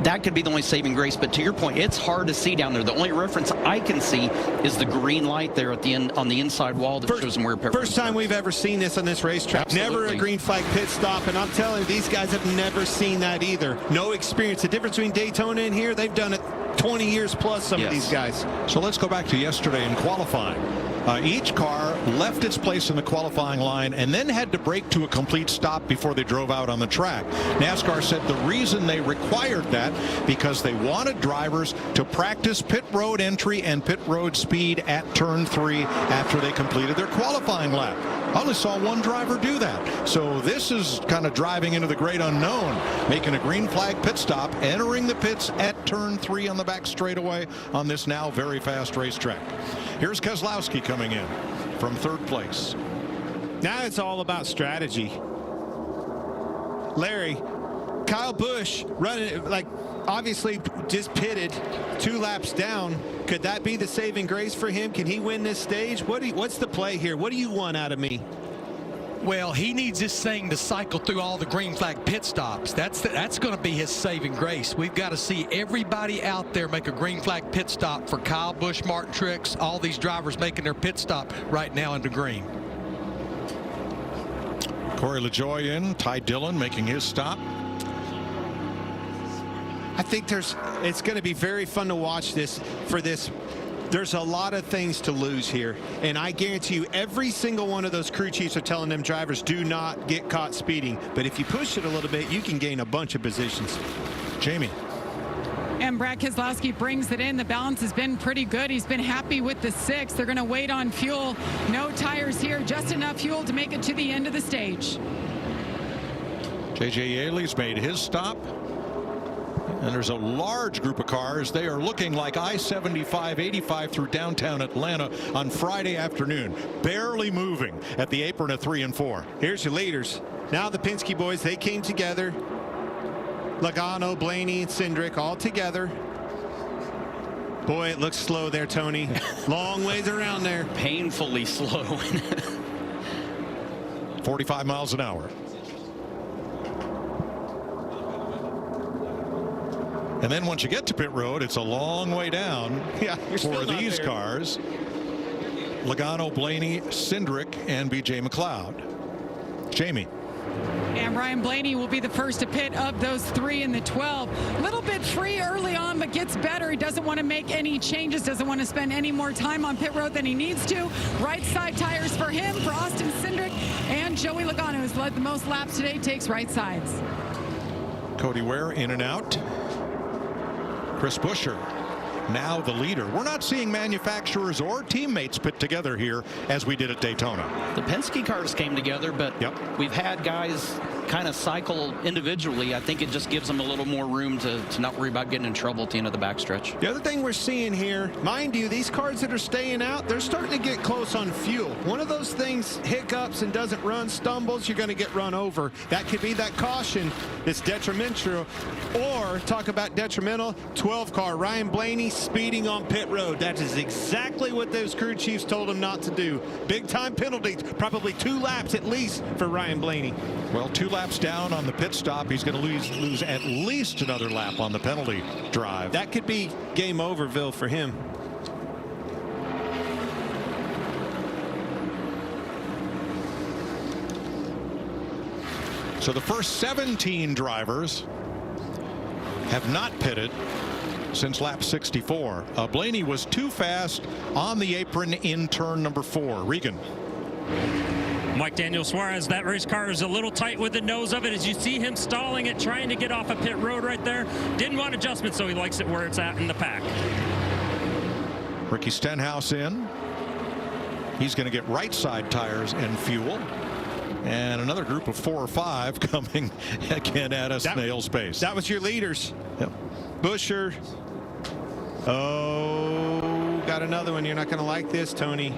That could be the only saving grace. But to your point, it's hard to see down there. The only reference I can see is the green light there at the end on the inside wall that shows them where pit road. First time we've ever seen this on this racetrack. Absolutely. Never a green flag pit stop, and I'm telling you, these guys have never seen that either. No experience. The difference between Daytona and here, they've done it 20 years plus, some of these guys. So let's go back to yesterday in qualifying. Each car left its place in the qualifying line and then had to brake to a complete stop before they drove out on the track. NASCAR said the reason they required that because they wanted drivers to practice pit road entry and pit road speed at turn 3 after they completed their qualifying lap. I only saw one driver do that. So this is kind of driving into the great unknown, making a green flag pit stop, entering the pits at turn 3 on the back straightaway on this now very fast racetrack. Here's Keselowski coming in from 3rd place. Now it's all about strategy. Larry, Kyle Busch running, like, obviously just pitted 2 laps down. Could that be the saving grace for him? Can he win this stage? What's the play here? What do you want out of me? Well, he needs this thing to cycle through all the green flag pit stops. That's going to be his saving grace. We've got to see everybody out there make a green flag pit stop for Kyle Busch, Martin Truex, all these drivers making their pit stop right now into green. Corey LaJoie in, Ty Dillon making his stop. I think it's going to be very fun to watch this. There's a lot of things to lose here, and I guarantee you every single one of those crew chiefs are telling them drivers do not get caught speeding, but if you push it a little bit, you can gain a bunch of positions. Jamie. And Brad Keselowski brings it in. The balance has been pretty good. He's been happy with the 6. They're going to wait on fuel. No tires here, just enough fuel to make it to the end of the stage. J.J. Yaley's made his stop. And there's a large group of cars. They are looking like I-75-85 through downtown Atlanta on Friday afternoon. Barely moving at the apron of 3 and 4. Here's your leaders. Now the Penske boys, they came together. Logano, Blaney, and Cindric all together. Boy, it looks slow there, Tony. Long ways around there. Painfully slow. 45 miles an hour. And then once you get to pit road, it's a long way down for these cars. Logano, Blaney, Cindric, and B.J. McLeod. Jamie. And Ryan Blaney will be the first to pit of those 3 in the 12. Little bit free early on, but gets better. He doesn't want to make any changes, doesn't want to spend any more time on pit road than he needs to. Right side tires for him, for Austin Cindric, and Joey Logano, who's led the most laps today, takes right sides. Cody Ware in and out. Chris Buescher now the leader. We're not seeing manufacturers or teammates put together here as we did at Daytona. The Penske cars came together, but we've had guys kind of cycle individually. I think it just gives them a little more room to not worry about getting in trouble at the end of the backstretch. The other thing we're seeing here, mind you, these cars that are staying out, they're starting to get close on fuel. One of those things hiccups and doesn't run, stumbles, you're going to get run over. That could be that caution that's detrimental. Or talk about detrimental, 12 car Ryan Blaney speeding on pit road. That is exactly what those crew chiefs told him not to do. Big time penalties, probably 2 laps at least for Ryan Blaney. Well, 2 laps down on the pit stop. He's going to lose at least another lap on the penalty drive. That could be game overville for him. So the first 17 drivers have not pitted since lap 64. Blaney was too fast on the apron in turn number 4. Regan. Mike Daniel Suarez, that race car is a little tight with the nose of it. As you see him stalling it, trying to get off a pit road right there. Didn't want adjustment, so he likes it where it's at in the pack. Ricky Stenhouse in. He's going to get right side tires and fuel. And another group of 4 or 5 coming again at a snail's pace. That was your leaders. Yep. Busher. Oh, got another one. You're not going to like this, Tony.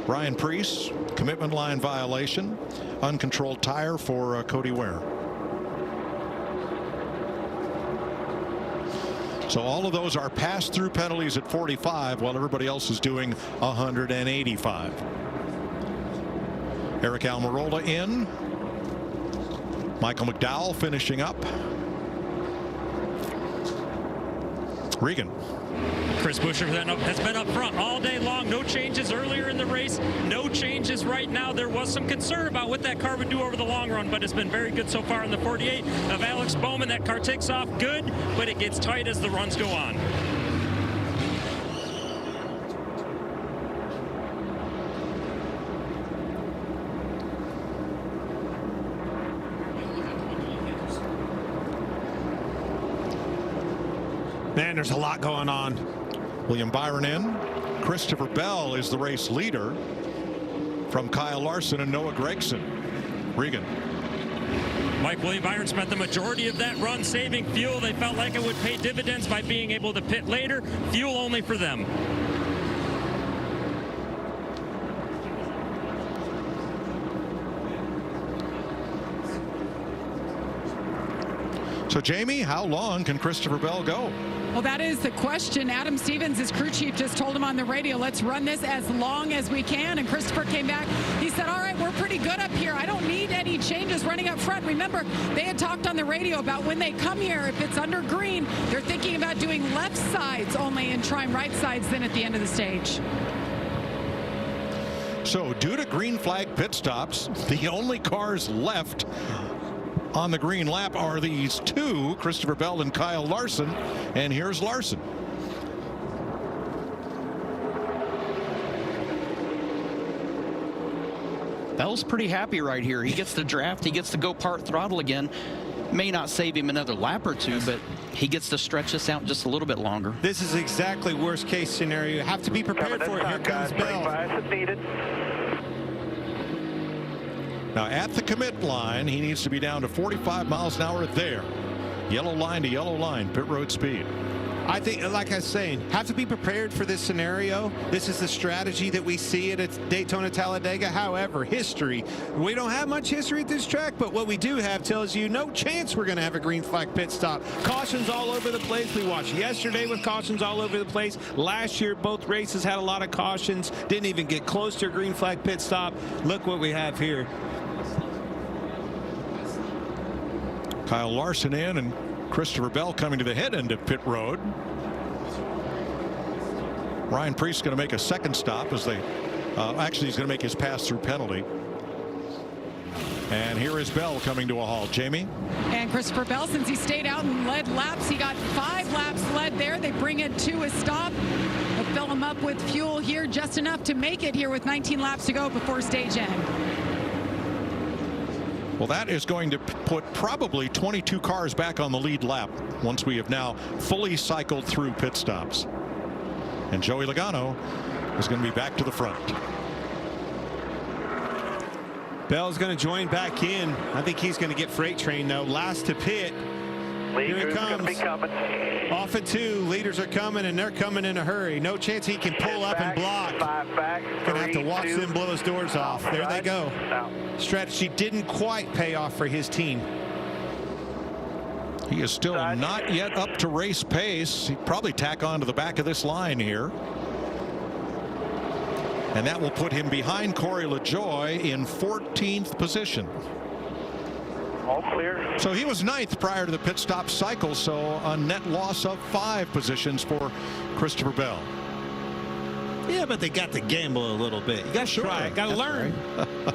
Ryan Preece, commitment line violation, uncontrolled tire for Cody Ware. So all of those are pass-through penalties at 45, while everybody else is doing 185. Eric Almirola in. Michael McDowell finishing up. Regan. Chris Buescher has been up front all day long. No changes earlier in the race. No changes right now. There was some concern about what that car would do over the long run, but it's been very good so far in the 48 of Alex Bowman. That car takes off good, but it gets tight as the runs go on. Man, there's a lot going on. William Byron in. Christopher Bell is the race leader from Kyle Larson and Noah Gregson. Regan. William Byron spent the majority of that run saving fuel. They felt like it would pay dividends by being able to pit later. Fuel only for them. So, Jamie, how long can Christopher Bell go? Well, that is the question. Adam Stevens, his crew chief, just told him on the radio, let's run this as long as we can. And Christopher came back. He said, all right, we're pretty good up here. I don't need any changes running up front. Remember, they had talked on the radio about when they come here, if it's under green, they're thinking about doing left sides only and trying right sides then at the end of the stage. So, due to green flag pit stops, the only cars left on the green lap are these two, Christopher Bell and Kyle Larson. And here's Larson. Bell's pretty happy right here. He gets the draft. He gets to go part throttle again. May not save him another lap or two, but he gets to stretch this out just a little bit longer. This is exactly worst case scenario. You have to be prepared for it. Here comes Bell. Now at the commit line, he needs to be down to 45 miles an hour there. Yellow line to yellow line, pit road speed. I think, like I was saying, have to be prepared for this scenario. This is the strategy that we see at Daytona Talladega. However, history, we don't have much history at this track, but what we do have tells you no chance we're going to have a green flag pit stop. Cautions all over the place. We watched yesterday with cautions all over the place. Last year, both races had a lot of cautions. Didn't even get close to a green flag pit stop. Look what we have here. Kyle Larson in and Christopher Bell coming to the head end of pit road. Ryan Preece going to make a second stop as they actually he's going to make his pass-through penalty. And here is Bell coming to a halt. Jamie. And Christopher Bell, since he stayed out and led laps, he got 5 laps led there. They bring it to a stop. They'll fill him up with fuel here, just enough to make it here with 19 laps to go before stage end. Well, that is going to put probably 22 cars back on the lead lap once we have now fully cycled through pit stops. And Joey Logano is going to be back to the front. Bell's going to join back in. I think he's going to get freight train, though. Last to pit. Here it comes. Off at 2. Leaders are coming, and they're coming in a hurry. No chance he can pull up and block. Gonna have to watch them blow his doors off. There they go. Strategy didn't quite pay off for his team. He is still not yet up to race pace. He'd probably tack on to the back of this line here. And that will put him behind Corey LaJoie in 14th position. All clear. So he was 9th prior to the pit stop cycle, so a net loss of 5 positions for Christopher Bell. Yeah, but they got to gamble a little bit. You got to try. Got to learn. Right.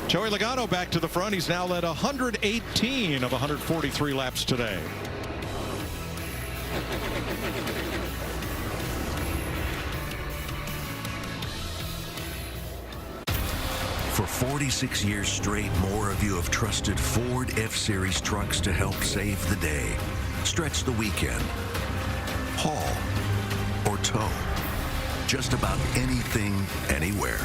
Joey Logano back to the front. He's now led 118 of 143 laps today. For 46 years straight, more of you have trusted Ford F-Series trucks to help save the day, stretch the weekend, haul, or tow. just about anything, anywhere.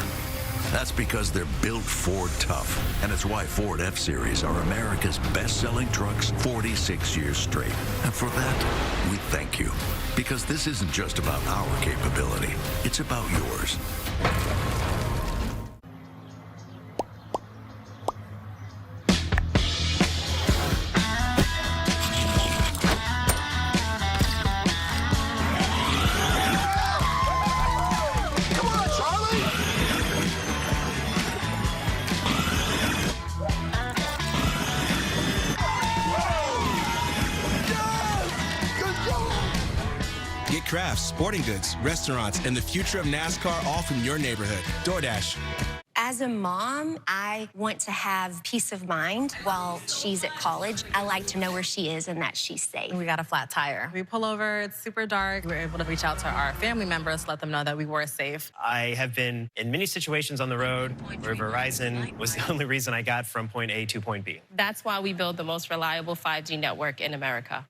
That's because they're built Ford tough, and it's why Ford F-Series are America's best-selling trucks 46 years straight. And for that, we thank you. Because this isn't just about our capability, it's about yours. Get crafts, sporting goods, restaurants, and the future of NASCAR all from your neighborhood. DoorDash. As a mom, I want to have peace of mind while she's at college. I like to know where she is and that she's safe. We got a flat tire. We pull over, it's super dark. We were able to reach out to our family members, let them know that we were safe. I have been in many situations on the road where Verizon was the only reason I got from point A to point B. That's why we build the most reliable 5G network in America.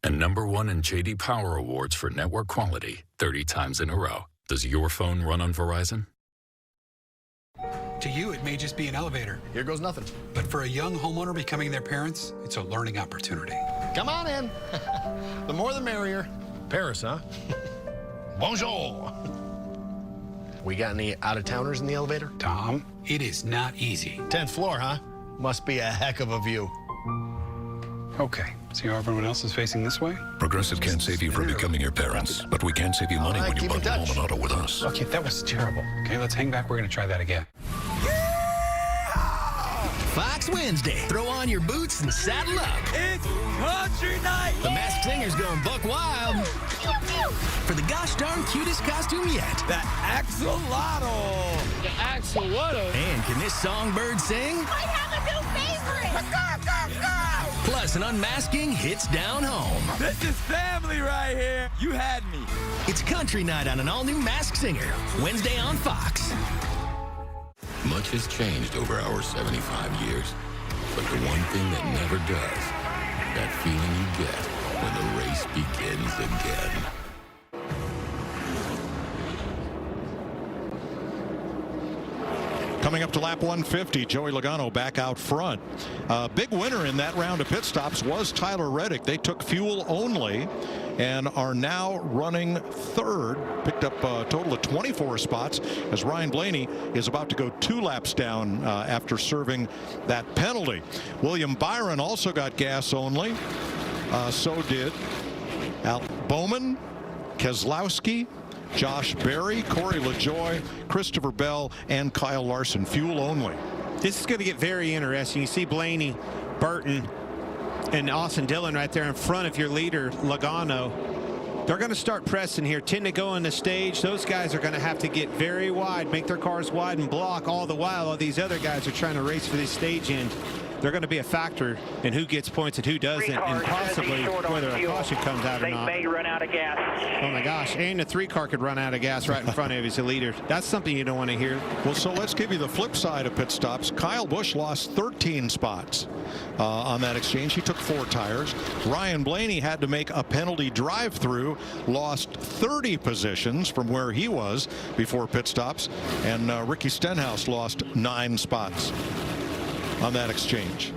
And #1 in J.D. Power Awards for network quality 30 times in a row. Does your phone run on Verizon? To you, it may just be an elevator. Here goes nothing. But for a young homeowner becoming their parents, it's a learning opportunity. Come on in. The more the merrier. Paris, huh? Bonjour. We got any out-of-towners in the elevator? Tom, it is not easy. 10th floor, huh? Must be a heck of a view. Okay, see how everyone else is facing this way? Progressive can't save you from becoming your parents, but we can save you money when you bundle home and auto with us. Okay, that was terrible. Okay, let's hang back. We're going to try that again. Fox Wednesday. Throw on your boots and saddle up. It's country night. The Masked Singer's going buck wild for the gosh darn cutest costume yet. The axolotl. The axolotl. And can this songbird sing? I have a new favorite. Plus an unmasking hits down home. This is family right here. You had me. It's country night on an all-new Masked Singer. Wednesday on Fox. Much has changed over our 75 years, but the one thing that never does, that feeling you get when the race begins again. Coming up to lap 150, Joey Logano back out front. Big winner in that round of pit stops was Tyler Reddick. They took fuel only and are now running third. Picked up a total of 24 spots as Ryan Blaney is about to go 2 laps down after serving that penalty. William Byron also got gas only. So did Al Bowman, Keselowski, Josh Berry, Corey LaJoie, Christopher Bell, and Kyle Larson. Fuel only. This is going to get very interesting. You see Blaney, Burton, and Austin Dillon right there in front of your leader, Logano. They're going to start pressing here. 10 to go on the stage. Those guys are going to have to get very wide, make their cars wide and block all the while these other guys are trying to race for this stage end. They're going to be a factor in who gets points and who doesn't, and possibly whether a caution comes out or not. They may run out of gas. Oh my gosh, and the 3 car could run out of gas right in front of you as a leader. That's something you don't want to hear. Well, so let's give you the flip side of pit stops. Kyle Busch lost 13 spots on that exchange. He took 4 tires. Ryan Blaney had to make a penalty drive-through, lost 30 positions from where he was before pit stops, and Ricky Stenhouse lost 9 spots on that exchange.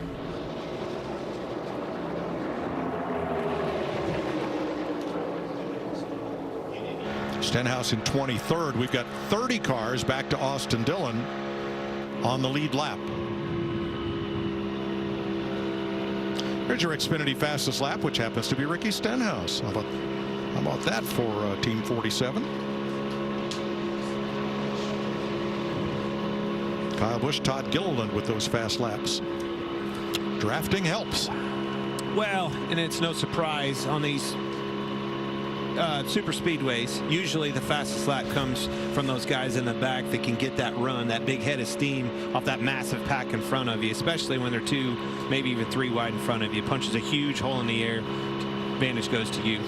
Stenhouse in 23rd. We've got 30 cars back to Austin Dillon on the lead lap. Here's your Xfinity fastest lap, which happens to be Ricky Stenhouse. How about that for Team 47? Kyle Busch, Todd Gilliland with those fast laps. Drafting helps. Well, and it's no surprise on these super speedways. Usually the fastest lap comes from those guys in the back that can get that run, that big head of steam off that massive pack in front of you, especially when they're 2, maybe even 3 wide in front of you. Punches a huge hole in the air. Advantage goes to you.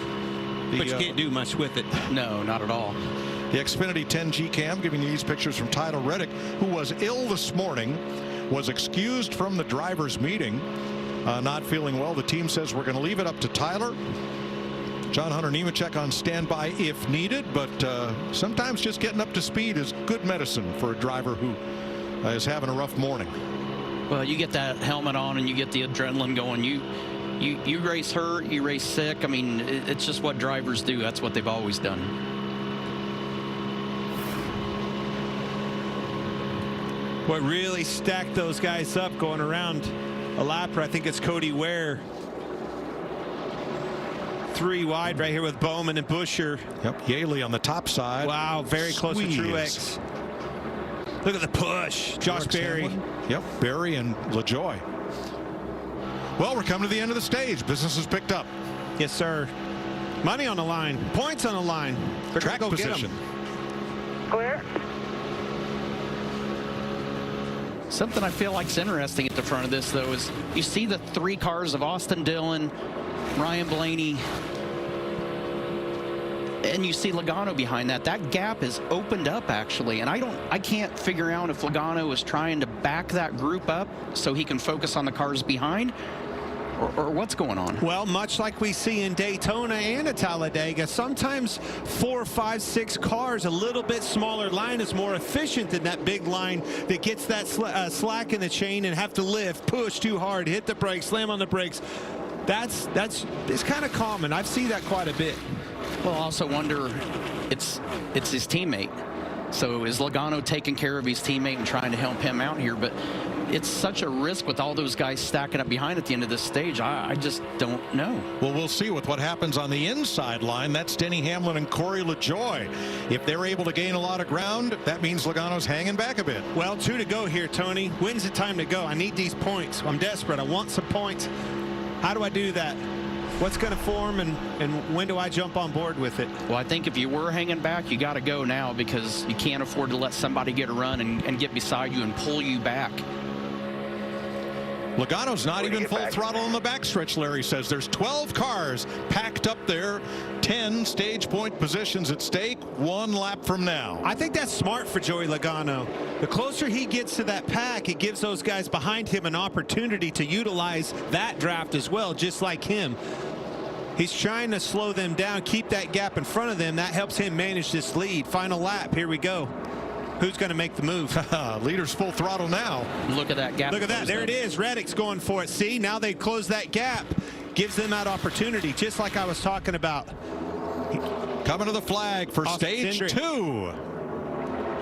But you can't do much with it. No, not at all. The Xfinity 10G Cam giving you these pictures from Tyler Reddick, who was ill this morning, was excused from the drivers' meeting, not feeling well. The team says we're going to leave it up to Tyler John Hunter Nemechek on standby if needed, but sometimes just getting up to speed is good medicine for a driver who is having a rough morning. Well, you get that helmet on and you get the adrenaline going. You race hurt, you race sick. I mean, it's just what drivers do. That's what they've always done. What really stacked those guys up going around a lapper, I think it's Cody Ware. 3 wide right here with Bowman and Buscher. Yep, Yaley on the top side. Wow, very close to Truex. Look at the push. Josh Berry. Yep, Berry and LaJoie. Well, we're coming to the end of the stage. Business is picked up. Yes, sir. Money on the line. Points on the line. They're Track go position. Clear. Something I feel like's interesting at the front of this, though, is you see the 3 cars of Austin Dillon, Ryan Blaney, and you see Logano behind that. That gap is opened up, actually, and I can't figure out if Logano is trying to back that group up so he can focus on the cars behind, or what's going on. Well, much like we see in Daytona and at Talladega, sometimes 4, 5, 6 cars, a little bit smaller line is more efficient than that big line that gets that slack in the chain and have to lift, push too hard, hit the brakes, slam on the brakes. That's kind of common. I've seen that quite a bit. Well, I also wonder, it's his teammate. So is Logano taking care of his teammate and trying to help him out here? But it's such a risk with all those guys stacking up behind at the end of this stage. I just don't know. Well, we'll see with what happens on the inside line. That's Denny Hamlin and Corey LaJoie. If they're able to gain a lot of ground, that means Logano's hanging back a bit. Well, 2 to go here, Tony. When's the time to go? I need these points. I'm desperate. I want some points. How do I do that? What's going to form, and when do I jump on board with it? Well, I think if you were hanging back, you got to go now, because you can't afford to let somebody get a run and get beside you and pull you back. Logano's not even full throttle on the backstretch, Larry says. There's 12 cars packed up there, 10 stage point positions at stake, 1 lap from now. I think that's smart for Joey Logano. The closer he gets to that pack, it gives those guys behind him an opportunity to utilize that draft as well, just like him. He's trying to slow them down, keep that gap in front of them. That helps him manage this lead. Final lap, here we go. Who's going to make the move? Leader's full throttle now. Look at that gap. Look at that. There it is. Reddick's going for it. See, now they close that gap. Gives them that opportunity, just like I was talking about. Coming to the flag for stage 2.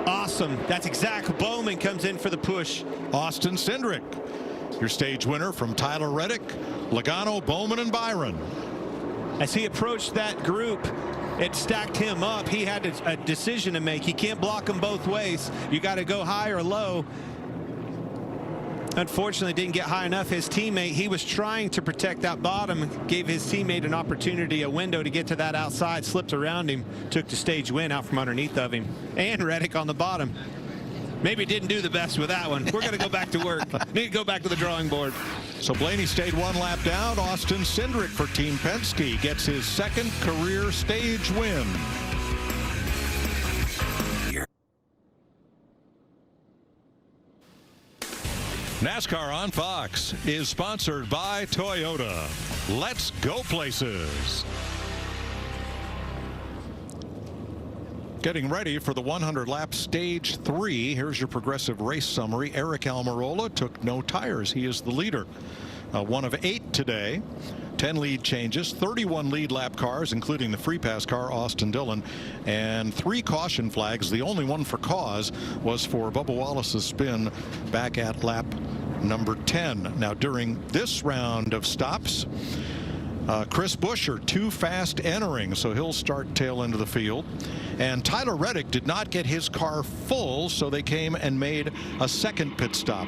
Awesome. That's exactly. Bowman comes in for the push. Austin Cindric, your stage winner from Tyler Reddick, Logano, Bowman, and Byron. As he approached that group, it stacked him up. He had a decision to make. He can't block them both ways. You got to go high or low. Unfortunately, didn't get high enough. His teammate, he was trying to protect that bottom, gave his teammate an opportunity, a window to get to that outside, slipped around him, took the stage win out from underneath of him. And Reddick on the bottom. Maybe didn't do the best with that one. We're going to go back to work. Need to go back to the drawing board. So Blaney stayed 1 lap down. Austin Cindric for Team Penske gets his 2nd career stage win. NASCAR on Fox is sponsored by Toyota. Let's go places. Getting ready for the 100-lap stage 3. Here's your Progressive race summary. Eric Almirola took no tires. He is the leader. 1 of 8 today. 10 lead changes, 31 lead lap cars, including the free pass car, Austin Dillon, and 3 caution flags. The only one for cause was for Bubba Wallace's spin back at lap number 10. Now, during this round of stops, Chris Buescher too fast entering, so he'll start tail end of the field. And Tyler Reddick did not get his car full, so they came and made a 2nd pit stop.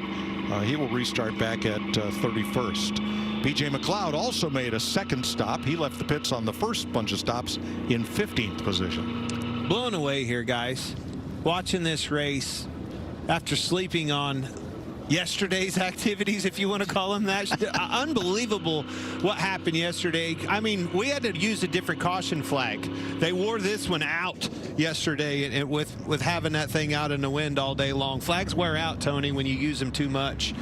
He will restart back at 31st. BJ McLeod also made a 2nd stop. He left the pits on the first bunch of stops in 15th position. Blown away here, guys. Watching this race after sleeping on yesterday's activities, if you want to call them that. Unbelievable what happened yesterday. I mean, we had to use a different caution flag. They wore this one out yesterday, and with having that thing out in the wind all day long. Flags wear out, Tony, when you use them too much.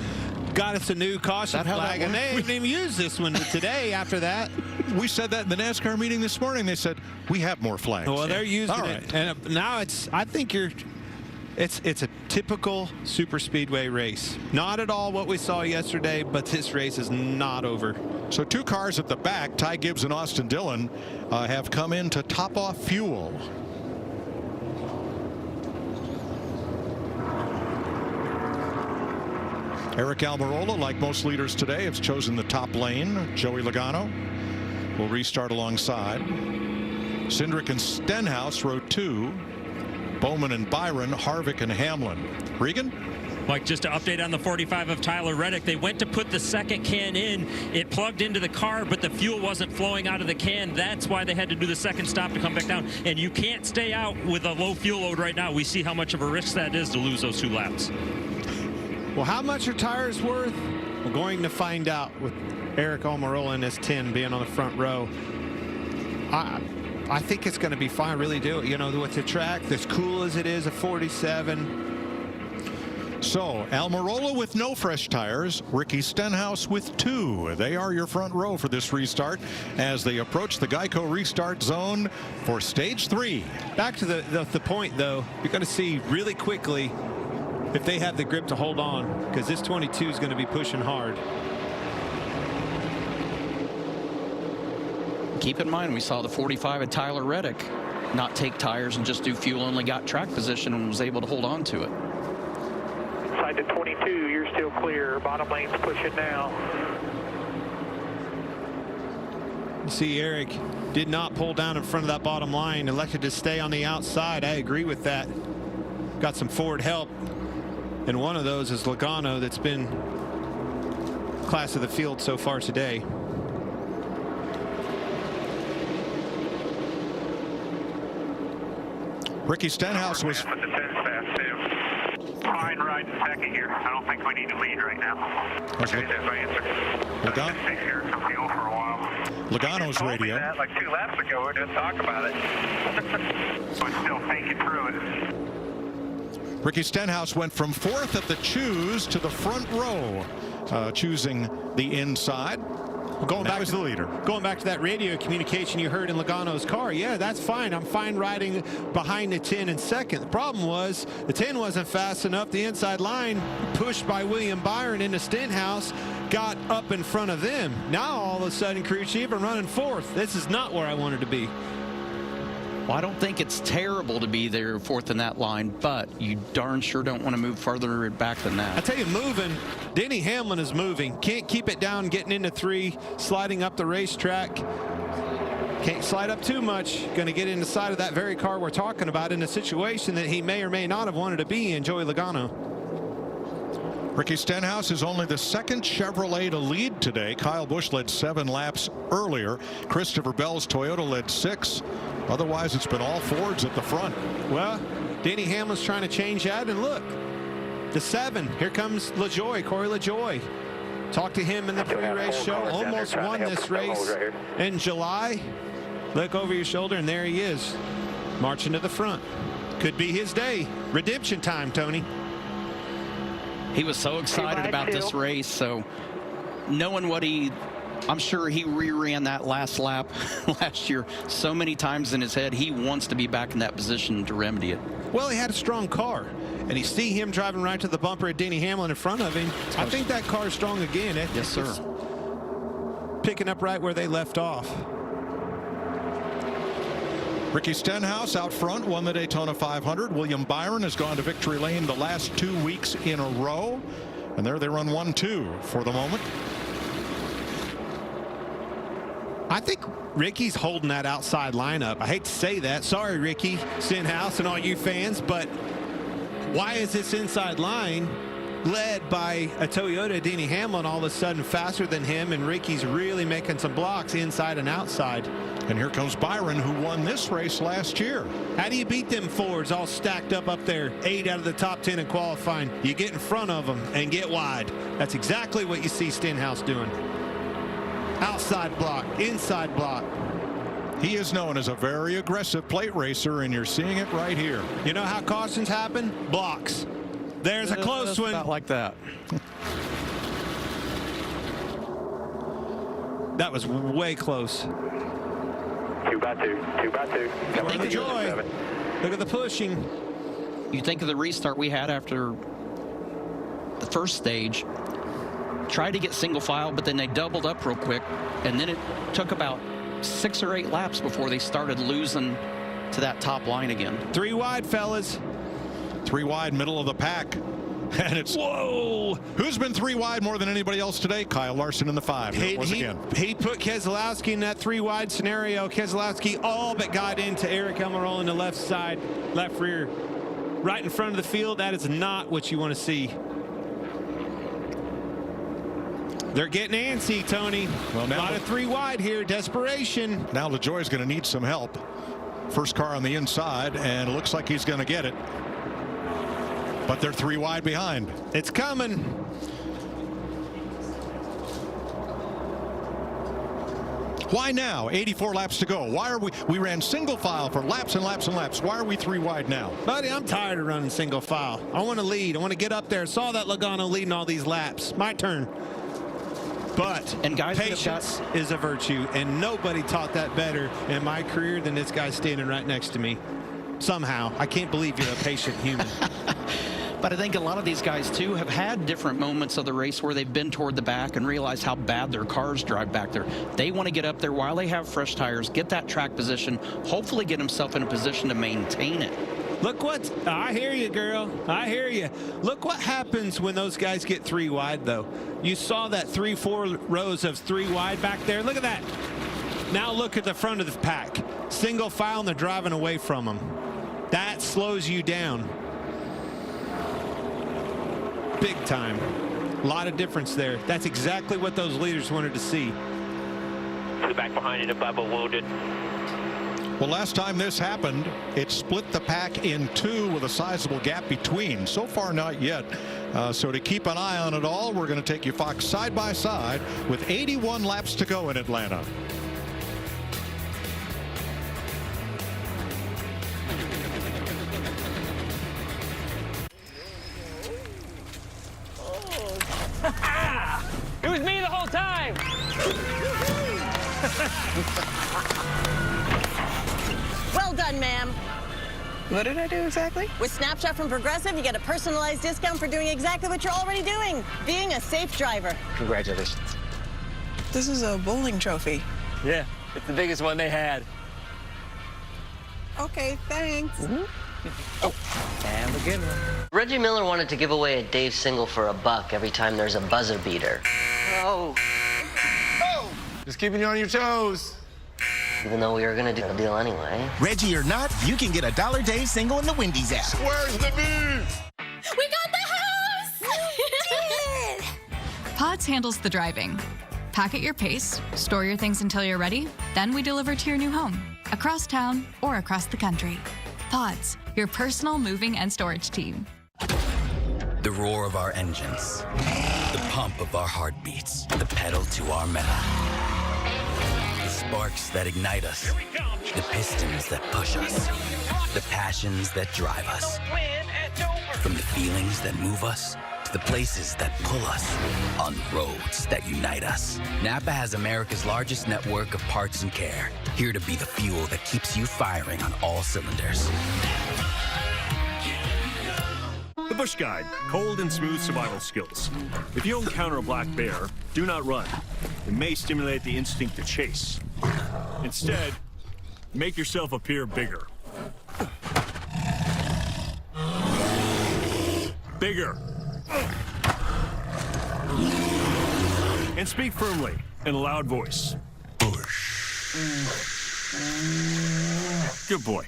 got us a new caution flag, and they didn't even use this one today after that. We said that in the NASCAR meeting this morning. They said, we have more flags. Well, they're using All it. right. And now I think it's a typical super speedway race. Not at all what we saw yesterday, but this race is not over. So 2 cars at the back, Ty Gibbs and Austin Dillon, have come in to top off fuel. Eric Almirola, like most leaders today, has chosen the top lane. Joey Logano will restart alongside. Cindric and Stenhouse, row 2. Bowman and Byron, Harvick and Hamlin. Regan? Mike, just to update on the 45 of Tyler Reddick, they went to put the second can in. It plugged into the car, but the fuel wasn't flowing out of the can. That's why they had to do the second stop to come back down. And you can't stay out with a low fuel load right now. We see how much of a risk that is to lose those 2 laps. Well, how much are tires worth? We're going to find out with Eric Almirola in his 10 being on the front row. I think it's going to be fine. I really do. You know, with the track, as cool as it is, a 47. So Almirola with no fresh tires, Ricky Stenhouse with 2. They are your front row for this restart as they approach the Geico restart zone for stage 3. Back to the point, though, you're going to see really quickly if they have the grip to hold on, because this 22 is going to be pushing hard. Keep in mind, we saw the 45 of Tyler Reddick not take tires and just do fuel, only got track position and was able to hold on to it. Side to 22, you're still clear. Bottom lane's pushing now. You see Eric did not pull down in front of that bottom line, elected to stay on the outside. I agree with that. Got some forward help. And one of those is Logano, that's been class of the field so far today. Ricky Stenhouse was... Put the 10s fast, too. Fine ride second here. I don't think we need to lead right now. Okay, that's my answer. Stay here some fuel for a while. Logano's radio. That like 2 laps ago. We're going to talk about it. But still thinking through it. Ricky Stenhouse went from 4th at the choose to the front row, choosing the inside. Well, going back to the leader. Going back to that radio communication you heard in Logano's car. Yeah, that's fine. I'm fine riding behind the 10 in second. The problem was the 10 wasn't fast enough. The inside line, pushed by William Byron into Stenhouse, got up in front of them. Now all of a sudden, crew chief, I'm running 4th. This is not where I wanted to be. Well, I don't think it's terrible to be there 4th in that line, but you darn sure don't want to move further back than that. I tell you, moving, Denny Hamlin is moving. Can't keep it down, getting into 3, sliding up the racetrack. Can't slide up too much. Going to get in the side of that very car we're talking about in a situation that he may or may not have wanted to be in, Joey Logano. Ricky Stenhouse is only the 2nd Chevrolet to lead today. Kyle Busch led 7 laps earlier. Christopher Bell's Toyota led 6. Otherwise, it's been all Fords at the front. Well, Denny Hamlin's trying to change that, and look, the 7. Here comes LaJoie, Corey LaJoie. Talked to him in the pre-race show. Almost won this race in July. Look over your shoulder, and there he is, marching to the front. Could be his day. Redemption time, Tony. He was so excited about this race, so knowing what I'm sure he reran that last lap last year so many times in his head. He wants to be back in that position to remedy it. Well, he had a strong car, and you see him driving right to the bumper at Denny Hamlin in front of him. I think that car's strong again. Yes, sir. Picking up right where they left off. Ricky Stenhouse out front won the Daytona 500. William Byron has gone to victory lane the last 2 weeks in a row. And there they run 1-2 for the moment. I think Ricky's holding that outside lineup. I hate to say that. Sorry, Ricky Stenhouse and all you fans, but why is this inside line led by a Toyota Denny Hamlin all of a sudden faster than him, and Ricky's really making some blocks inside and outside? And here comes Byron, who won this race last year. How do you beat them Fords all stacked up there? 8 out of the top 10 in qualifying. You get in front of them and get wide. That's exactly what you see Stenhouse doing. Outside block, inside block. He is known as a very aggressive plate racer, and you're seeing it right here. You know how cautions happen? Blocks. There's a close one. Not like that. That was way close. 2 by 2, 2 by 2. Look at Joy. Look at the pushing. You think of the restart we had after the first stage. Tried to get single file, but then they doubled up real quick, and then it took about 6 or 8 laps before they started losing to that top line again. 3 wide, fellas. 3 wide, middle of the pack. And it's, whoa! Who's been 3 wide more than anybody else today? Kyle Larson in the 5. He put Keselowski in that 3 wide scenario. Keselowski all but got into Eric Almirola in the left side, left rear. Right in front of the field. That is not what you want to see. They're getting antsy, Tony. Well, now a lot of 3 wide here. Desperation. Now LaJoie's going to need some help. First car on the inside, and it looks like he's going to get it. But they're 3 wide behind. It's coming. Why now? 84 laps to go. Why are we ran single file for laps and laps and laps. Why are we 3 wide now? Buddy, I'm tired of running single file. I want to lead. I want to get up there. Saw that Logano leading all these laps. My turn. But patience is a virtue, and nobody taught that better in my career than this guy standing right next to me. Somehow. I can't believe you're a patient human. But I think a lot of these guys, too, have had different moments of the race where they've been toward the back and realized how bad their cars drive back there. They want to get up there while they have fresh tires, get that track position, hopefully get himself in a position to maintain it. Look what, I hear you, girl. I hear you. Look what happens when those guys get 3 wide, though. You saw that 3-4 rows of 3 wide back there. Look at that. Now look at the front of the pack. Single file, and they're driving away from them. That slows you down. Big time. A lot of difference there. That's exactly what those leaders wanted to see. To the back behind it, Bubba wounded. Well, last time this happened, it split the pack in 2 with a sizable gap between. So far, not yet. So to keep an eye on it all, we're going to take you, Fox, side by side with 81 laps to go in Atlanta. It was me the whole time. Well done, ma'am. What did I do exactly? With Snapshot from Progressive, you get a personalized discount for doing exactly what you're already doing, being a safe driver. Congratulations. This is a bowling trophy. Yeah, it's the biggest one they had. Okay, thanks. Oh, and again. Reggie Miller wanted to give away a Dave single for $1 every time there's a buzzer beater. Oh. Just keeping you on your toes. Even though we were going to do a deal anyway. Reggie or not, you can get a $1 Dave single in the Wendy's app. Where's the beef? We got the house! We did it! Pods handles the driving. Pack at your pace, store your things until you're ready, then we deliver to your new home, across town or across the country. Pods, your personal moving and storage team. The roar of our engines, the pump of our heartbeats, the pedal to our metal. The sparks that ignite us, the pistons that push us, the passions that drive us. From the feelings that move us to the places that pull us, on roads that unite us. Napa has America's largest network of parts and care, here to be the fuel that keeps you firing on all cylinders. The Bush Guide, cold and smooth survival skills. If you encounter a black bear, do not run. It may stimulate the instinct to chase. Instead, make yourself appear bigger. Bigger. And speak firmly in a loud voice. Bush. Good boy.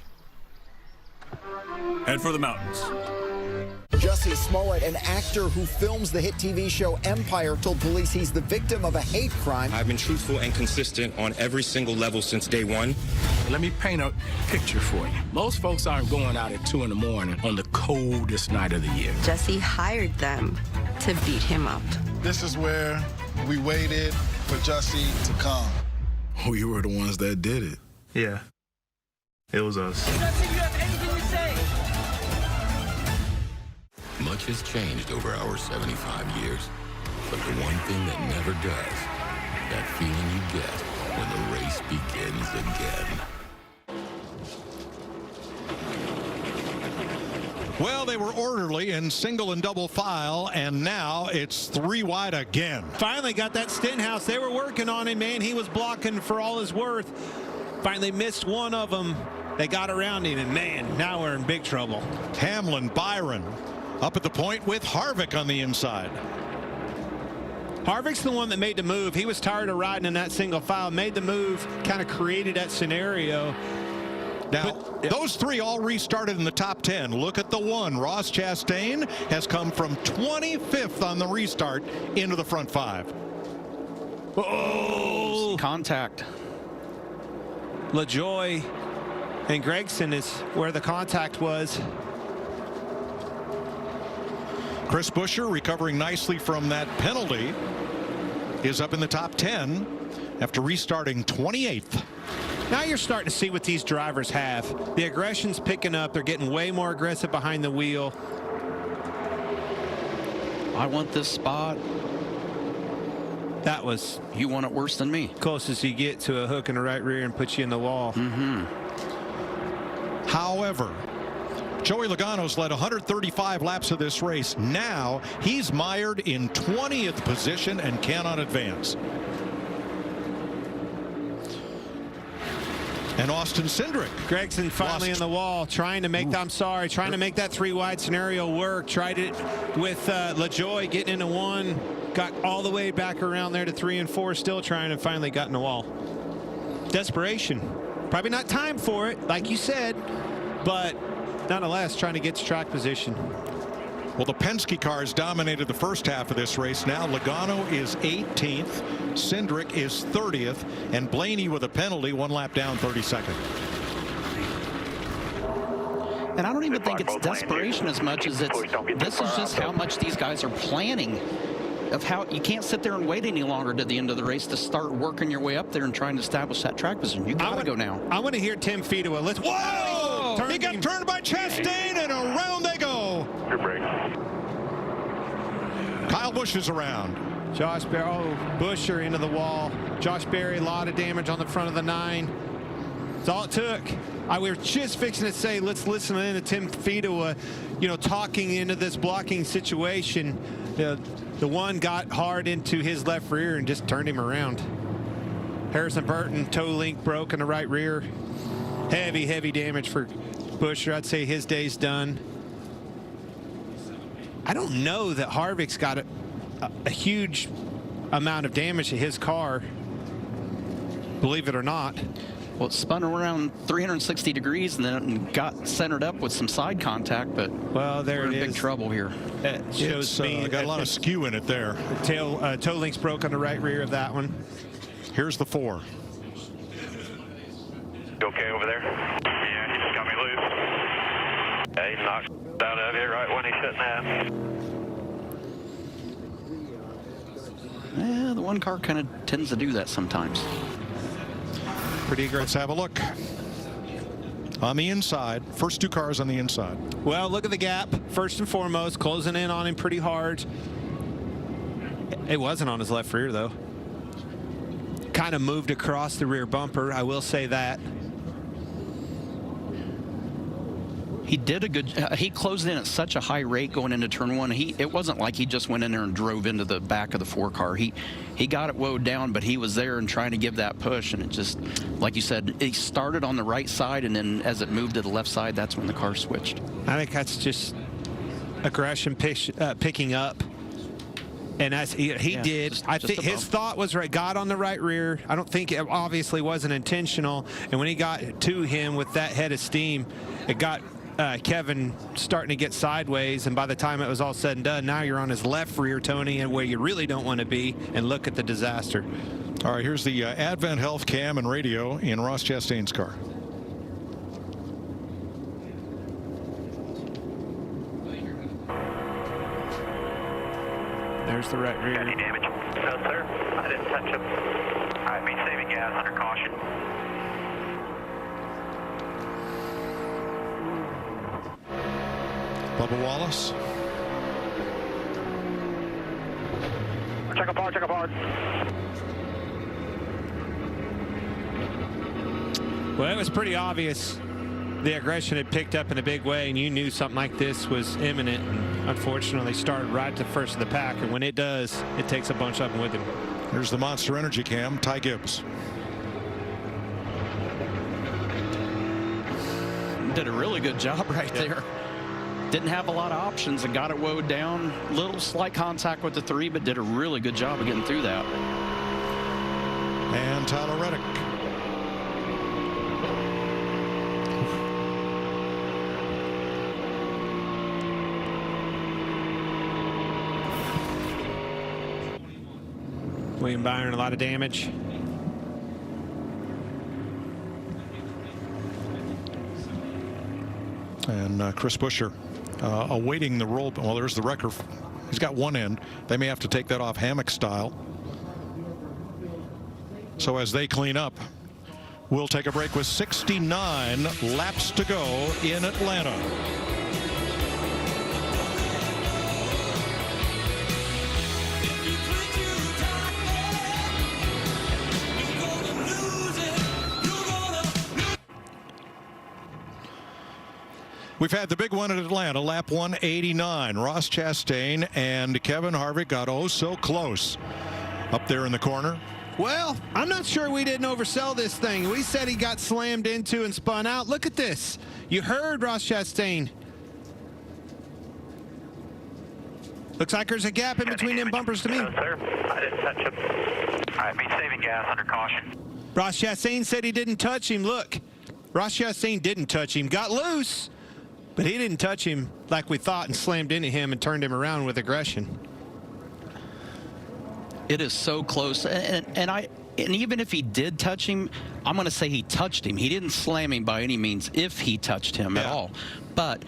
Head for the mountains. Jussie Smollett, an actor who films the hit TV show Empire, told police he's the victim of a hate crime. I've been truthful and consistent on every single level since day one. Let me paint a picture for you. Most folks aren't going out at 2 in the morning on the coldest night of the year. Jussie hired them to beat him up. This is where we waited for Jussie to come. We were the ones that did it. Yeah, it was us. Jussie, you have anything to say? Much has changed over our 75 years, but the one thing that never does That feeling you get when the race begins again. Well, they were orderly in single and double file, and now it's 3 wide again. Finally got that Stenhouse. They were working on him, man. He was blocking for all his worth. Finally missed one of them. They got around him, and man, now we're in big trouble. Hamlin, Byron up at the point with Harvick on the inside. Harvick's the one that made the move. He was tired of riding in that single file, made the move, kind of created that scenario. Now, those 3 all restarted in the top 10. Look at the one. Ross Chastain has come from 25th on the restart into the front 5. Oh! Contact. LaJoy and Gregson is where the contact was. Chris Buescher, recovering nicely from that penalty, is up in the top 10 after restarting 28th. Now you're starting to see what these drivers have. The aggression's picking up. They're getting way more aggressive behind the wheel. I want this spot. That was... You want it worse than me. Closest you get to a hook in the right rear and put you in the wall. However, Joey Logano's led 135 laps of this race. Now he's mired in 20th position and cannot advance. And Austin Cindric. Gregson finally in the wall, trying to make, trying to make that 3 wide scenario work. Tried it with LaJoy getting into 1, got all the way back around there to 3 and 4, still trying, and finally got in the wall. Desperation. Probably not time for it, like you said, but nonetheless trying to get to track position. Well, the Penske cars dominated the first half of this race. Now Logano is 18th, Cindric is 30th, and Blaney with a penalty 1 lap down, 32nd. And I don't even think it's desperation as much as it's, this is just how much these guys are planning, of how you can't sit there and wait any longer to the end of the race to start working your way up there and trying to establish that track position. You got to go now. I want to hear Tim Fedewa. Let's. Whoa! He got turned by Chastain, and around they go. Your break. Kyle Busch is around. Josh Berry, Buescher into the wall. Josh Berry, a lot of damage on the front of the 9. That's all it took. We were just fixing to say, let's listen in to Tim Fedewa, talking into this blocking situation. The one got hard into his left rear and just turned him around. Harrison Burton, toe link broke in the right rear. Heavy damage for Buescher. I'd say his day's done. I don't know that Harvick's got a huge amount of damage to his car, believe it or not. Well, it spun around 360 degrees and then got centered up with some side contact, but well, there we're it in is. big trouble here. It shows me got a lot of skew in it there. Toe links broke on the right rear of that one. Here's the 4. You okay over there? Yeah, he just got me loose. Yeah, he knocked out of it right when he shouldn't have. Yeah, the one car kind of tends to do that sometimes. Pretty aggressive. Let's have a look. On the inside, first 2 cars on the inside. Well, look at the gap. First and foremost, closing in on him pretty hard. It wasn't on his left rear, though. Kind of moved across the rear bumper, I will say that. He did a good, he closed in at such a high rate going into turn 1. It wasn't like he just went in there and drove into the back of the 4 car. He got it woed down, but he was there and trying to give that push, and it just, like you said, he started on the right side, and then as it moved to the left side, that's when the car switched. I think that's just aggression picking up. And as he did, I think his thought was right, got on the right rear. I don't think it obviously wasn't intentional. And when he got to him with that head of steam, it got Kevin starting to get sideways. And by the time it was all said and done, now you're on his left rear, Tony, and where you really don't want to be. And look at the disaster. All right, here's the Advent Health cam and radio in Ross Chastain's car. There's the right rear. Any damage? No, sir. I didn't touch him. All right, be saving gas under caution. Bubba Wallace. Check apart, check apart. Well, it was pretty obvious the aggression had picked up in a big way, and you knew something like this was imminent. And unfortunately, started right to the first of the pack, and when it does, it takes a bunch of them with him. Here's the Monster Energy cam, Ty Gibbs. Did a really good job right there. Didn't have a lot of options and got it woed down. Little slight contact with the 3, but did a really good job of getting through that. And Tyler Reddick. William Byron, a lot of damage. And Chris Buescher awaiting the roll. Well, there's the wrecker. He's got one end. They may have to take that off hammock style. So as they clean up, we'll take a break with 69 laps to go in Atlanta. We've had the big one at Atlanta, lap 189. Ross Chastain and Kevin Harvick got oh so close up there in the corner. Well, I'm not sure we didn't oversell this thing. We said he got slammed into and spun out. Look at this. You heard Ross Chastain. Looks like there's a gap in between them bumpers to me. No, sir. I didn't touch him. All right, be saving gas under caution. Ross Chastain said he didn't touch him. Look, Ross Chastain didn't touch him. Got loose, but he didn't touch him like we thought and slammed into him and turned him around with aggression. It is so close, and even if he did touch him, I'm going to say he touched him. He didn't slam him by any means if he touched him at all. But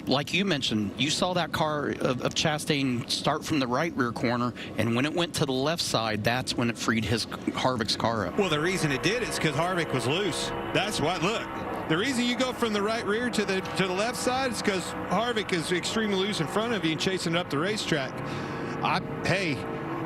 like you mentioned, you saw that car of Chastain start from the right rear corner, and when it went to the left side, that's when it freed Harvick's car up. Well, the reason it did is because Harvick was loose. That's why. Look, the reason you go from the right rear to the left side is because Harvick is extremely loose in front of you and chasing up the racetrack. Hey.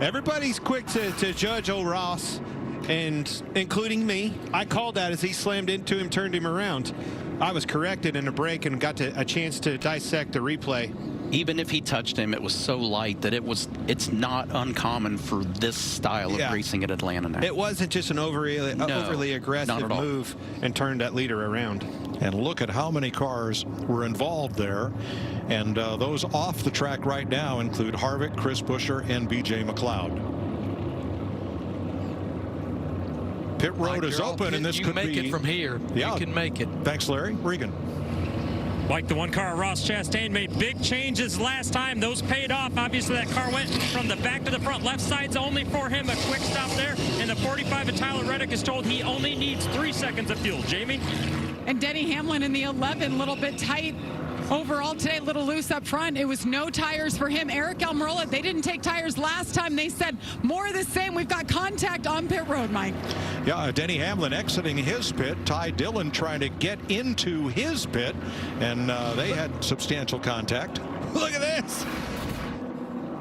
Everybody's quick to judge old Ross, and including me. I called that as he slammed into him, turned him around. I was corrected in a break and got a chance to dissect the replay. Even if he touched him, it was so light that it's not uncommon for this style of racing at Atlanta now. It wasn't just an overly aggressive move and turned that leader around. And look at how many cars were involved there. And those off the track right now include Harvick, Chris Buescher, and B.J. McLeod. Pit road is open, and this could be... You can make it from here. Yeah. You can make it. Thanks, Larry. Regan. Like the one car, Ross Chastain made big changes last time. Those paid off. Obviously, that car went from the back to the front. Left side's only for him. A quick stop there. And the 45 of Tyler Reddick is told he only needs 3 seconds of fuel. Jamie? And Denny Hamlin in the 11, a little bit tight overall today, a little loose up front. It was no tires for him. Eric Almirola, they didn't take tires last time. They said more of the same. We've got contact on pit road, Mike. Yeah, Denny Hamlin exiting his pit. Ty Dillon trying to get into his pit, and they had substantial contact. Look at this.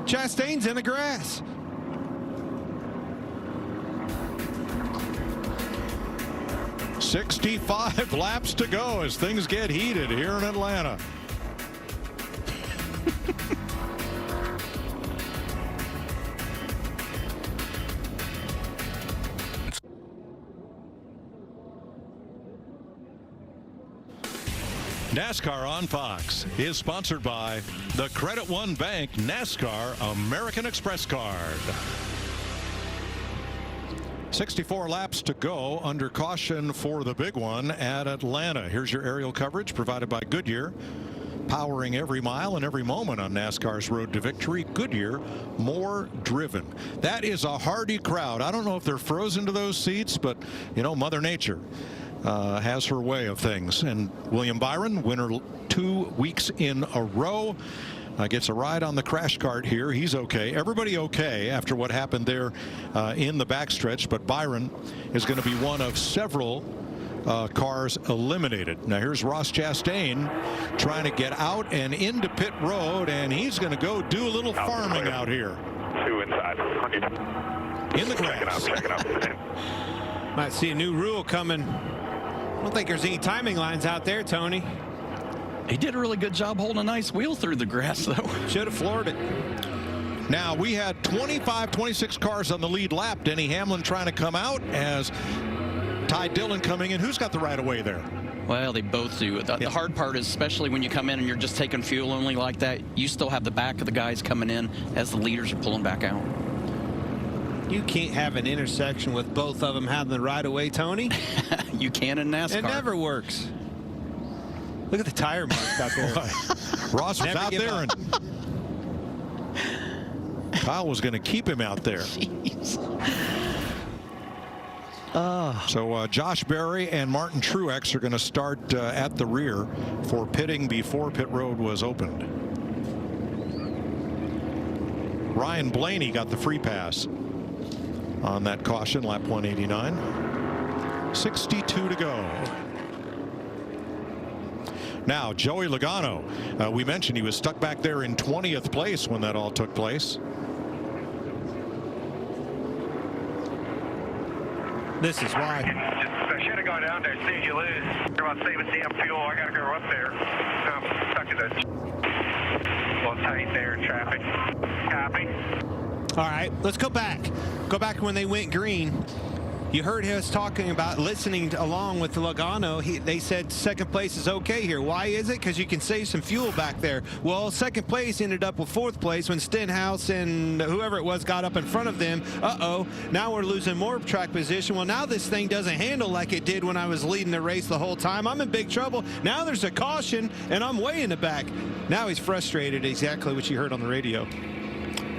Chastain's in the grass. "65 laps to go as things get heated here in Atlanta." NASCAR on Fox is sponsored by the Credit One Bank NASCAR American Express card. 64 laps to go under caution for the big one at Atlanta. Here's your aerial coverage provided by Goodyear, powering every mile and every moment on NASCAR's road to victory. Goodyear, more driven. That is a hardy crowd. I don't know if they're frozen to those seats, but you know, Mother Nature has her way of things. And William Byron, winner 2 weeks in a row, gets a ride on the crash cart here. He's okay. Everybody okay after what happened there in the backstretch, but Byron is going to be one of several cars eliminated. Now here's Ross Chastain trying to get out and into pit road, and he's going to go do a little farming out here. 2 inside. In the grass. Checking out. Might see a new rule coming I don't think there's any timing lines out there, Tony. He did a really good job holding a nice wheel through the grass, though. Should have floored it. Now, we had 26 cars on the lead lap. Denny Hamlin trying to come out as Ty Dillon coming in. Who's got the right of way there? Well, they both do. The hard part is, especially when you come in and you're just taking fuel only like that, you still have the back of the guys coming in as the leaders are pulling back out. You can't have an intersection with both of them having the right of way, Tony. You can in NASCAR. It never works. Look at the tire marks out there. Ross was out there, and Kyle was going to keep him out there. So Josh Berry and Martin Truex are going to start at the rear for pitting before pit road was opened. Ryan Blaney got the free pass on that caution, lap 189. 62 to go. Now, Joey Logano, we mentioned he was stuck back there in 20th place when that all took place. This is why. I should have gone down there as soon as you lose. You're about saving damn fuel. I got to go up there. I'm stuck in the little tight there in traffic. Copy. All right, let's go back. Go back when they went green. You heard us talking about listening along with Logano. They said second place is okay here. Why is it? Because you can save some fuel back there. Well, second place ended up with fourth place when Stenhouse and whoever it was got up in front of them. Uh-oh, now we're losing more track position. Well, now this thing doesn't handle like it did when I was leading the race the whole time. I'm in big trouble. Now there's a caution, and I'm way in the back. Now he's frustrated, exactly what you heard on the radio.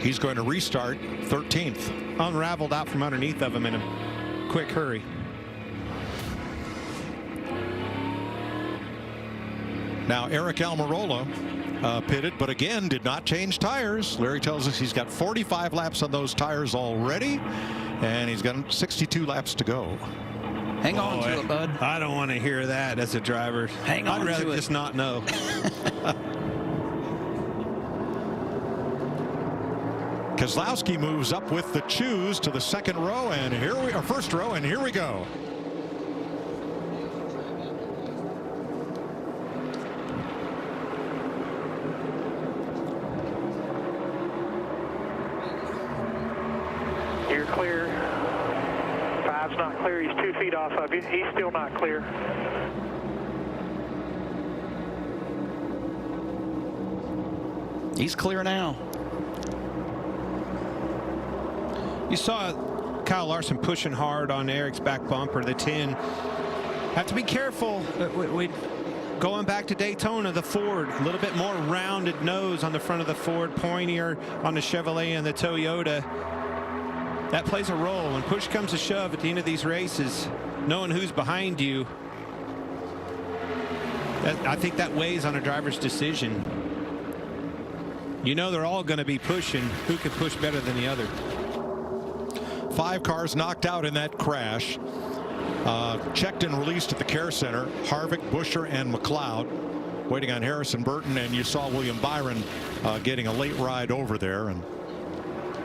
He's going to restart 13th. Unraveled out from underneath of him in a quick hurry. Now Eric Almirola pitted, but again did not change tires. Larry tells us he's got 45 laps on those tires already, and he's got 62 laps to go. Hang on to it, bud. I don't want to hear that as a driver. Hang on to it. I'd rather just not know. Keselowski moves up with the choose to the second row, and here we are, first row, and here we go. You're clear. 5's not clear. He's 2 feet off of you. He's still not clear. He's clear now. You saw Kyle Larson pushing hard on Eric's back bumper, the 10. Have to be careful. Going back to Daytona, the Ford, a little bit more rounded nose on the front of the Ford, pointier on the Chevrolet and the Toyota. That plays a role. When push comes to shove at the end of these races, knowing who's behind you, I think that weighs on a driver's decision. You know they're all going to be pushing. Who can push better than the other? 5 cars knocked out in that crash. Checked and released at the care center. Harvick, Buescher, and McLeod waiting on Harrison Burton, and you saw William Byron getting a late ride over there,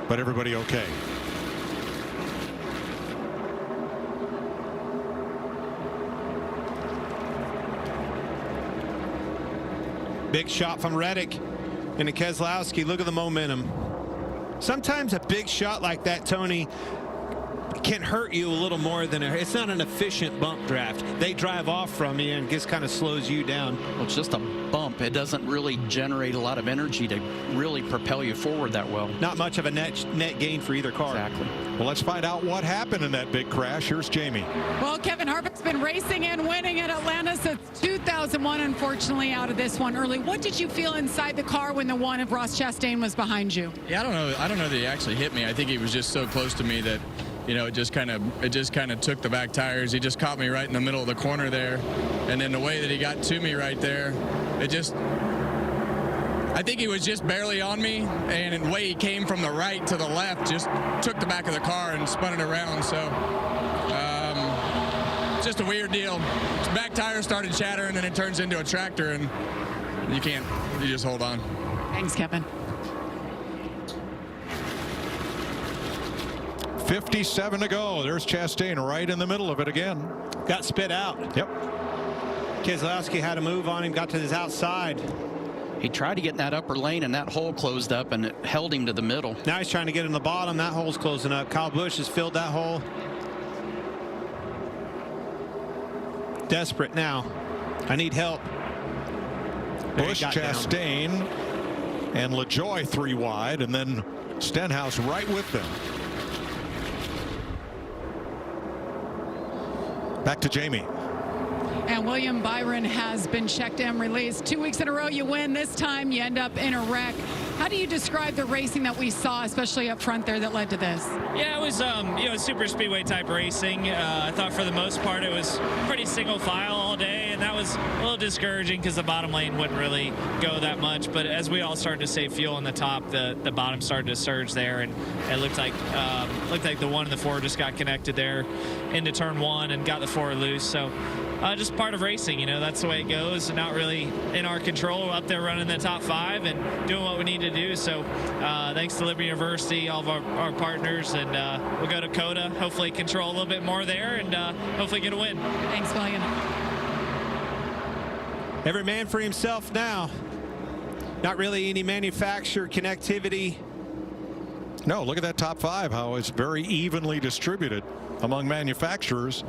but everybody okay. Big shot from Reddick into Keselowski. Look at the momentum. Sometimes a big shot like that, Tony, can hurt you a little more than it's not an efficient bump draft. They drive off from you and just kind of slows you down. Well, it's just a bump. It doesn't really generate a lot of energy to really propel you forward that well. Not much of a net gain for either car. Exactly. Well, let's find out what happened in that big crash. Here's Jamie. Well, Kevin Harvick's been racing and winning at Atlanta since 2001, unfortunately out of this one early. What did you feel inside the car when the one of Ross Chastain was behind you? Yeah, I don't know that he actually hit me. I think he was just so close to me that, you know, it just kind of took the back tires. He just caught me right in the middle of the corner there. And then the way that he got to me right there, I think he was just barely on me, and the way he came from the right to the left just took the back of the car and spun it around. So just a weird deal. His back tire started chattering, and then it turns into a tractor, and you just hold on. Thanks, Kevin. 57 to go. There's Chastain right in the middle of it again. Got spit out. Yep. Keselowski had a move on him, got to his outside. He tried to get in that upper lane, and that hole closed up, and it held him to the middle. Now he's trying to get in the bottom. That hole's closing up. Kyle Busch has filled that hole. Desperate now. I need help. Busch, Chastain, and LaJoie 3 wide, and then Stenhouse right with them. Back to Jamie. And William Byron has been checked and released. 2 weeks in a row you win. This time you end up in a wreck. How do you describe the racing that we saw, especially up front there, that led to this? Yeah, it was super speedway type racing. I thought for the most part it was pretty single file all day, and that was a little discouraging because the bottom lane wouldn't really go that much. But as we all started to save fuel on the top, the bottom started to surge there, and it looked like the 1 and the 4 just got connected there into turn 1 and got the 4 loose. So. Just part of racing, that's the way it goes. Not really in our control. Up there running the top 5 and doing what we need to do. So thanks to Liberty University, all of our partners, and we'll go to COTA, hopefully control a little bit more there, and hopefully get a win. Thanks, William. Every man for himself now. Not really any manufacturer connectivity. No, look at that top 5, how it's very evenly distributed among manufacturers.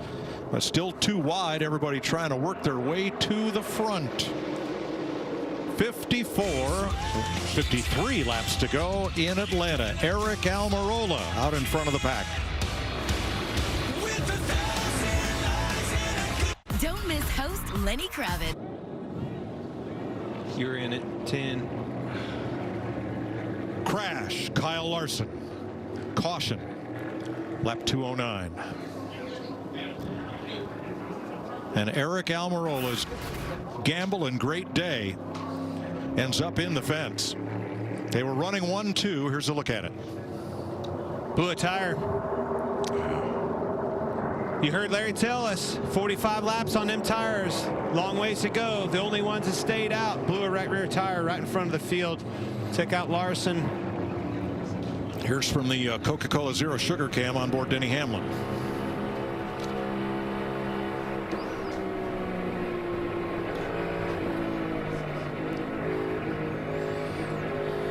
But still too wide. Everybody trying to work their way to the front. 53 laps to go in Atlanta. Eric Almirola out in front of the pack. Don't miss host Lenny Kravitz. You're in at 10. Crash. Kyle Larson. Caution. Lap 209. And Eric Almirola's gamble and great day ends up in the fence. They were running 1-2. Here's a look at it. Blew a tire. You heard Larry tell us 45 laps on them tires. Long ways to go. The only ones that stayed out. Blew a right rear tire right in front of the field. Took out Larson. Here's from the Coca-Cola Zero Sugar cam on board Denny Hamlin.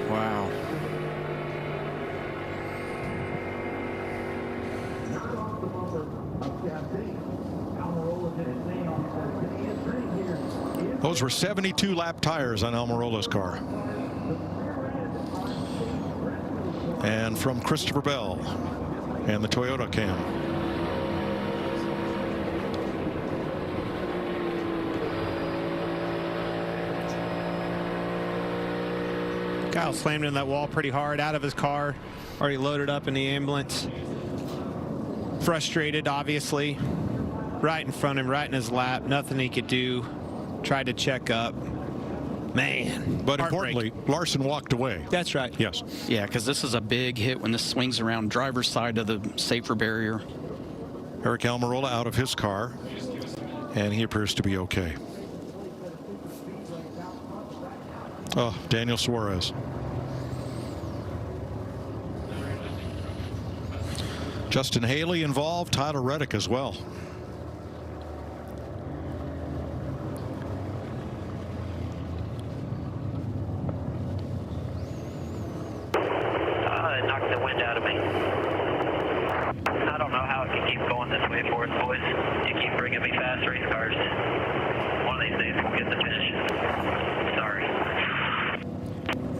Wow. Those were 72 lap tires on Almirola's car. And from Christopher Bell and the Toyota cam. Kyle slammed in that wall pretty hard, out of his car, already loaded up in the ambulance. Frustrated, obviously. Right in front of him, right in his lap, nothing he could do. Tried to check up. Man. But importantly, Larson walked away. That's right. Yes. Yeah, because this is a big hit when this swings around driver's side of the safer barrier. Eric Almirola out of his car, and he appears to be okay. Oh, Daniel Suarez. Justin Haley involved, Tyler Reddick as well. It knocked the wind out of me. I don't know how it can keep going this way for us, boys. You keep bringing me fast race cars. One of these days we'll get the finish. Sorry.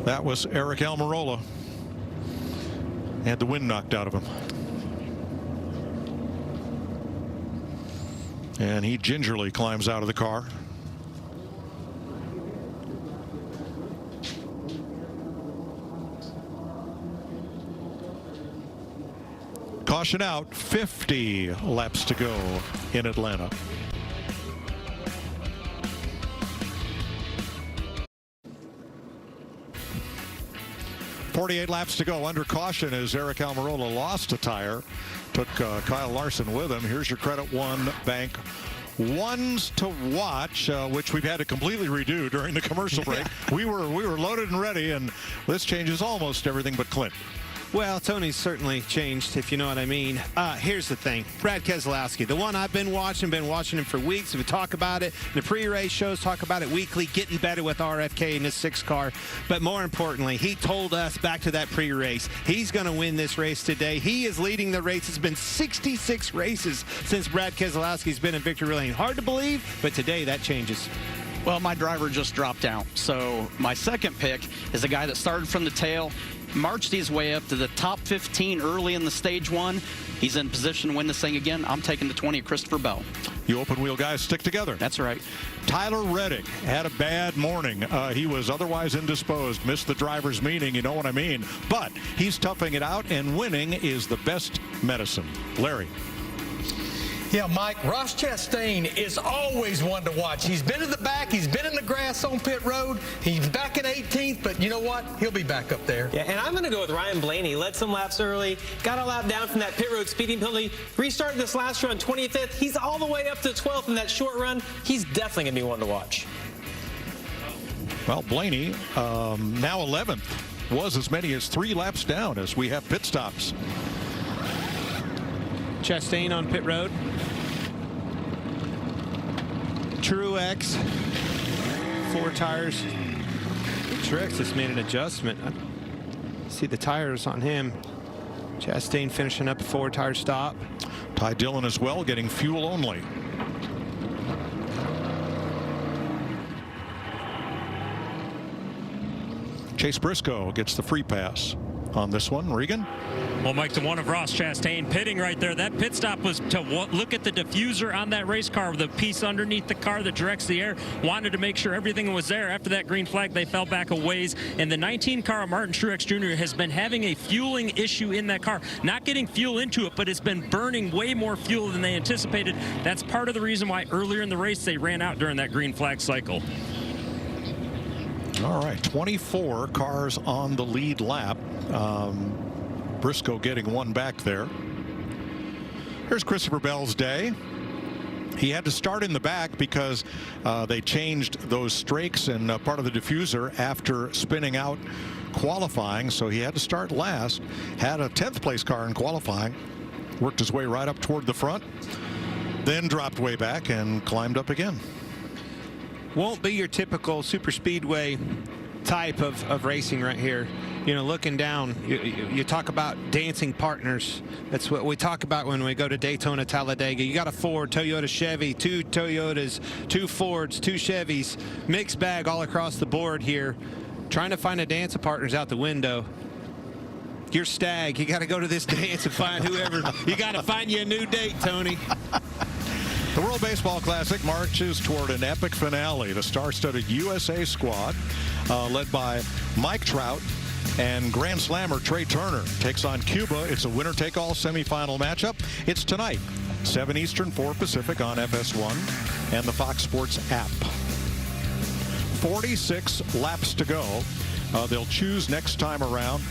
That was Eric Almirola. Had the wind knocked out of him. And he gingerly climbs out of the car. Caution out, 50 laps to go in Atlanta. .48 laps to go under caution as Eric Almirola lost a tire. Took Kyle Larson with him. Here's your Credit One Bank ones to watch, which we've had to completely redo during the commercial break. We were loaded and ready, and this changes almost everything but Clint. Well, Tony's certainly changed, if you know what I mean. Here's the thing. Brad Keselowski, the one I've been watching him for weeks. We talk about it in the pre-race shows, talk about it weekly, getting better with RFK in his 6 car. But more importantly, he told us back to that pre-race, he's going to win this race today. He is leading the race. It's been 66 races since Brad Keselowski's been in victory lane. Hard to believe, but today that changes. Well, my driver just dropped out. So my second pick is a guy that started from the tail, marched his way up to the top 15 early in the stage 1. He's in position to win this thing again. I'm taking the 20 of Christopher Bell. You open wheel guys stick together. That's right. Tyler Reddick had a bad morning. He was otherwise indisposed, missed the driver's meeting, you know what I mean. But he's toughing it out, and winning is the best medicine. Larry. Yeah, Mike, Ross Chastain is always one to watch. He's been in the back. He's been in the grass on pit road. He's back in 18th, but you know what? He'll be back up there. Yeah, and I'm going to go with Ryan Blaney. Led some laps early, got a lap down from that pit road speeding penalty, restarted this last run 25th. He's all the way up to 12th in that short run. He's definitely going to be one to watch. Well, Blaney, now 11th, was as many as 3 laps down as we have pit stops. Chastain on pit road. Truex, 4 tires. Truex just made an adjustment. See the tires on him. Chastain finishing up a 4-tire stop. Ty Dillon as well, getting fuel only. Chase Briscoe gets the free pass on this one. Regan? Well, Mike, the one of Ross Chastain pitting right there. That pit stop was to look at the diffuser on that race car, the piece underneath the car that directs the air. Wanted to make sure everything was there. After that green flag, they fell back a ways. And the 19 car of Martin Truex Jr. has been having a fueling issue in that car. Not getting fuel into it, but it's been burning way more fuel than they anticipated. That's part of the reason why earlier in the race they ran out during that green flag cycle. All right, 24 cars on the lead lap. Briscoe getting one back there. Here's Christopher Bell's day. He had to start in the back because they changed those strakes and part of the diffuser after spinning out qualifying, so he had to start last. Had a 10th place car in qualifying, worked his way right up toward the front, then dropped way back and climbed up again. Won't be your typical super speedway type of racing right here. You know, looking down, you talk about dancing partners. That's what we talk about when we go to Daytona, Talladega. You got a Ford, Toyota, Chevy, 2 Toyotas, 2 Fords, 2 Chevys, mixed bag all across the board here. Trying to find a dance of partners out the window. You're Stag. You got to go to this dance and find whoever. You got to find you a new date, Tony. The World Baseball Classic marches toward an epic finale. The star-studded USA squad, led by Mike Trout and Grand Slammer Trey Turner, takes on Cuba. It's a winner-take-all semifinal matchup. It's tonight, 7 Eastern, 4 Pacific on FS1 and the Fox Sports app. 46 laps to go. They'll choose next time around.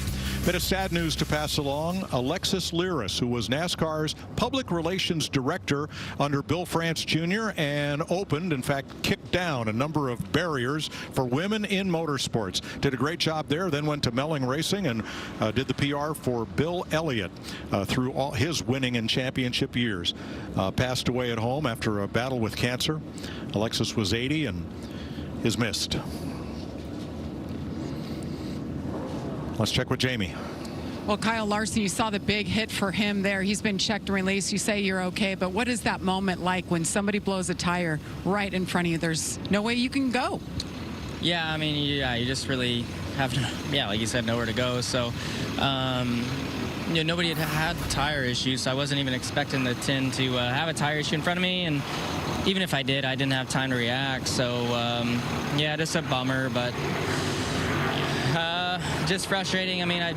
Bit of sad news to pass along. Alexis Lyris, who was NASCAR's public relations director under Bill France Jr. and opened, in fact, kicked down a number of barriers for women in motorsports. Did a great job there, then went to Melling Racing and did the PR for Bill Elliott through all his winning and championship years. Passed away at home after a battle with cancer. Alexis was 80 and is missed. Let's check with Jamie. Well, Kyle Larson, you saw the big hit for him there. He's been checked and released. You say you're okay, but what is that moment like when somebody blows a tire right in front of you? There's no way you can go. Yeah, I mean, you just really have to, like you said, nowhere to go. So, nobody had tire issues, so I wasn't even expecting the 10 to have a tire issue in front of me. And even if I did, I didn't have time to react. So, just a bummer, but just frustrating. I mean, I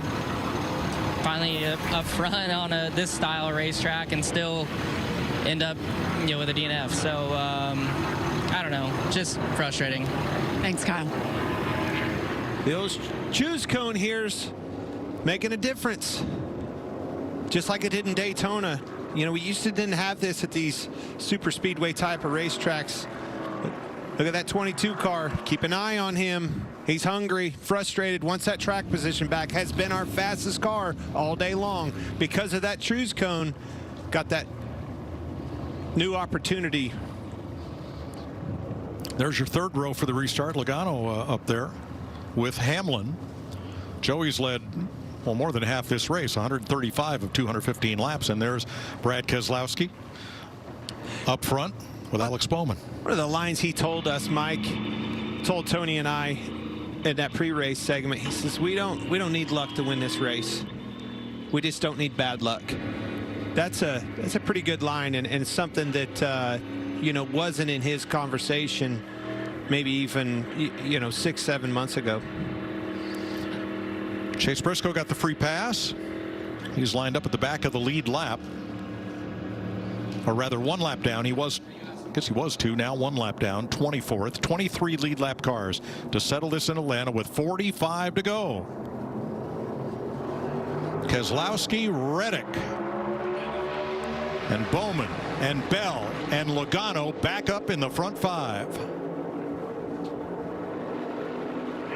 finally up front on this style of racetrack and still end up, with a DNF. So, I don't know, just frustrating. Thanks, Kyle. The old choose cone here's making a difference. Just like it did in Daytona. We used to didn't have this at these super speedway type of racetracks. But Look at that 22 car. Keep an eye on him. He's hungry, frustrated, wants that track position back. Has been our fastest car all day long. Because of that cruise cone, got that new opportunity. There's your third row for the restart. Logano up there with Hamlin. Joey's led, well, more than half this race, 135 of 215 laps. And there's Brad Keselowski up front with Alex Bowman. One of the lines he told us, Mike, told Tony and I in that pre-race segment, he says, we don't need luck to win this race. We just don't need bad luck. That's a pretty good line, and something that you know, wasn't in his conversation maybe even 6-7 months ago. Chase Briscoe got the free pass. He's lined up at the back of the lead lap, or rather 1 lap down. I guess he was 2, now 1 lap down, 24th. 23 lead lap cars to settle this in Atlanta with 45 to go. Keselowski, Reddick, and Bowman, and Bell, and Logano back up in the front 5.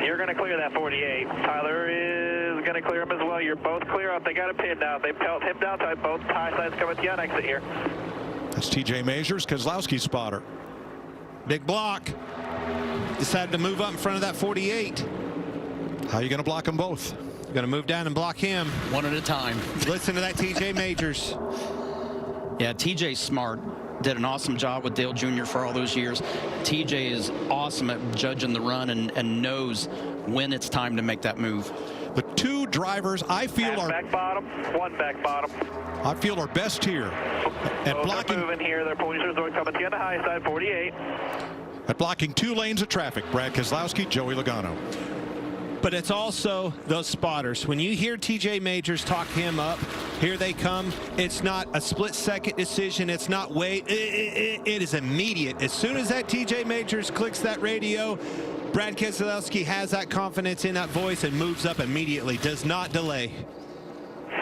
You're going to clear that 48. Tyler is going to clear him as well. You're both clear up. They got a pin now. They pelt him down tight. Both high sides coming to the exit here. That's TJ Mazurs, Keselowski's spotter. Big block. Decided to move up in front of that 48. How are you going to block them both? Going to move down and block him. One at a time. Listen to that TJ Mazurs. Yeah, TJ's smart. Did an awesome job with Dale Jr. for all those years. TJ is awesome at judging the run and knows when it's time to make that move. The 2 drivers I feel are back bottom, 1 back bottom. I feel are best here at blocking. Moving here. Their police are coming to you on the high side, 48. At blocking 2 lanes of traffic. Brad Keselowski, Joey Logano. But it's also those spotters. When you hear TJ Mazurs talk him up, here they come. It's not a split-second decision. It's not wait. It is immediate. As soon as that TJ Mazurs clicks that radio, Brad Keselowski has that confidence in that voice and moves up immediately. Does not delay.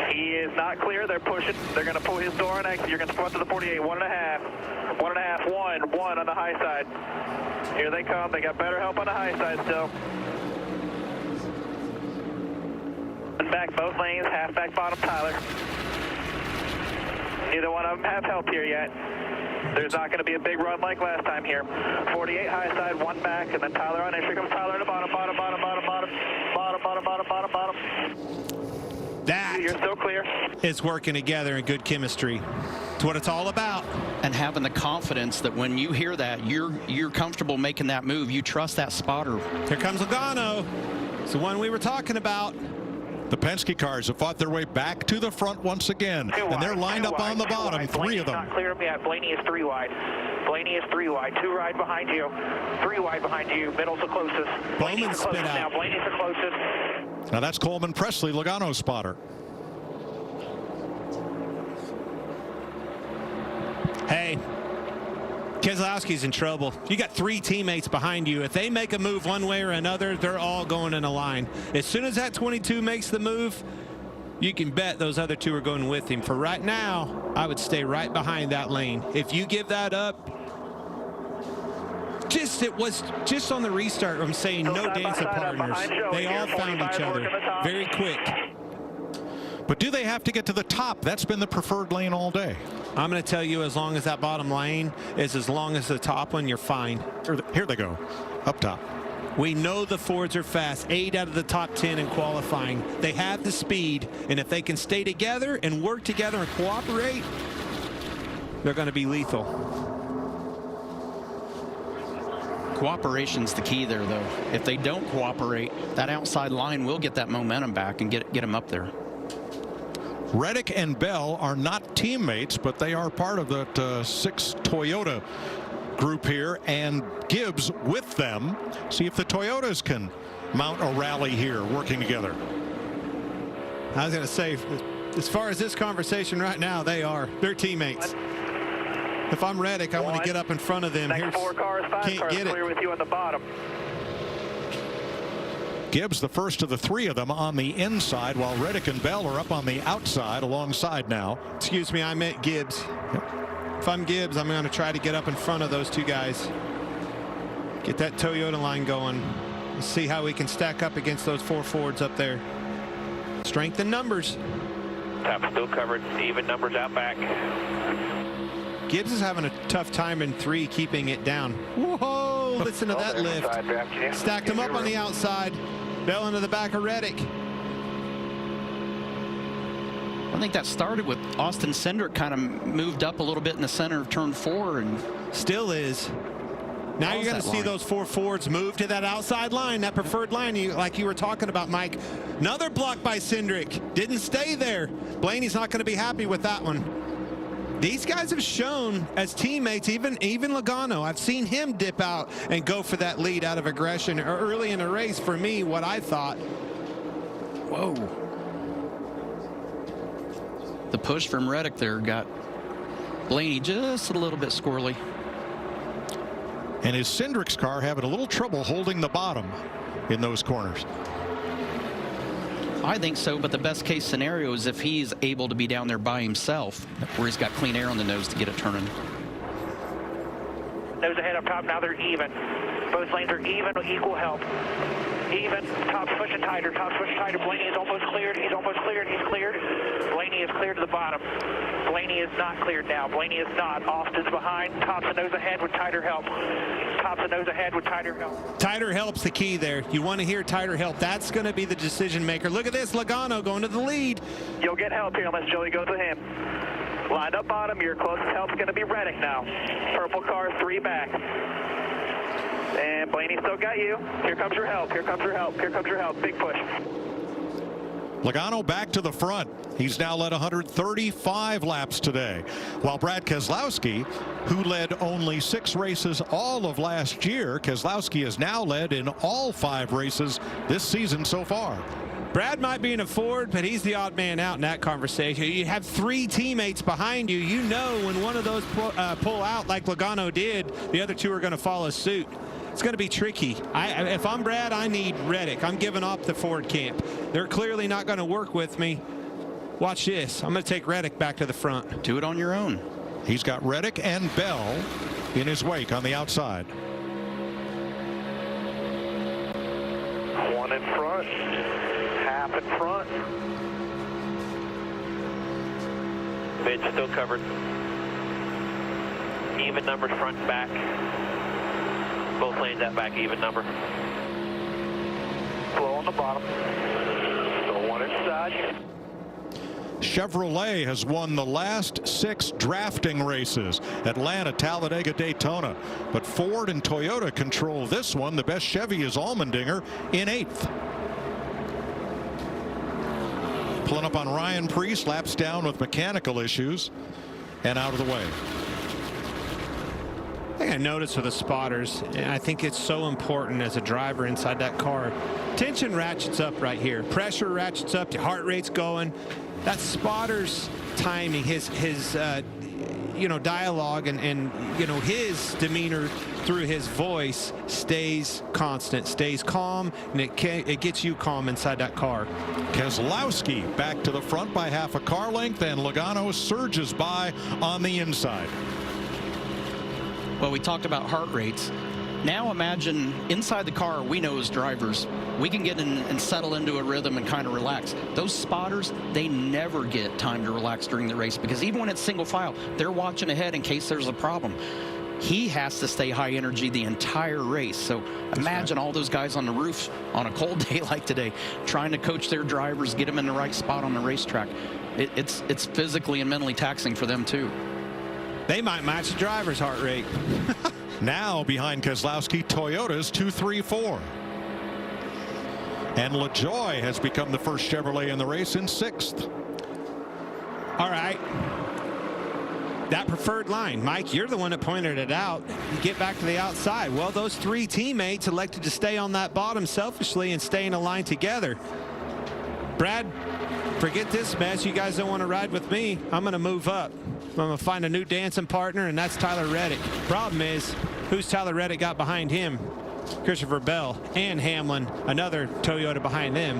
He is not clear. They're pushing. They're going to pull his door on exit. You're going to come up to the 48. 1.5. 1.5. 1 on the high side. Here they come. They got better help on the high side still. Back both lanes, half back bottom Tyler. Neither one of them have help here yet. There's not going to be a big run like last time here. 48 high side, 1 back, and then Tyler on it. Here comes Tyler in the bottom. That you're still clear. Is working together in good chemistry. It's what it's all about. And having the confidence that when you hear that, you're comfortable making that move. You trust that spotter. Here comes Logano. It's the one we were talking about. The Penske cars have fought their way back to the front once again, and they're lined up on the bottom, 3 of them. Not clear him yet. Blaney is 3 wide. Blaney is 3 wide. 2 wide behind you. 3 wide behind you. Middle's the closest. Bowman spit out. Now Blaney's the closest. Now that's Coleman Presley, Logano's spotter. Hey, Keselowski's in trouble. You got 3 teammates behind you. If they make a move one way or another, they're all going in a line. As soon as that 22 makes the move, you can bet those other 2 are going with him. For right now, I would stay right behind that lane. If you give that up, it was just on the restart. I'm saying no dance of partners. They all found each other very quick. But do they have to get to the top? That's been the preferred lane all day. I'm going to tell you, as long as that bottom lane is as long as the top one, you're fine. Here they go, up top. We know the Fords are fast. 8 out of the top 10 in qualifying. They have the speed, and if they can stay together and work together and cooperate, they're going to be lethal. Cooperation's the key there, though. If they don't cooperate, that outside line will get that momentum back and get them up there. Reddick and Bell are not teammates, but they are part of that 6 Toyota group here, and Gibbs with them. See if the Toyotas can mount a rally here, working together. I was going to say, as far as this conversation right now, they're teammates. If I'm Reddick, I want to get up in front of them. Next 4 cars, 5 can't cars get clear with you on the bottom. Gibbs the first of the 3 of them on the inside, while Reddick and Bell are up on the outside alongside now. Excuse me, I meant Gibbs. Yep. If I'm Gibbs, I'm going to try to get up in front of those 2 guys. Get that Toyota line going. Let's see how we can stack up against those 4 Fords up there. Strength in numbers. Top still covered. Even numbers out back. Gibbs is having a tough time in 3, keeping it down. Whoa, listen to that lift. Stacked him up on the outside. Bell into the back of Reddick. I think that started with Austin Cindric kind of moved up a little bit in the center of turn 4 and still is. Now you're going to see those 4 Fords move to that outside line, that preferred line, like you were talking about, Mike. Another block by Cindric. Didn't stay there. Blaney's not going to be happy with that one. These guys have shown as teammates, even Logano, I've seen him dip out and go for that lead out of aggression early in the race. For me, what I thought. Whoa. The push from Reddick there got Blaney just a little bit squirrely. And is Cindric's car having a little trouble holding the bottom in those corners? I think so, but the best case scenario is if he's able to be down there by himself, where he's got clean air on the nose to get it turning. Nose ahead up top, now they're even. Both lanes are even, equal help. Even, top's pushing tighter, Blaney is almost cleared, he's almost cleared, he's cleared. Blaney is cleared to the bottom. Blaney is not cleared now, Blaney is not. Austin's behind, tops and nose ahead with tighter help. Tops and nose ahead with tighter help. Tighter help's the key there. You want to hear tighter help. That's going to be the decision maker. Look at this, Logano going to the lead. You'll get help here unless Joey goes with him. Lined up bottom, your closest help's going to be Reddick now. Purple car, 3 back. And Blaney still got you. Here comes your help. Here comes your help. Here comes your help. Big push. Logano back to the front. He's now led 135 laps today, while Brad Keselowski, who led only 6 races all of last year, Keselowski has now led in all 5 races this season so far. Brad might be in a Ford, but he's the odd man out in that conversation. You have 3 teammates behind you. You know when one of those pull out like Logano did, the other 2 are going to follow suit. It's going to be tricky. If I'm Brad, I need Reddick. I'm giving up the Ford camp. They're clearly not going to work with me. Watch this. I'm going to take Reddick back to the front. Do it on your own. He's got Reddick and Bell in his wake on the outside. 1 in front. Half in front. Mid still covered. Even numbers front and back. Both lanes out back, even number. Slow on the bottom. Still 1 inside. Chevrolet has won the last 6 drafting races: Atlanta, Talladega, Daytona. But Ford and Toyota control this one. The best Chevy is Allmendinger in 8th. Pulling up on Ryan Preece, laps down with mechanical issues and out of the way. I think I noticed with the spotters, and I think it's so important as a driver inside that car. Tension ratchets up right here. Pressure ratchets up. Your heart rate's going. That spotter's timing, his dialogue and his demeanor through his voice stays constant, stays calm, and it gets you calm inside that car. Keselowski back to the front by half a car length, and Logano surges by on the inside. Well, we talked about heart rates. Now imagine inside the car, we know as drivers, we can get in and settle into a rhythm and kind of relax. Those spotters, they never get time to relax during the race, because even when it's single file, they're watching ahead in case there's a problem. He has to stay high energy the entire race. So imagine all those guys on the roof on a cold day like today, trying to coach their drivers, get them in the right spot on the racetrack. It's physically and mentally taxing for them too. They might match the driver's heart rate. Now behind Keselowski, Toyota's 2-3-4. And LaJoie has become the first Chevrolet in the race in 6th. All right. That preferred line, Mike, you're the one that pointed it out. You get back to the outside. Well, those 3 teammates elected to stay on that bottom selfishly and stay in a line together. Brad, forget this mess. You guys don't want to ride with me. I'm going to move up. I'm going to find a new dancing partner, and that's Tyler Reddick. Problem is, who's Tyler Reddick got behind him? Christopher Bell and Hamlin, another Toyota behind them.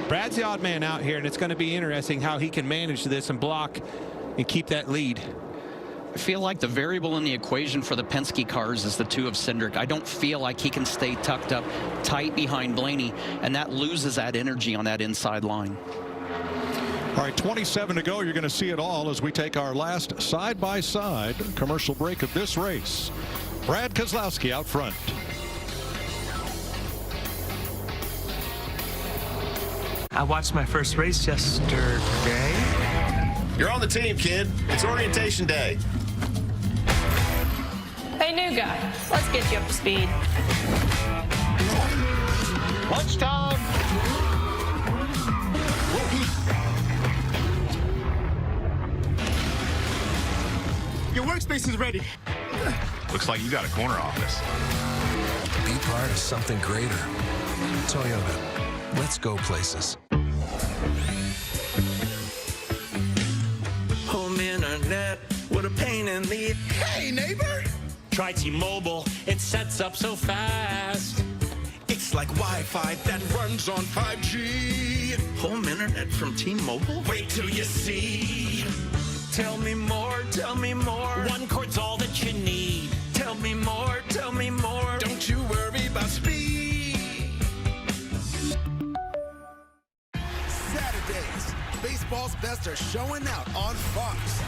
Brad's the odd man out here, and it's going to be interesting how he can manage this and block and keep that lead. feel like the variable in the equation for the Penske cars is the 2 of Cindric. I don't feel like he can stay tucked up tight behind Blaney, and that loses that energy on that inside line. All right, 27 to go. You're going to see it all as we take our last side-by-side commercial break of this race. Brad Keselowski out front. I watched my first race yesterday. You're on the team, kid. It's orientation day. Hey, new guy. Let's get you up to speed. Lunchtime. Your workspace is ready. Looks like you got a corner office. Be part of something greater. Toyota. Let's go places. Home internet, what a pain in the... Hey, neighbor! Try T-Mobile. It sets up so fast. It's like Wi-Fi that runs on 5G. Home internet from T-Mobile? Wait till you see. Tell me more, tell me more. One cord's all that you need. Tell me more, tell me more. Don't you worry about speed. Saturdays, baseball's best are showing out on Fox.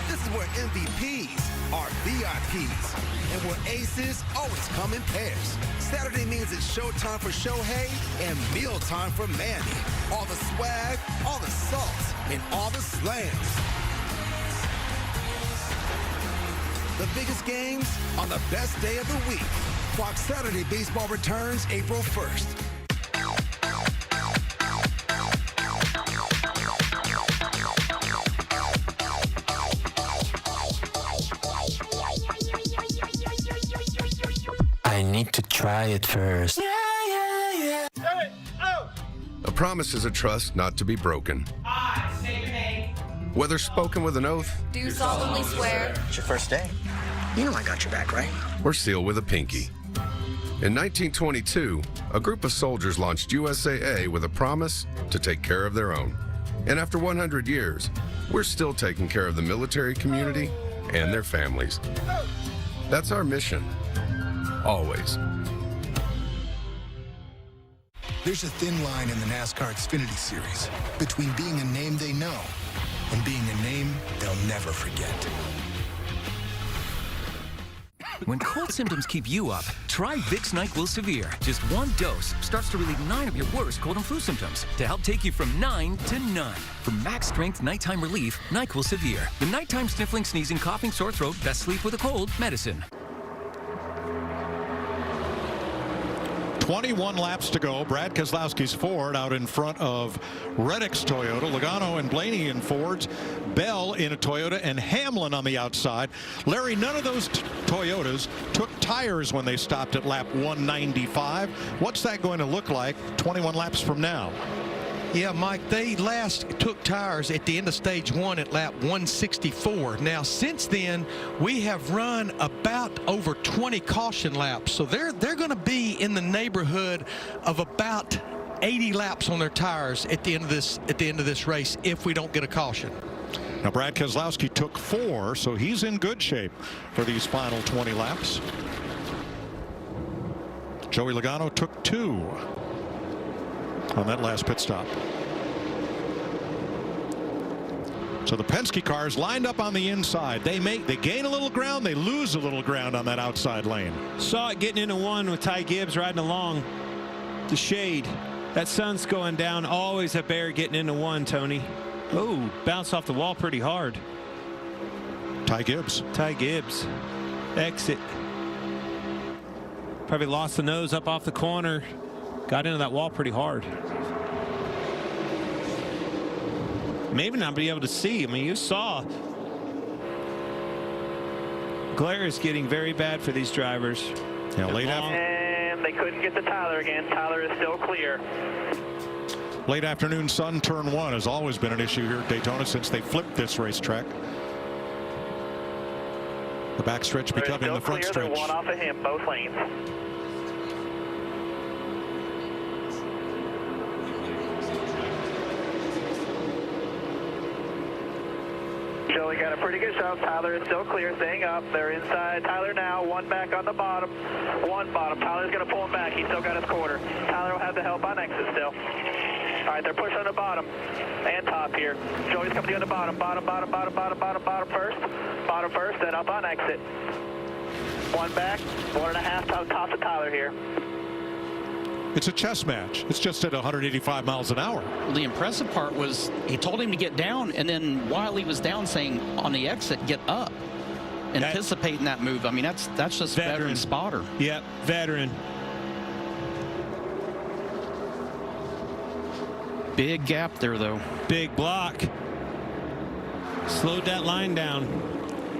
This is where MVPs are VIPs, and where aces always come in pairs. Saturday means it's showtime for Shohei and mealtime for Manny. All the swag, all the salt, and all the slams. The biggest games on the best day of the week. Fox Saturday Baseball returns April 1st. I need to try it first. A promise is a trust not to be broken. I say your name. Whether spoken with an oath Do solemnly swear. It's your first day. You know I got your back, right? or sealed with a pinky. In 1922, a group of soldiers launched USAA with a promise to take care of their own. And after 100 years, we're still taking care of the military community and their families. That's our mission. Always. There's a thin line in the NASCAR Xfinity Series between being a name they know and being a name they'll never forget. When cold symptoms keep you up, try Vicks NyQuil Severe. Just one dose starts to relieve 9 of your worst cold and flu symptoms to help take you from 9 to none. For max strength nighttime relief, NyQuil Severe. The nighttime sniffling, sneezing, coughing, sore throat, best sleep with a cold medicine. 21 laps to go. Brad Keselowski's Ford out in front of Reddick's Toyota. Logano and Blaney in Fords. Bell in a Toyota and Hamlin on the outside. Larry, none of those Toyotas took tires when they stopped at lap 195. What's that going to look like 21 laps from now? Yeah, Mike, they last took tires at the end of stage 1 at lap 164. Now, since then, we have run about over 20 caution laps. So they're going to be in the neighborhood of about 80 laps on their tires at the end of this race if we don't get a caution. Now, Brad Keselowski took 4, so he's in good shape for these final 20 laps. Joey Logano took 2 on that last pit stop. So the Penske cars lined up on the inside. They gain a little ground, they lose a little ground on that outside lane. Saw it getting into one with Ty Gibbs riding along the shade. That sun's going down. Always a bear getting into one, Tony. Oh, bounced off the wall pretty hard. Ty Gibbs. Ty Gibbs. Exit. Probably lost the nose up off the corner. Got into that wall pretty hard. Maybe not be able to see. I mean, you saw. Glare is getting very bad for these drivers. Yeah, late afternoon. And they couldn't get to Tyler again. Tyler is still clear. Late afternoon sun, turn 1 has always been an issue here at Daytona since they flipped this racetrack. The backstretch becoming the front stretch. They're one off of him, both lanes. we got a pretty good shove. Tyler is still clear, staying up. They're inside Tyler now. One back on the bottom. One bottom. Tyler's going to pull him back. He's still got his quarter. Tyler will have the help on exit still. All right, they're pushing on the bottom and top here. Joey's coming to the bottom. Bottom first. Bottom first, then up on exit. One back, 1.5 tops of Tyler here. It's a chess match. It's just at 185 miles an hour. The impressive part was he told him to get down, and then while he was down saying on the exit, get up. Anticipating that move. I mean, that's just veteran spotter. Yep, veteran. Big gap there, though. Big block. Slowed that line down.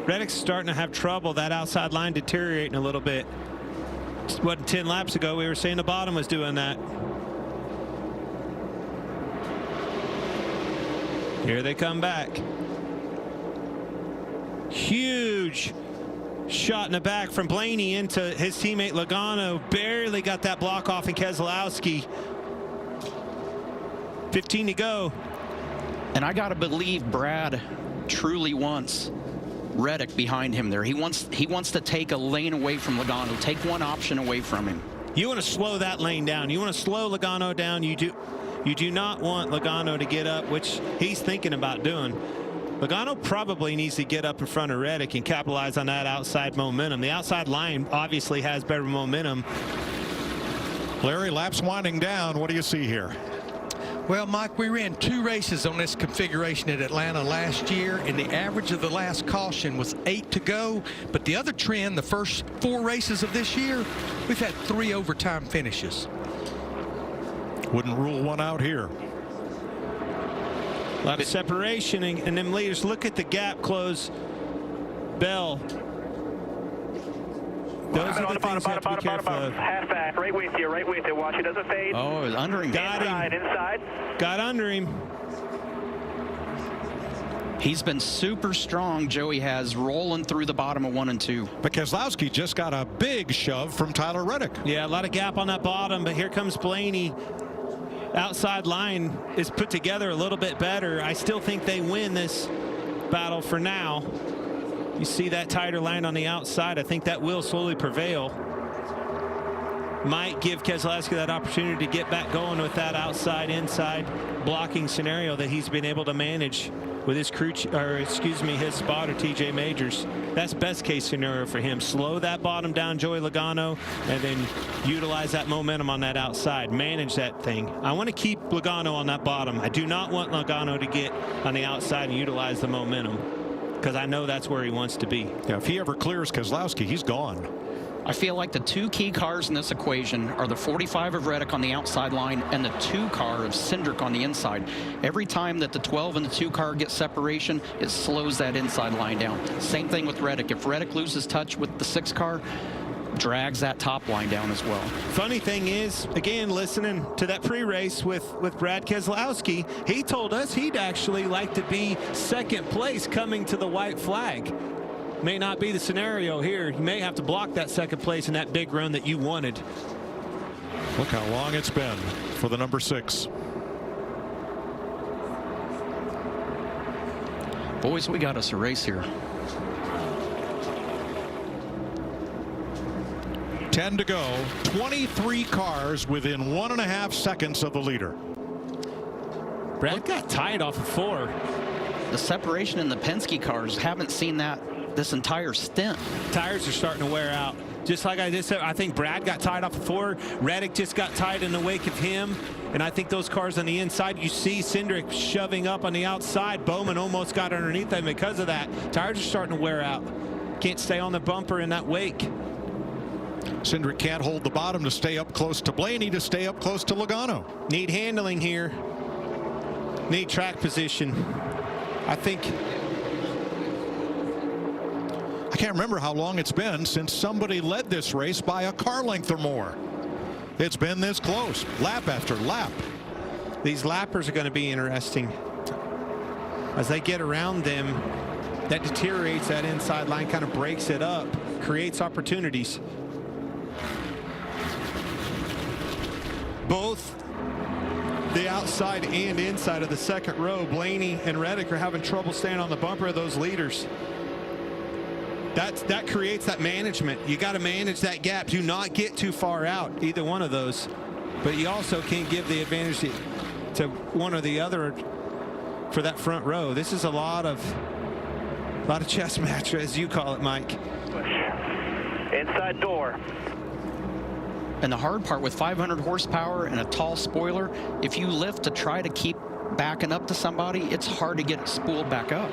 Reddick's starting to have trouble. That outside line deteriorating a little bit. What, 10 laps ago we were saying the bottom was doing that. Here they come back. Huge shot in the back from Blaney into his teammate Logano. Barely got that block off in Keselowski. 15 to go. And I got to believe Brad truly wants Reddick behind him there. He wants to take a lane away from Logano, take one option away from him. You want to slow that lane down. You want to slow Logano down. You do not want Logano to get up, which he's thinking about doing. Logano probably needs to get up in front of Reddick and capitalize on that outside momentum. The outside line obviously has better momentum. Larry, laps winding down. What do you see here? Well, Mike, we ran 2 races on this configuration at Atlanta last year, and the average of the last caution was 8 to go. But the other trend, the first 4 races of this year, we've had 3 overtime finishes. Wouldn't rule one out here. A lot of separation, and them leaders, look at the gap close. Bell. Those are the things you have to be careful of. Half back, right with you. Watch it doesn't fade. Oh, it was under him. Got him. Inside. Got under him. He's been super strong, Joey has, rolling through the bottom of 1 and 2. But Keselowski just got a big shove from Tyler Reddick. Yeah, a lot of gap on that bottom, but here comes Blaney. Outside line is put together a little bit better. I still think they win this battle for now. You see that tighter line on the outside. I think that will slowly prevail. Might give Keselowski that opportunity to get back going with that outside-inside blocking scenario that he's been able to manage with his crew, his spotter, TJ Majors. That's best case scenario for him. Slow that bottom down, Joey Logano, and then utilize that momentum on that outside. Manage that thing. I want to keep Logano on that bottom. I do not want Logano to get on the outside and utilize the momentum, because I know that's where he wants to be. Yeah, if he ever clears Keselowski, he's gone. I feel like the 2 key cars in this equation are the 45 of Reddick on the outside line and the 2 car of Cindric on the inside. Every time that the 12 and the 2 car get separation, it slows that inside line down. Same thing with Reddick. If Reddick loses touch with the 6 car, drags that top line down as well. Funny thing is, again, listening to that pre-race with Brad Keselowski, he told us he'd actually like to be 2nd place coming to the white flag. May not be the scenario here. You may have to block that 2nd place in that big run that you wanted. Look how long it's been for the number 6. Boys, we got us a race here. 10 to go. 23 cars within 1.5 seconds of the leader. Brad got tied off of 4. The separation in the Penske cars, haven't seen that this entire stint. Tires are starting to wear out. Just like I just said, I think Brad got tied off of 4. Reddick just got tied in the wake of him. And I think those cars on the inside, you see Cindric shoving up on the outside. Bowman almost got underneath them because of that. Tires are starting to wear out. Can't stay on the bumper in that wake. Cindric can't hold the bottom to stay up close to Blaney, to stay up close to Logano. Need handling here. Need track position. I can't remember how long it's been since somebody led this race by a car length or more. It's been this close, lap after lap. These lappers are going to be interesting. As they get around them, that deteriorates that inside line, kind of breaks it up, creates opportunities. Both the outside and inside of the second row. Blaney and Reddick are having trouble staying on the bumper of those leaders. That creates that management. You got to manage that gap. Do not get too far out, either one of those. But you also can't give the advantage to one or the other for that front row. This is a lot of chess match, as you call it, Mike. Inside door. And the hard part with 500 horsepower and a tall spoiler, if you lift to try to keep backing up to somebody, it's hard to get it spooled back up.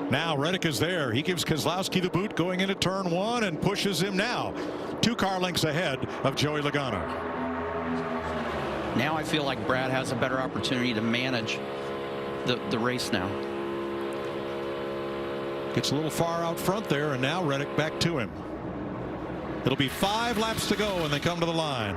Now Reddick is there. He gives Keselowski the boot going into turn 1 and pushes him now 2 car lengths ahead of Joey Logano. Now I feel like Brad has a better opportunity to manage the race now. Gets a little far out front there, and now Reddick back to him. It'll be 5 laps to go when they come to the line.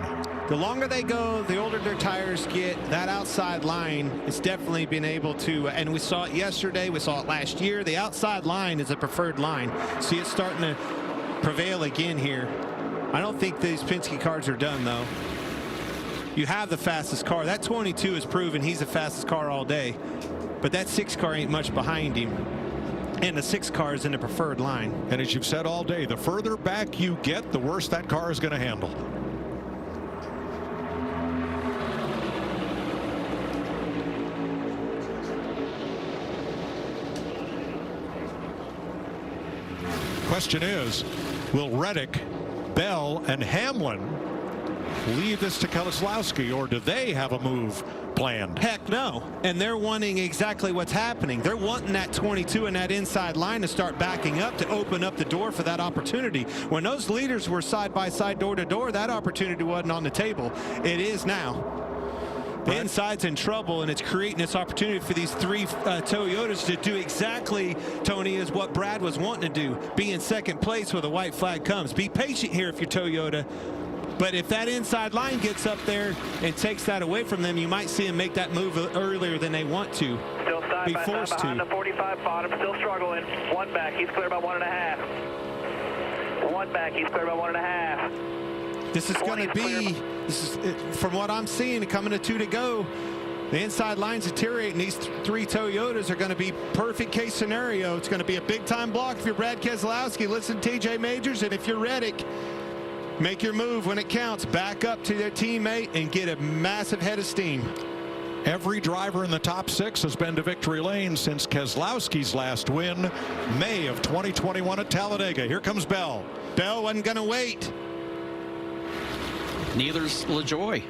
The longer they go, the older their tires get. That outside line has definitely been able to, and we saw it yesterday, we saw it last year. The outside line is a preferred line. See, it's starting to prevail again here. I don't think these Penske cars are done, though. You have the fastest car. That 22 has proven he's the fastest car all day, but that 6 car ain't much behind him. And the 6 car is in the preferred line. And as you've said all day, the further back you get, the worse that car is going to handle. Question is, will Reddick, Bell, and Hamlin leave this to Keselowski, or do they have a move planned? Heck no. And they're wanting exactly what's happening. They're wanting that 22 and that inside line to start backing up to open up the door for that opportunity. When those leaders were side by side, door to door, that opportunity wasn't on the table. It is now. The inside's in trouble, and it's creating this opportunity for these 3 Toyotas to do exactly, Tony, is what Brad was wanting to do. Be in second place where the white flag comes. Be patient here if you're Toyota. But if that inside line gets up there and takes that away from them, you might see them make that move earlier than they want to. Still side by side behind the 45 bottom, still struggling. 1 back, he's clear by 1.5. 1 back, he's clear by 1.5. This is going to be, from what I'm seeing, coming to 2 to go. The inside line's deteriorating. These 3 Toyotas are going to be perfect case scenario. It's going to be a big time block if you're Brad Keselowski. Listen to TJ Majors, and if you're Reddick, make your move when it counts. Back up to their teammate and get a massive head of steam. Every driver in the top 6 has been to victory lane since Keselowski's last win, May of 2021 at Talladega. Here comes Bell. Bell wasn't going to wait. Neither's LaJoie.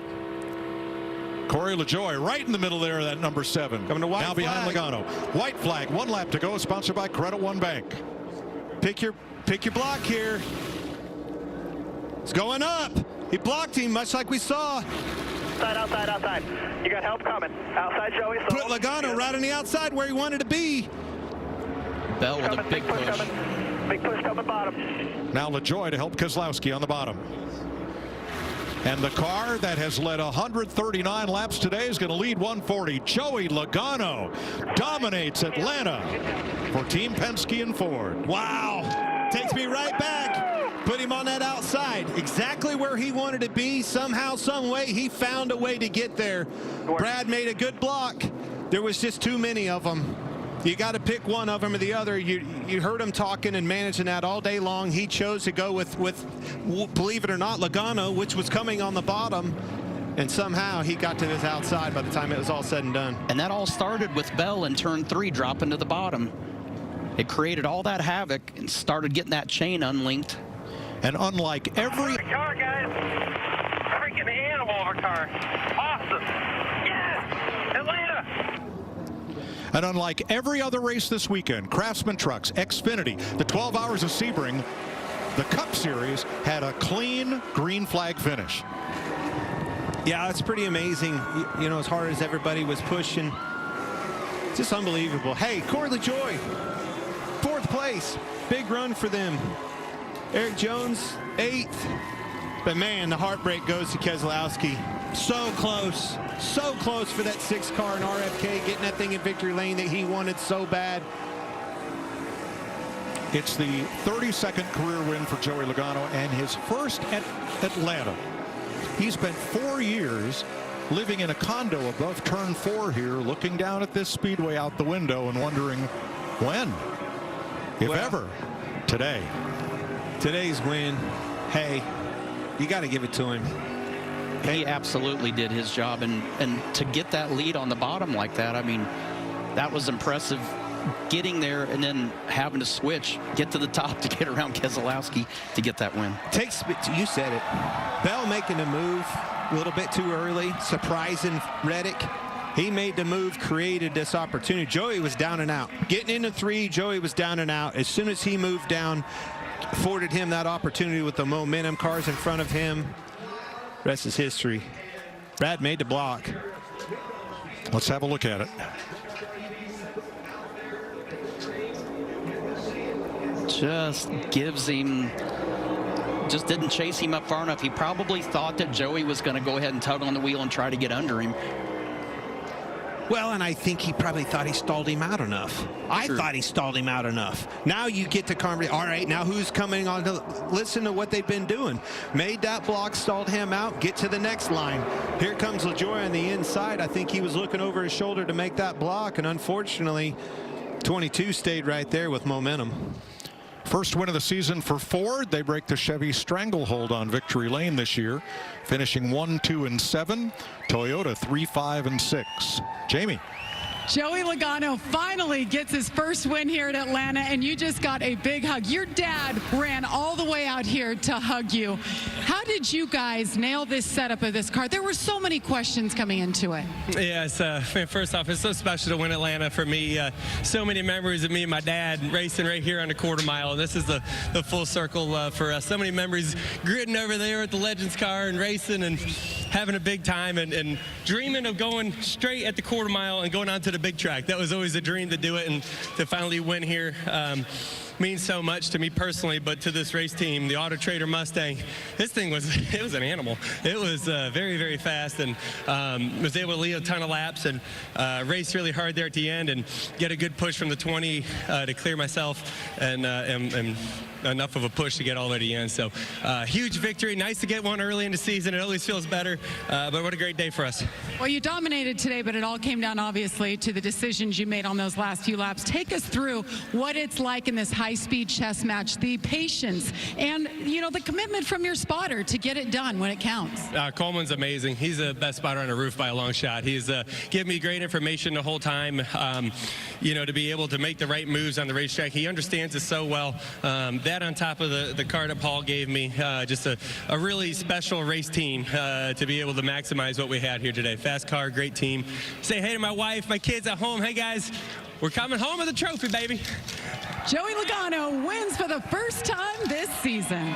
Corey LaJoie right in the middle there, that number 7. Coming to white now flag. Behind Logano. White flag, 1 lap to go, sponsored by Credit One Bank. Pick your block here. It's going up. He blocked him, much like we saw. Outside. You got help coming. Outside, Joey. Put Logano right on the outside where he wanted to be. Bell with a big push. Big push coming bottom. Now LaJoie to help Keselowski on the bottom. And the car that has led 139 laps today is going to lead 140. Joey Logano dominates Atlanta for Team Penske and Ford. Wow. Takes me right back. Put him on that outside. Exactly where he wanted to be. Somehow, some way, he found a way to get there. Brad made a good block. There was just too many of them. You got to pick one of them or the other. You heard him talking and managing that all day long. He chose to go with believe it or not, Logano, which was coming on the bottom. And somehow he got to this outside by the time it was all said and done. And that all started with Bell in turn 3 dropping to the bottom. It created all that havoc and started getting that chain unlinked. And unlike every car, guys, freaking animal of a car. Awesome. Yes, Atlanta. And unlike every other race this weekend, Craftsman Trucks, Xfinity, the 12 Hours of Sebring, the Cup Series had a clean green flag finish. Yeah, it's pretty amazing. You know, as hard as everybody was pushing, just unbelievable. Hey, Corey LaJoie, 4th place. Big run for them. Eric Jones, 8th. But man, the heartbreak goes to Keselowski. So close for that 6 car in RFK, getting that thing in victory lane that he wanted so bad. It's the 32nd career win for Joey Logano and his first at Atlanta. He spent 4 years living in a condo above turn 4 here, looking down at this speedway out the window and wondering when, if ever, today. Today's win, hey, you got to give it to him. He absolutely did his job, and to get that lead on the bottom like that, I mean, that was impressive. Getting there and then having to switch, get to the top to get around Keselowski to get that win. You said it. Bell making a move a little bit too early, surprising Reddick. He made the move, created this opportunity. Joey was down and out. Getting into 3, Joey was down and out. As soon as he moved down, afforded him that opportunity with the momentum, cars in front of him. Rest is history. Brad made the block. Let's have a look at it. Just gives him, just didn't chase him up far enough. He probably thought that Joey was going to go ahead and tug on the wheel and try to get under him. Well, and I think he probably thought he stalled him out enough. I thought he stalled him out enough. Now you get to conversation. All right, now who's coming on to listen to what they've been doing? Made that block, stalled him out, get to the next line. Here comes LaJoy on the inside. I think he was looking over his shoulder to make that block, and unfortunately, 22 stayed right there with momentum. First win of the season for Ford. They break the Chevy stranglehold on victory lane this year, finishing 1, 2, and 7. Toyota 3, 5, and 6. Jamie. Joey Logano finally gets his first win here at Atlanta, and you just got a big hug. Your dad ran all the way out here to hug you. How did you guys nail this setup of this car? There were so many questions coming into it. Yeah, first off, it's so special to win Atlanta for me. So many memories of me and my dad racing right here on the quarter mile, and this is the full circle for us. So many memories gritting over there at the Legends car and racing and having a big time and dreaming of going straight at the quarter mile and going on to the big track. That was always a dream to do it, and to finally win here means so much to me personally, but to this race team, the Auto Trader Mustang. This thing was an animal. It was very, very fast, and was able to lead a ton of laps and race really hard there at the end and get a good push from the 20 to clear myself and enough of a push to get all the way to the end. So huge victory. Nice to get one early in the season. It always feels better, but what a great day for us. Well, you dominated today, but it all came down obviously to the decisions you made on those last few laps. Take us through what it's like in this high-speed chess match, the patience and, you know, the commitment from your spotter to get it done when it counts. Coleman's amazing. He's the best spotter on the roof by a long shot. He's given me great information the whole time, you know, to be able to make the right moves on the racetrack. He understands it so well. That on top of the car that Paul gave me, just a really special race team to be able to maximize what we had here today. Fast car, great team. Say hey to my wife, my kids at home. Hey guys, we're coming home with a trophy, baby. Joey Logano wins for the first time this season.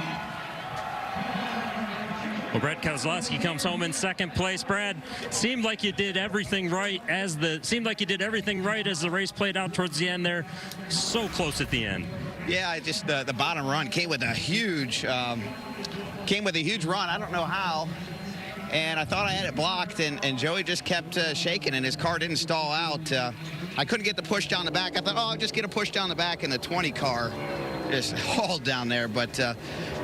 Well, Brad Keselowski comes home in second place. Brad, seemed like you did everything right as the race played out towards the end there. So close at the end. Yeah, just the bottom run came with a huge run. I don't know how. And I thought I had it blocked, and Joey just kept shaking, and his car didn't stall out. I couldn't get the push down the back. I thought, I'll just get a push down the back, and the 20 car just hauled down there. But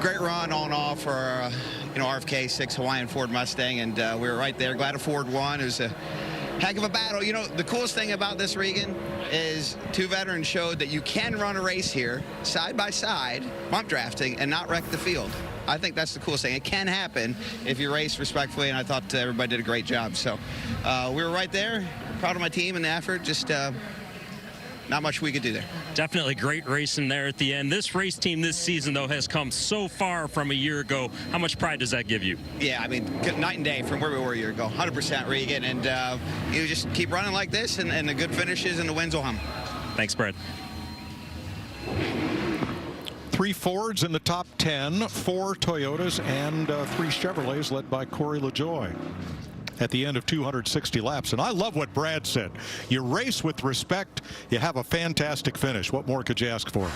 great run on and off for RFK 6 Hawaiian Ford Mustang, and we were right there. Glad a Ford won. It was a heck of a battle. You know, the coolest thing about this, Regan, is 2 veterans showed that you can run a race here side by side, bump drafting, and not wreck the field. I think that's the coolest thing. It can happen if you race respectfully, and I thought everybody did a great job. So we were right there. Proud of my team and the effort. Just not much we could do there. Definitely great racing there at the end. This race team this season, though, has come so far from a year ago. How much pride does that give you? Yeah, I mean, night and day from where we were a year ago. 100% Regan. And you just keep running like this, and the good finishes and the wins will hum. Thanks, Brad. 3 Fords in the top 10, 4 Toyotas, and 3 Chevrolets led by Corey LaJoy at the end of 260 laps. And I love what Brad said. You race with respect, you have a fantastic finish. What more could you ask for?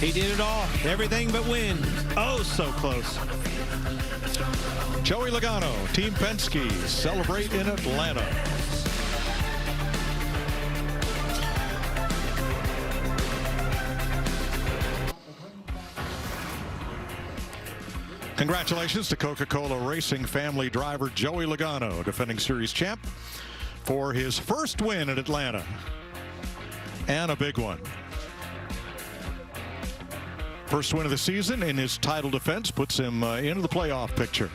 He did it all. Everything but win. Oh, so close. Joey Logano, Team Penske, celebrate in Atlanta. Congratulations to Coca-Cola Racing family driver Joey Logano, defending series champ, for his first win at Atlanta. And a big one. First win of the season in his title defense puts him into the playoff picture.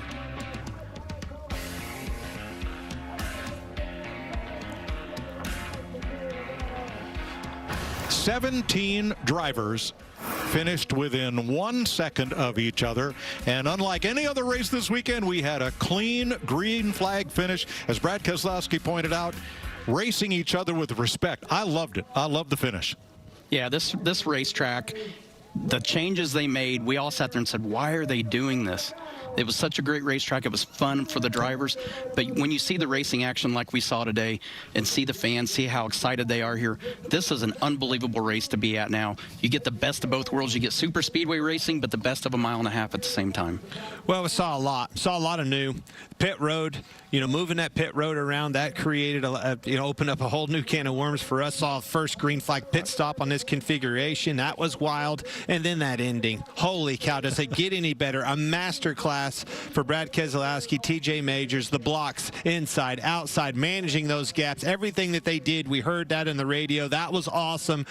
"17 drivers finished within 1 second of each other, and unlike any other race this weekend, we had a clean green flag finish, as Brad Keselowski pointed out, racing each other with respect. I loved it. I loved the finish. Yeah, this racetrack, the changes they made, we all sat there and said, why are they doing this? It was such a great racetrack. It was fun for the drivers. But when you see the racing action like we saw today and see the fans, see how excited they are here, this is an unbelievable race to be at now. You get the best of both worlds. You get super speedway racing, but the best of a mile and a half at the same time. Well, we saw a lot. Saw a lot of new. Pit road, moving that pit road around, that created opened up a whole new can of worms for us. Saw first green flag pit stop on this configuration. That was wild. And then that ending. Holy cow, does it get any better? A master class for Brad Keselowski, TJ Majors, the blocks inside, outside, managing those gaps, everything that they did. We heard that in the radio. That was awesome.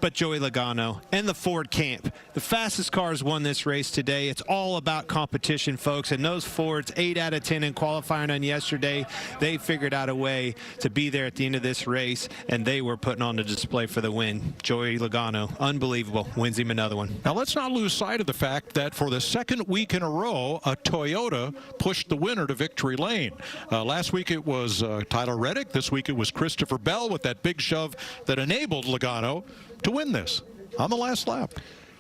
But Joey Logano and the Ford camp, the fastest cars won this race today. It's all about competition, folks. And those Fords, 8 out of 10 in qualifying on yesterday, they figured out a way to be there at the end of this race, and they were putting on the display for the win. Joey Logano, unbelievable, wins him another one. Now, let's not lose sight of the fact that for the second week in a row, a Toyota pushed the winner to victory lane. Last week it was Tyler Reddick. This week it was Christopher Bell with that big shove that enabled Logano to win this on the last lap.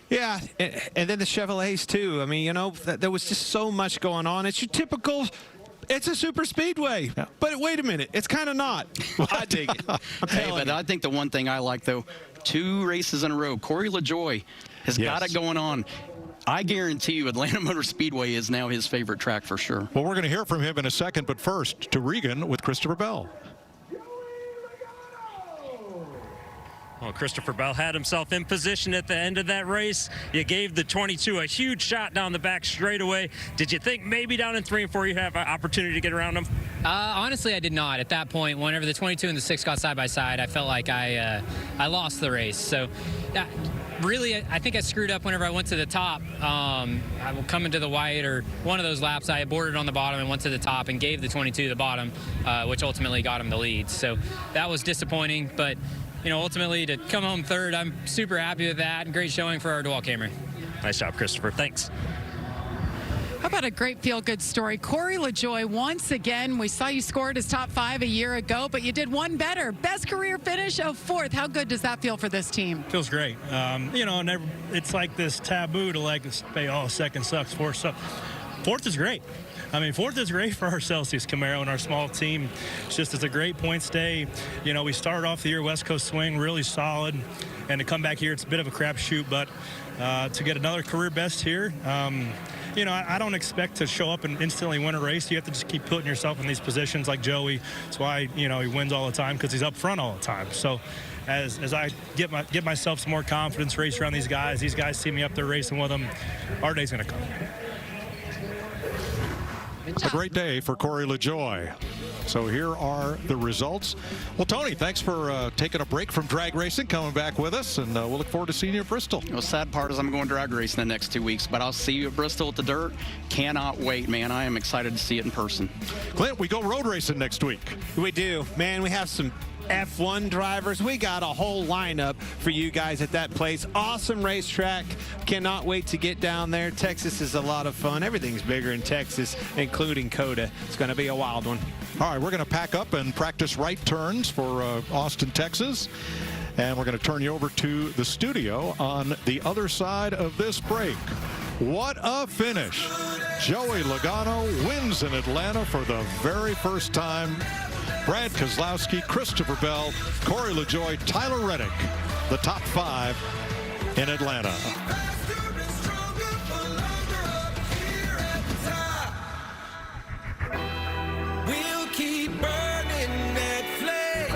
Yeah, and then the Chevrolets too. I mean, there was just so much going on. It's your typical, it's a super speedway. Yeah. But wait a minute, it's kind of not. I dig it. But I think the one thing I like, though, 2 races in a row, Corey LaJoie has got it going on. I guarantee you Atlanta Motor Speedway is now his favorite track for sure. Well, we're going to hear from him in a second, but first to Regan with Christopher Bell. Well, Christopher Bell had himself in position at the end of that race. You gave the 22 a huge shot down the back straightaway. Did you think maybe down in 3 and 4 you have an opportunity to get around them? Honestly, I did not. At that point, whenever the 22 and the 6 got side by side, I felt like I lost the race. So really, I think I screwed up whenever I went to the top. I will come into the white or one of those laps. I boarded on the bottom and went to the top and gave the 22 the bottom, which ultimately got him the lead. So that was disappointing, but ultimately to come home third, I'm super happy with that. Great showing for our dual Camry. Nice job, Christopher. Thanks. How about a great feel-good story? Corey LaJoie, once again, we saw you scored his top 5 a year ago, but you did one better. Best career finish of 4th. How good does that feel for this team? Feels great. It's like this taboo to say, oh, second sucks, 4th sucks. 4th is great. I mean, 4th is great for our Celsius Camaro and our small team. It's a great points day. We started off the year West Coast swing really solid, and to come back here, it's a bit of a crapshoot, but to get another career best here, I don't expect to show up and instantly win a race. You have to just keep putting yourself in these positions like Joey. That's why, he wins all the time, because he's up front all the time. So as I get myself some more confidence, race around these guys see me up there racing with them, our day's going to come. A great day for Corey LaJoie. So here are the results. Well, Tony, thanks for taking a break from drag racing, coming back with us, and we'll look forward to seeing you at Bristol. The sad part is I'm going drag racing the next 2 weeks, but I'll see you at Bristol at the dirt. Cannot wait, man. I am excited to see it in person. Clint, we go road racing next week. We do. Man, we have some F1 drivers. We got a whole lineup for you guys at that place. Awesome racetrack. Cannot wait to get down there. Texas is a lot of fun. Everything's bigger in Texas, including COTA. It's going to be a wild one. All right, we're going to pack up and practice right turns for Austin, Texas. And we're going to turn you over to the studio on the other side of this break. What a finish. Joey Logano wins in Atlanta for the very first time. Brad Keselowski, Christopher Bell, Corey LaJoie, Tyler Reddick, the top 5 in Atlanta. We'll keep burning that flame.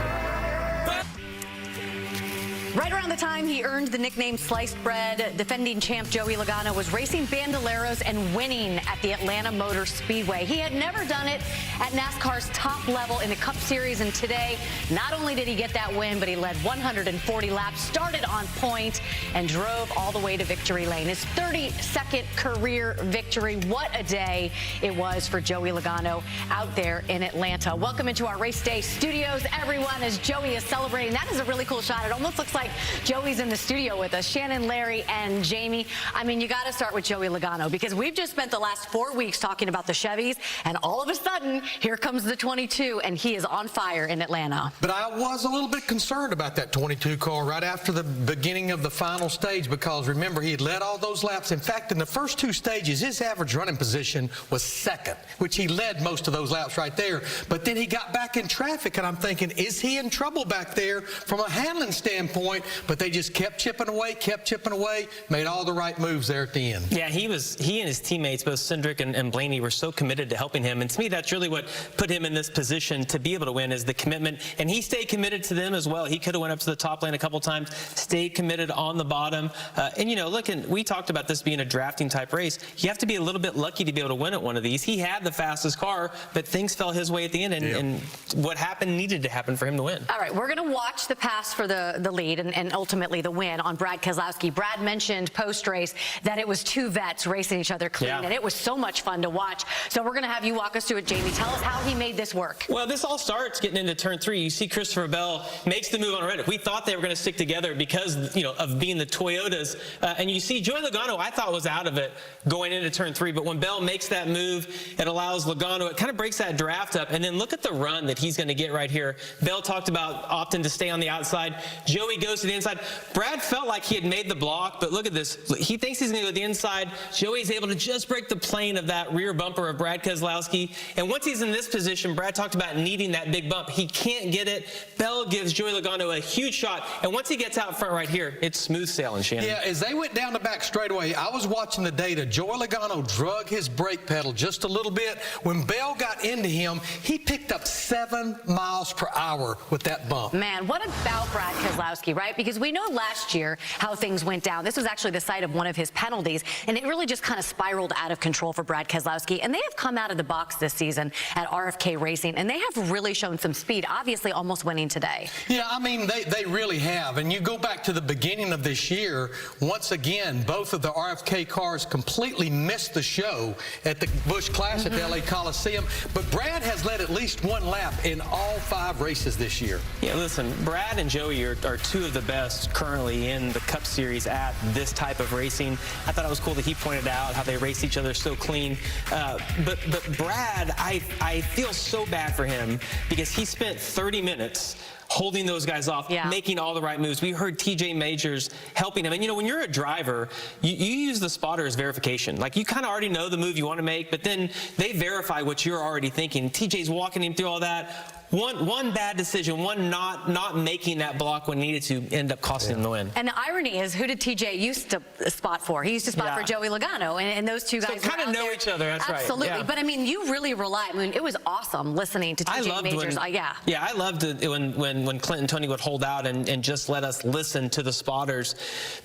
Right around the time he earned the nickname Sliced Bread, defending champ Joey Logano was racing Bandoleros and winning at the Atlanta Motor Speedway. He had never done it at NASCAR's top level in the Cup Series, and today, not only did he get that win, but he led 140 laps, started on point, and drove all the way to victory lane. His 32nd career victory. What a day it was for Joey Logano out there in Atlanta. Welcome into our race day studios, everyone, as Joey is celebrating. That is a really cool shot. It almost looks like Joey's in the studio with us. Shannon, Larry, and Jamie. I mean, you got to start with Joey Logano because we've just spent the last 4 weeks talking about the Chevys, and all of a sudden, here comes the 22, and he is on fire in Atlanta. But I was a little bit concerned about that 22 car right after the beginning of the final stage because, remember, he had led all those laps. In fact, in the first 2 stages, his average running position was second, which he led most of those laps right there. But then he got back in traffic, and I'm thinking, is he in trouble back there from a handling standpoint? But they just kept chipping away, made all the right moves there at the end. Yeah, he and his teammates, both Cindric and Blaney, were so committed to helping him. And to me, that's really what put him in this position to be able to win, is the commitment. And he stayed committed to them as well. He could have went up to the top lane a couple times, stayed committed on the bottom. And, you know, look, and we talked about this being a drafting type race. You have to be a little bit lucky to be able to win at one of these. He had the fastest car, but things fell his way at the end. And what happened needed to happen for him to win. All right, we're going to watch the pass for the lead and ultimately the win on Brad Keselowski. Brad mentioned post-race that it was 2 vets racing each other clean, and it was so much fun to watch. So we're going to have you walk us through it, Jamie. Tell us how he made this work. Well, this all starts getting into turn 3. You see Christopher Bell makes the move on Reddick. We thought they were going to stick together because, you know, of being the Toyotas. And you see Joey Logano, I thought, was out of it going into turn 3. But when Bell makes that move, it allows Logano, it kind of breaks that draft up. And then look at the run that he's going to get right here. Bell talked about opting to stay on the outside. Joey goes to the inside. Brad felt like he had made the block, but look at this. He thinks he's going to go to the inside. Joey's able to just break the plane of that rear bumper of Brad Keselowski. And once he's in this position, Brad talked about needing that big bump. He can't get it. Bell gives Joey Logano a huge shot. And once he gets out front right here, it's smooth sailing, Shannon. Yeah, as they went down the back straightaway, I was watching the data. Joey Logano drug his brake pedal just a little bit. When Bell got into him, he picked up 7 miles per hour with that bump. Man, what about Brad Keselowski, right? Because we know last year how things went down. This was actually the site of one of his penalties, and it really just kind of spiraled out of control for Brad Keselowski. And they have come out of the box this season at RFK Racing, and they have really shown some speed, obviously almost winning today. Yeah, I mean, they really have. And you go back to the beginning of this year, once again, both of the RFK cars completely missed the show at the Busch Clash at the LA Coliseum. But Brad has led at least 1 lap in all 5 races this year. Yeah, listen, Brad and Joey are 2 of the best currently in the Cup Series at this type of racing. I thought it was cool that he pointed out how they race each other so clean. But Brad, I feel so bad for him because he spent 30 minutes holding those guys off, making all the right moves. We heard TJ Majors helping him. And, you know, when you're a driver, you use the spotter as verification. Like, you kind of already know the move you want to make, but then they verify what you're already thinking. TJ's walking him through all that. One bad decision, one not making that block when needed to, end up costing him the win. And the irony is, who did TJ used to spot for? He used to spot for Joey Logano, and those 2 guys kind of know each other. That's right. Absolutely. But I mean, you really rely. I mean, it was awesome listening to TJ Majors. I loved it when Clint and Tony would hold out and just let us listen to the spotters,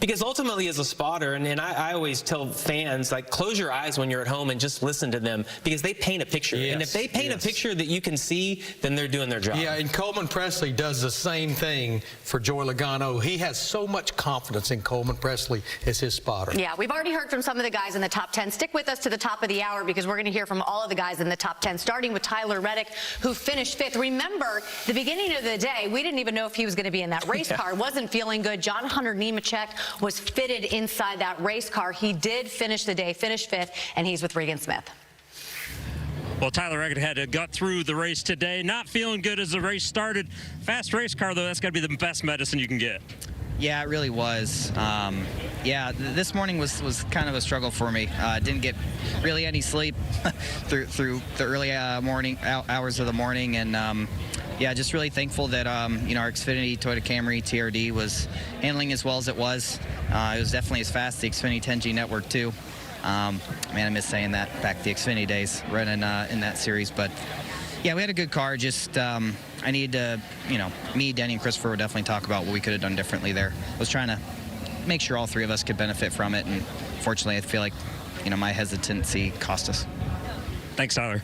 because ultimately, as a spotter, and I always tell fans, like, close your eyes when you're at home and just listen to them, because they paint a picture. And if they paint a picture that you can see, then they're doing their job. Yeah, and Coleman Presley does the same thing for Joey Logano. He has so much confidence in Coleman Presley as his spotter. Yeah, we've already heard from some of the guys in the top 10. Stick with us to the top of the hour because we're going to hear from all of the guys in the top 10, starting with Tyler Reddick, who finished 5th. Remember, the beginning of the day, we didn't even know if he was going to be in that race car. Wasn't feeling good. John Hunter Nemechek was fitted inside that race car. He did finish the day, finished 5th, and he's with Regan Smith. Well, Tyler Reddick had got through the race today. Not feeling good as the race started. Fast race car, though, that's got to be the best medicine you can get. Yeah, it really was. This morning was kind of a struggle for me. Didn't get really any sleep through the early morning hours of the morning, and just really thankful that our Xfinity Toyota Camry TRD was handling as well as it was. It was definitely as fast as the Xfinity 10G network too. Man, I miss saying that back to the Xfinity days, running in that series, but Yeah, we had a good car. Just I need to, me, Denny, and Christopher would definitely talk about what we could have done differently there. I was trying to make sure all three of us could benefit from it, and fortunately, I feel like, my hesitancy cost us. Thanks, Tyler.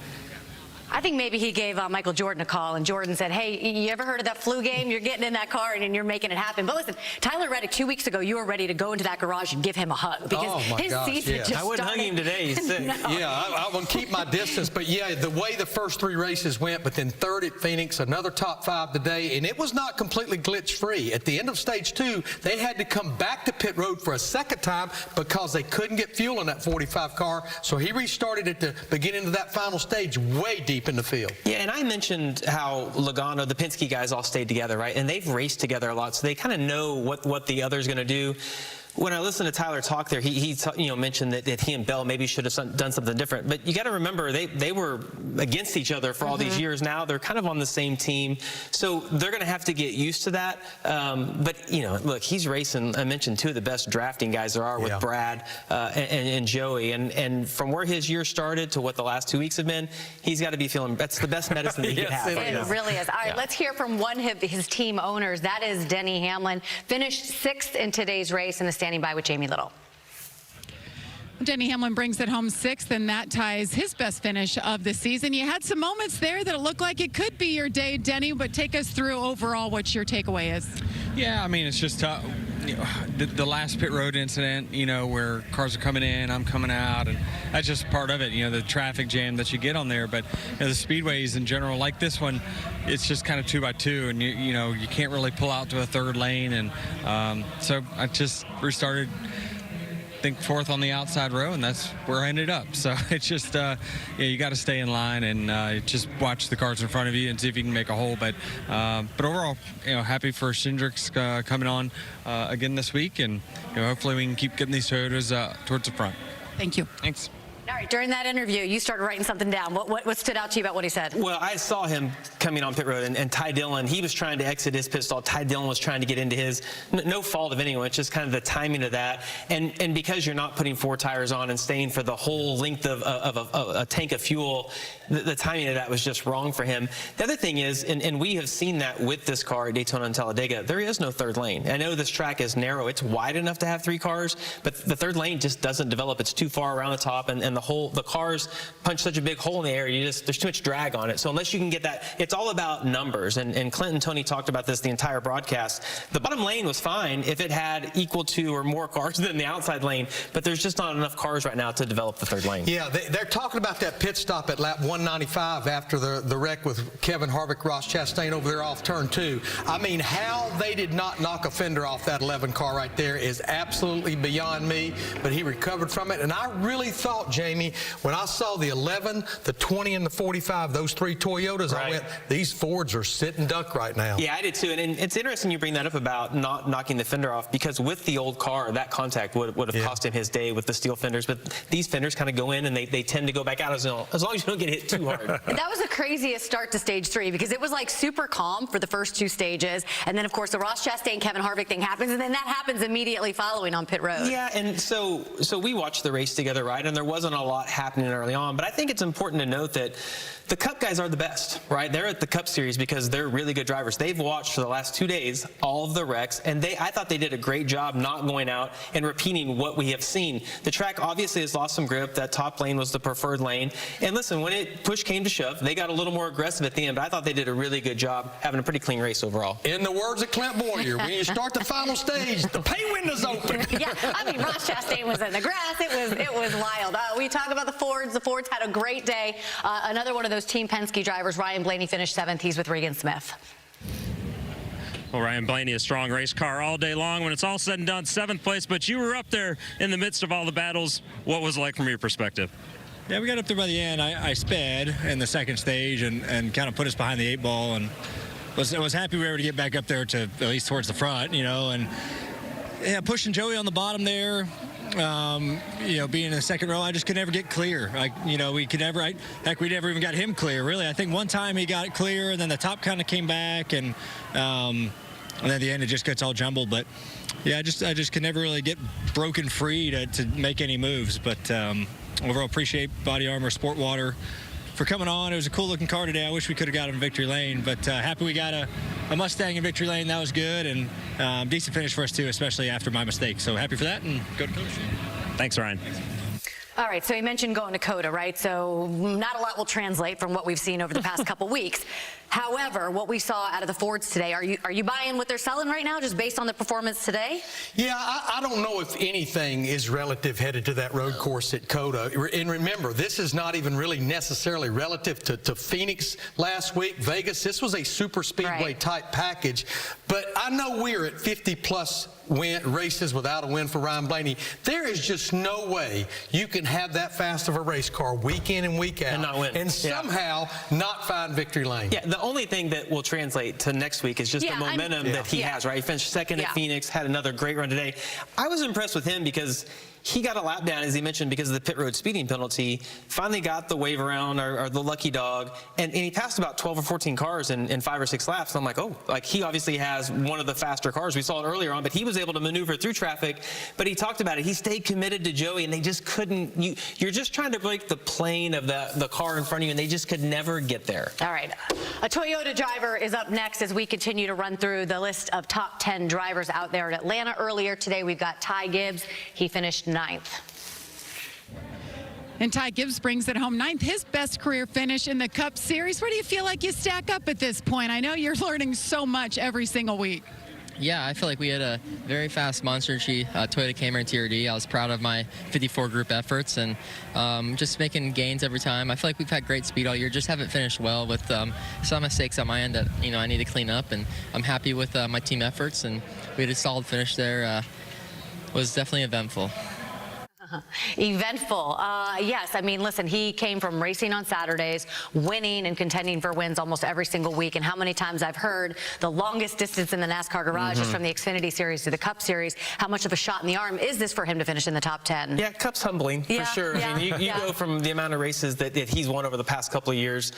I think maybe he gave Michael Jordan a call, and Jordan said, hey, you ever heard of that flu game? You're getting in that car and you're making it happen. But listen, Tyler Reddick, 2 weeks ago, you were ready to go into that garage and give him a hug because his season just I wouldn't hug him today. He's sick. No. Yeah, I want to keep my distance. But, yeah, the way the first 3 races went, but then third at Phoenix, another top 5 today, and it was not completely glitch-free. At the end of stage 2, they had to come back to pit road for a second time because they couldn't get fuel in that 45 car. So he restarted at the beginning of that final stage way deep in the field. Yeah, and I mentioned how Logano, the Penske guys all stayed together, right? And they've raced together a lot, so they kind of know what the other's going to do. When I listened to Tyler talk there, he mentioned that he and Bell maybe should have done something different. But you got to remember, they were against each other for all these years now. They're kind of on the same team. So they're going to have to get used to that. But, look, he's racing, I mentioned, 2 of the best drafting guys there are with Brad and Joey. And from where his year started to what the last 2 weeks have been, he's got to be feeling that's the best medicine that he could have. It really is. All right, let's hear from one of his team owners. That is Denny Hamlin. Finished 6th in today's race and is standing by with Jamie Little. Denny Hamlin brings it home 6th, and that ties his best finish of the season. You had some moments there that it looked like it could be your day, Denny, but take us through overall what your takeaway is. Yeah, I mean, it's just tough. The last pit road incident, where cars are coming in, I'm coming out, and that's just part of it, the traffic jam that you get on there. But the speedways in general, like this one, it's just kind of 2x2, and you can't really pull out to a third lane. And so I just restarted, I think, 4th on the outside row, and that's where I ended up. So it's just, you got to stay in line and just watch the cars in front of you and see if you can make a hole. But overall, happy for Cindric's coming on again this week, and hopefully we can keep getting these Toyotas towards the front. Thank you. Thanks. All right, during that interview, you started writing something down. What stood out to you about what he said? Well, I saw him coming on pit road, and Ty Dillon, he was trying to exit his pit stall. Ty Dillon was trying to get into his. No fault of anyone. It's just kind of the timing of that. And because you're not putting 4 tires on and staying for the whole length of a tank of fuel, the timing of that was just wrong for him. The other thing is, and we have seen that with this car at Daytona and Talladega, there is no third lane. I know this track is narrow. It's wide enough to have 3 cars, but the third lane just doesn't develop. It's too far around the top, and the cars punch such a big hole in the air. There's too much drag on it. So unless you can get that, it's all about numbers. And Clint and Tony talked about this the entire broadcast. The bottom lane was fine if it had equal to or more cars than the outside lane, but there's just not enough cars right now to develop the third lane. Yeah, they're talking about that pit stop at lap 195 after the wreck with Kevin Harvick, Ross Chastain over there off turn 2. I mean, how they did not knock a fender off that 11 car right there is absolutely beyond me, but he recovered from it. And I really thought, Jamie, when I saw the 11, the 20, and the 45, those 3 Toyotas, I went, these Fords are sitting duck right now. Yeah, I did too. And it's interesting you bring that up about not knocking the fender off, because with the old car, that contact would have cost him his day with the steel fenders. But these fenders kind of go in and they tend to go back out as long as you don't get hit too hard. That was the craziest start to stage 3 because it was like super calm for the first 2 stages. And then, of course, the Ross Chastain, Kevin Harvick thing happens, and then that happens immediately following on pit road. Yeah, and so we watched the race together, right? And there wasn't a lot happening early on. But I think it's important to note that the Cup guys are the best, right? They're at the Cup Series because they're really good drivers. They've watched for the last 2 days all of the wrecks, and I thought they did a great job not going out and repeating what we have seen. The track obviously has lost some grip. That top lane was the preferred lane. And listen, when push came to shove, they got a little more aggressive at the end, but I thought they did a really good job having a pretty clean race overall. In the words of Clint Boyer, when you start the final stage, the pay window's open. Yeah, I mean, Ross Chastain was in the grass. It was wild. We talk about the Fords. The Fords had a great day. Another one of those Team Penske drivers, Ryan Blaney, finished 7th. He's with Regan Smith. Well, Ryan Blaney, a strong race car all day long. When it's all said and done, 7th place, but you were up there in the midst of all the battles. What was it like from your perspective? Yeah, we got up there by the end. I sped in the second stage and kind of put us behind the 8 ball, and was happy we were able to get back up there to at least towards the front, and yeah, pushing Joey on the bottom there. Being in the second row, I just could never get clear. We could never, we never even got him clear, really. I think one time he got it clear, and then the top kind of came back, and then at the end it just gets all jumbled. But yeah, I just could never really get broken free to make any moves. But overall, appreciate Body Armor, Sport Water for coming on. It was a cool-looking car today. I wish we could have got him in victory lane, but happy we got a Mustang in victory lane. That was good, and decent finish for us, too, especially after my mistake. So happy for that, and go to Coach. Thanks, Ryan. All right, so you mentioned going to COTA, right? So not a lot will translate from what we've seen over the past couple weeks. However, what we saw out of the Fords today, are you buying what they're selling right now, just based on the performance today? Yeah, I don't know if anything is relative headed to that road course at COTA. And remember, this is not even really necessarily relative to Phoenix last week, Vegas. This was a super speedway type package. But I know we're at 50-plus races without a win for Ryan Blaney. There is just no way you can have that fast of a race car week in and week out and not win, and somehow not find victory lane. Yeah, the only thing that will translate to next week is just the momentum that he has, right? He finished second at Phoenix, had another great run today. I was impressed with him because he got a lap down, as he mentioned, because of the pit road speeding penalty. Finally got the wave around, or the lucky dog, and he passed about 12 or 14 cars in 5 or 6 laps. And I'm like, oh, like he obviously has one of the faster cars. We saw it earlier on, but he was able to maneuver through traffic. But he talked about it. He stayed committed to Joey, and they just couldn't. You're just trying to break the plane of the car in front of you, and they just could never get there. All right. A Toyota driver is up next as we continue to run through the list of top 10 drivers out there at Atlanta. Earlier today, we've got Ty Gibbs. He finished 9th. And Ty Gibbs brings it home 9th, his best career finish in the Cup Series. Where do you feel like you stack up at this point? I know you're learning so much every single week. Yeah, I feel like we had a very fast Monster Energy Toyota Camry TRD. I was proud of my 54 group efforts and just making gains every time. I feel like we've had great speed all year, just haven't finished well with some mistakes on my end that I need to clean up. And I'm happy with my team efforts, and we had a solid finish there. Was definitely eventful. Eventful. Yes, I mean, listen, he came from racing on Saturdays, winning and contending for wins almost every single week. And how many times I've heard the longest distance in the NASCAR garage is from the Xfinity Series to the Cup Series. How much of a shot in the arm is this for him to finish in the top 10? Yeah, Cup's humbling, for sure. I mean, you go from the amount of races that he's won over the past couple of years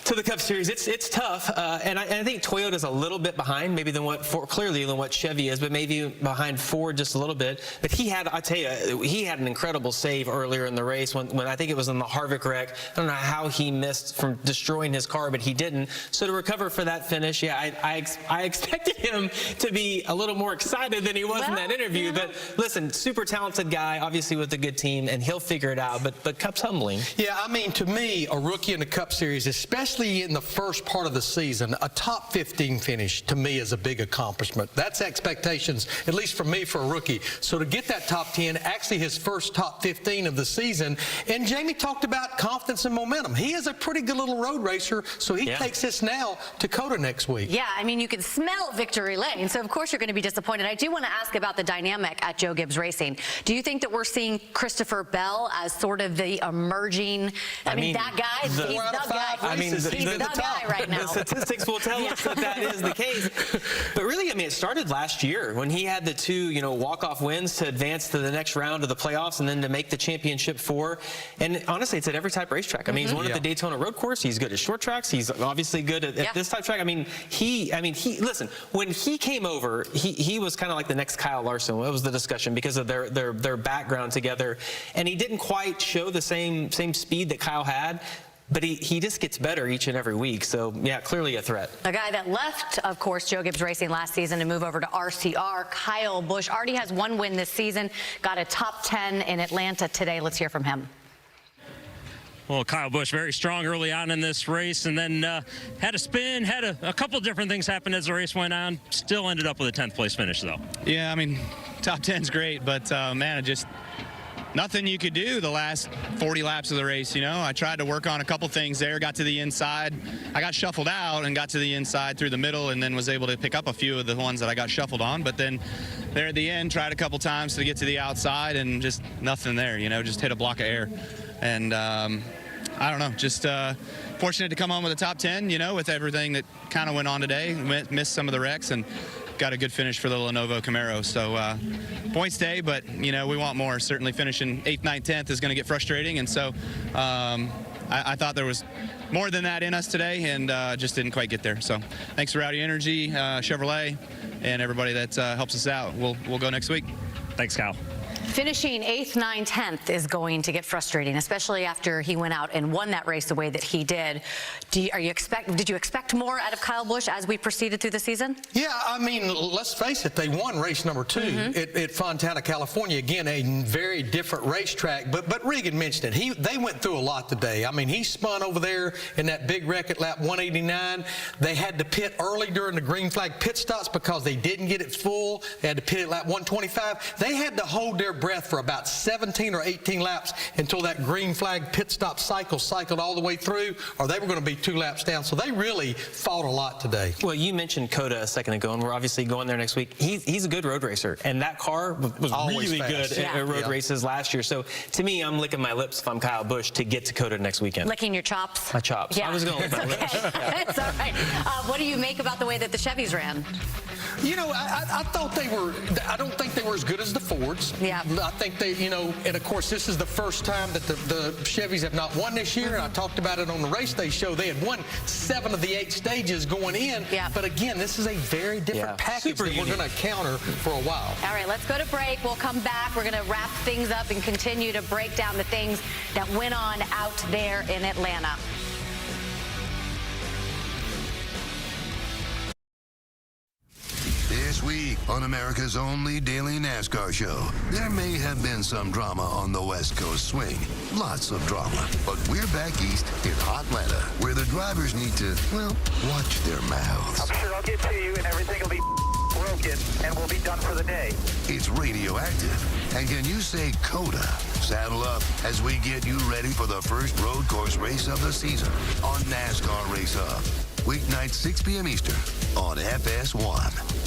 to the Cup Series. It's tough. And I think Toyota's a little bit behind, maybe than what Chevy is, but maybe behind Ford just a little bit. But I tell you, he had an incredible save earlier in the race when I think it was in the Harvick wreck. I don't know how he missed from destroying his car, but he didn't. So to recover for that finish, I expected him to be a little more excited than he was in that interview. But listen, super talented guy, obviously with a good team, and he'll figure it out. But Cup's humbling. Yeah, I mean, to me, a rookie in the Cup Series, especially in the first part of the season, a top 15 finish to me is a big accomplishment. That's expectations, at least for me, for a rookie. So to get that top 10, actually his first top 15 of the season. And Jamie talked about confidence and momentum. He is a pretty good little road racer, so he takes this now to COTA next week. Yeah, I mean, you can smell victory lane, so of course you're going to be disappointed. I do want to ask about the dynamic at Joe Gibbs Racing. Do you think that we're seeing Christopher Bell as sort of the emerging, I mean that guy, he's the guy. I mean, he's the guy right now. The statistics will tell us that is the case. But really, I mean, it started last year when he had the 2, walk-off wins to advance to the next round of the playoffs and then to make the championship 4. And honestly, it's at every type of racetrack. I mean, he's won at the Daytona road course. He's good at short tracks. He's obviously good at this type of track. I mean, listen, when he came over, he was kind of like the next Kyle Larson. It was the discussion because of their background together. And he didn't quite show the same speed that Kyle had. But he just gets better each and every week. So, yeah, clearly a threat. A guy that left, of course, Joe Gibbs Racing last season to move over to RCR, Kyle Busch, already has 1 win this season, got a top 10 in Atlanta today. Let's hear from him. Well, Kyle Busch very strong early on in this race, and then had a spin, had a couple different things happen as the race went on. Still ended up with a 10th place finish, though. Yeah, I mean, top 10's great, but, man, it just... nothing you could do the last 40 laps of the race, I tried to work on a couple things there, got to the inside. I got shuffled out and got to the inside through the middle and then was able to pick up a few of the ones that I got shuffled on. But then there at the end, tried a couple times to get to the outside and just nothing there, just hit a block of air. And I don't know, just fortunate to come home with a top 10, with everything that kind of went on today. Missed some of the wrecks and got a good finish for the Lenovo Camaro. So points day, but we want more. Certainly finishing 8th, 9th, 10th is going to get frustrating, and so I thought there was more than that in us today, and just didn't quite get there. So thanks to Rowdy Energy, Chevrolet, and everybody that helps us out. We'll go next week. Thanks, Kyle. Finishing 8th, 9th, 10th is going to get frustrating, especially after he went out and won that race the way that he did. Did you expect more out of Kyle Busch as we proceeded through the season? Yeah, I mean, let's face it, they won race number 2 at Fontana, California. Again, a very different racetrack, but Regan mentioned it. They went through a lot today. I mean, he spun over there in that big wreck at lap 189. They had to pit early during the green flag pit stops because they didn't get it full. They had to pit at lap 125. They had to hold their breath for about 17 or 18 laps until that green flag pit stop cycled all the way through, or they were going to be 2 laps down. So they really fought a lot today. Well, you mentioned Coda a second ago, and we're obviously going there next week. He's a good road racer, and that car was always really fast. good at road races last year. So to me, I'm licking my lips if I'm Kyle Busch to get to Coda next weekend. Licking your chops? My chops. Yeah. I was going to lick my lips. Yeah. It's all right. What do you make about the way that the Chevys ran? You know, I thought they were, I don't think they were as good as the Fords. Yeah. I think they, you know, and of course this is the first time that the Chevys have not won this year. And I talked about it on the race day show. They had won 7 of the 8 stages going in. Yeah. But again, this is a very different package that we're going to counter for a while. All right, let's go to break. We'll come back. We're going to wrap things up and continue to break down the things that went on out there in Atlanta. This week on America's only daily NASCAR show, there may have been some drama on the West Coast swing. Lots of drama. But we're back east in Hotlanta, where the drivers need to, well, watch their mouths. I'm sure I'll get to you and everything will be broken and we'll be done for the day. It's radioactive. And can you say Coda? Saddle up as we get you ready for the first road course race of the season on NASCAR Race Hub. Weeknight 6 p.m. Eastern on FS1.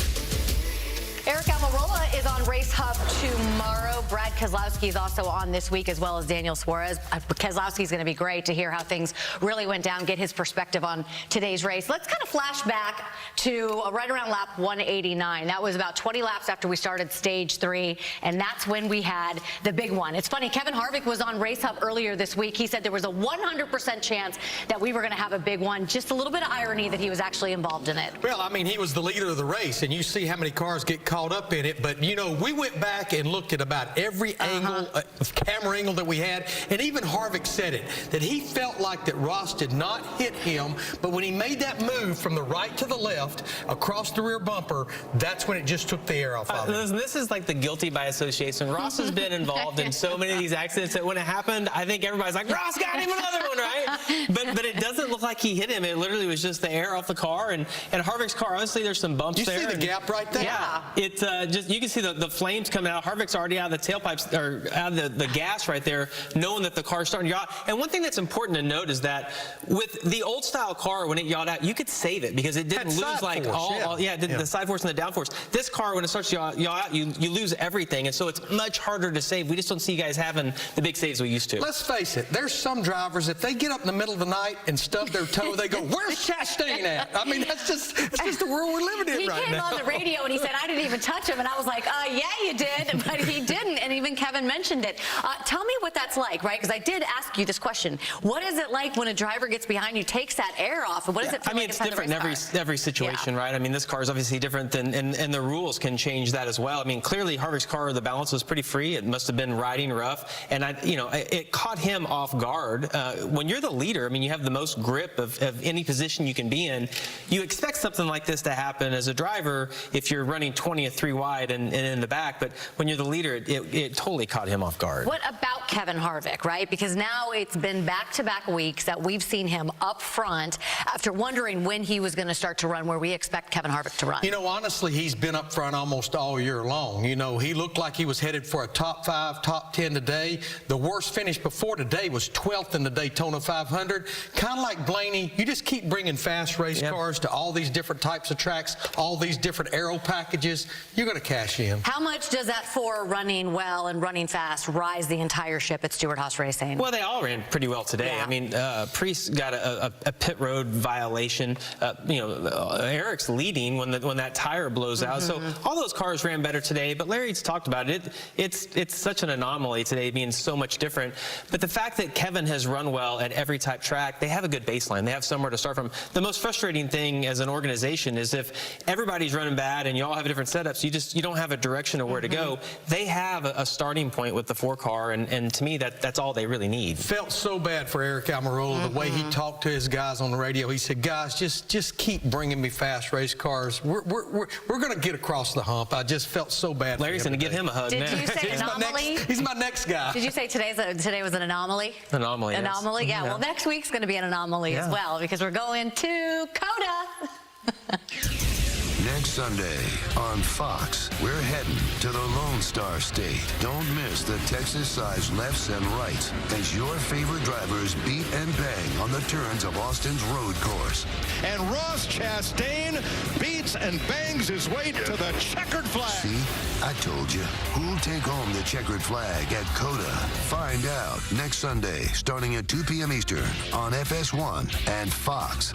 Eric Almirola is on Race Hub tomorrow. Brad Keselowski is also on this week, as well as Daniel Suarez. Keselowski is going to be great to hear how things really went down, get his perspective on today's race. Let's kind of flash back to right around lap 189. That was about 20 laps after we started stage 3, and that's when we had the big one. It's funny, Kevin Harvick was on Race Hub earlier this week. He said there was a 100% chance that we were going to have a big one. Just a little bit of irony that he was actually involved in it. Well, I mean, he was the leader of the race, and you see how many cars get caught up in it. But, you know, we went back and looked at about every angle, camera angle that we had, and even Harvick said it, that he felt like that Ross did not hit him, but when he made that move from the right to the left across the rear bumper, that's when it just took the air off of him. Listen, this is like the guilty by association. Ross has been involved in so many of these accidents that when it happened, I think everybody's like, Ross got him another one, right? But it doesn't look like he hit him. It literally was just the air off the car, and Harvick's car, honestly, there's some bumps there. You see the gap right there? Yeah. It just, you can see the flames coming out. Harvick's already out of the tailpipes, or out of the gas right there, knowing that the car's starting to yaw. And one thing that's important to note is that with the old style car, when it yawed out, you could save it because it didn't lose like the side force and the downforce. This car, when it starts to yaw out, you lose everything, and so it's much harder to save. We just don't see you guys having the big saves we used to. Let's face it, there's some drivers, if they get up in the middle of the night and stub their toe, they go, where's Chastain at? I mean, it's just the world we're living in right now. He came on the radio and he said, I didn't even touch him, and I was like, yeah, you did, but he didn't, and even Kevin mentioned it. Tell me what that's like, right? Because I did ask you this question. What is it like when a driver gets behind you, takes that air off, and what does it feel like? It's different in every situation, right? I mean, this car is obviously different than, and the rules can change that as well. I mean, clearly Harvick's car, the balance was pretty free. It must have been riding rough, and it caught him off guard. When you're the leader, I mean, you have the most grip of any position you can be in. You expect something like this to happen as a driver if you're running 20 at 3 wide and in the back, but when you're the leader, it totally caught him off guard. What about Kevin Harvick, right? Because now it's been back-to-back weeks that we've seen him up front after wondering when he was going to start to run where we expect Kevin Harvick to run. You know, honestly, he's been up front almost all year long. You know, he looked like he was headed for a top 5, top 10 today. The worst finish before today was 12th in the Daytona 500. Kind of like Blaney, you just keep bringing fast race cars to all these different types of tracks, all these different aero packages. You're going to cash in. How much does that for running well and running fast rise the entire leadership at Stewart-Haas Racing. Well, they all ran pretty well today. Yeah. I mean, Priest got a pit road violation. Eric's leading when that tire blows out. So all those cars ran better today. But Larry's talked about it. It's such an anomaly today, being so much different. But the fact that Kevin has run well at every type track, they have a good baseline. They have somewhere to start from. The most frustrating thing as an organization is if everybody's running bad and you all have different setups, you don't have a direction of where to go. They have a starting point with the 4-car, and to me, that's all they really need. Felt so bad for Eric Almirola, the way he talked to his guys on the radio. He said, guys, just keep bringing me fast race cars. We're going to get across the hump. I just felt so bad. Larry's going to give him a hug. Did you say anomaly? He's my next guy. Did you say today was an anomaly? Anomaly. Anomaly, yes. yeah. Well, next week's going to be an anomaly as well, because we're going to COTA. Next Sunday on Fox, we're heading to the Lone Star State. Don't miss the Texas-sized lefts and rights as your favorite drivers beat and bang on the turns of Austin's road course. And Ross Chastain beats and bangs his way to the checkered flag. See? I told you. Who'll take home the checkered flag at COTA? Find out next Sunday, starting at 2 p.m. Eastern on FS1 and Fox.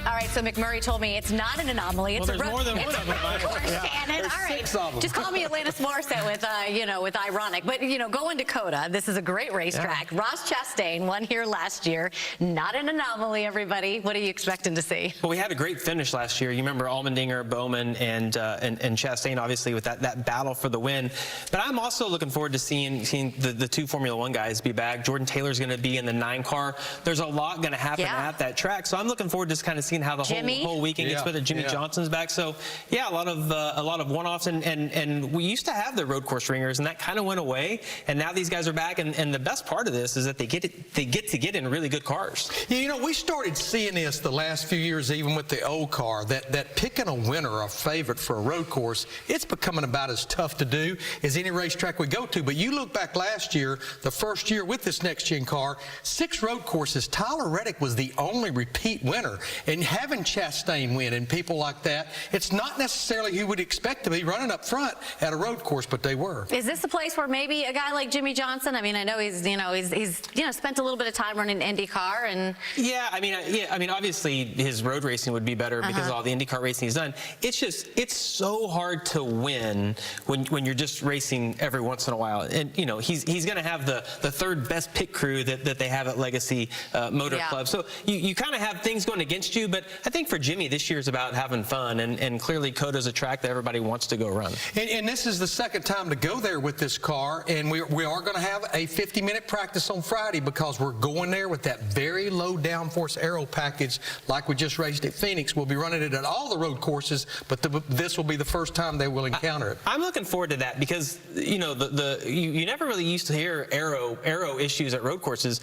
All right, so McMurray told me it's not an anomaly. It's there's more than one of them. Shannon. There's All right. 6 of them. Just call me Alanis Morissette with ironic. But, going to COTA, this is a great racetrack. Yeah. Ross Chastain won here last year. Not an anomaly, everybody. What are you expecting to see? Well, we had a great finish last year. You remember Allmendinger, Bowman, and Chastain, obviously, with that battle for the win. But I'm also looking forward to seeing the 2 Formula 1 guys be back. Jordan Taylor's going to be in the 9-car. There's a lot going to happen at that track. So I'm looking forward to just kind of seeing how the whole weekend gets better. Jimmy Johnson's back. So, yeah, a lot of one-offs. And we used to have the road course ringers, and that kind of went away. And now these guys are back. And the best part of this is that they get to get in really good cars. Yeah, we started seeing this the last few years, even with the old car, that picking a winner, a favorite for a road course, it's becoming about as tough to do as any racetrack we go to. But you look back last year, the first year with this next-gen car, 6 road courses, Tyler Reddick was the only repeat winner. And having Chastain win and people like that, it's not necessarily who would expect to be running up front at a road course, but they were. Is this a place where maybe a guy like Jimmy Johnson? I mean, I know he's spent a little bit of time running IndyCar and. Yeah, I mean, obviously his road racing would be better because of all the IndyCar racing he's done. It's so hard to win when you're just racing every once in a while, and he's going to have the 3rd best pit crew that they have at Legacy Motor Club. So you kind of have things going against you, but I think for Jimmy, this year is about having fun, and clearly COTA's a track that everybody wants to go run. And this is the second time to go there with this car, and we are going to have a 50-minute practice on Friday because we're going there with that very low downforce aero package like we just raced at Phoenix. We'll be running it at all the road courses, but this will be the first time they will encounter it. I'm looking forward to that because, you never really used to hear aero issues at road courses.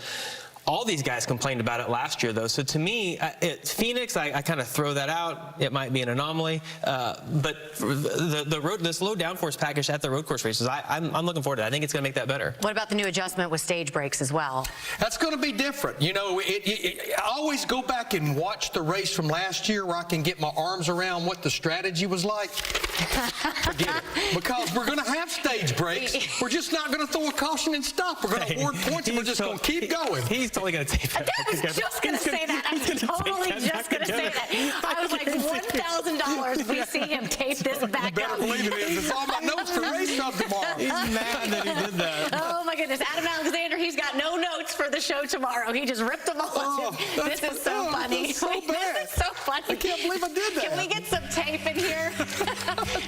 All these guys complained about it last year, though. So to me, Phoenix, I kind of throw that out. It might be an anomaly, but this low downforce package at the road course races, I'm looking forward to it. I think it's going to make that better. What about the new adjustment with stage brakes as well? That's going to be different. I always go back and watch the race from last year where I can get my arms around what the strategy was like. Forget it. Because we're going to have stage brakes. We're just not going to throw a caution and stop. We're going to award points and we're just going to keep going. He's totally going to tape that. I was just going to say that. I was totally just going to say that. I was like, $1,000 we see him tape this back up. You better believe it is. It's all my notes for race stuff tomorrow. He's mad that he did that. Oh, my goodness. Adam Alexander, he's got no notes for the show tomorrow. He just ripped them all. This is so funny. That's so bad. This is so funny. I can't believe I did that. Can we get some tape in here?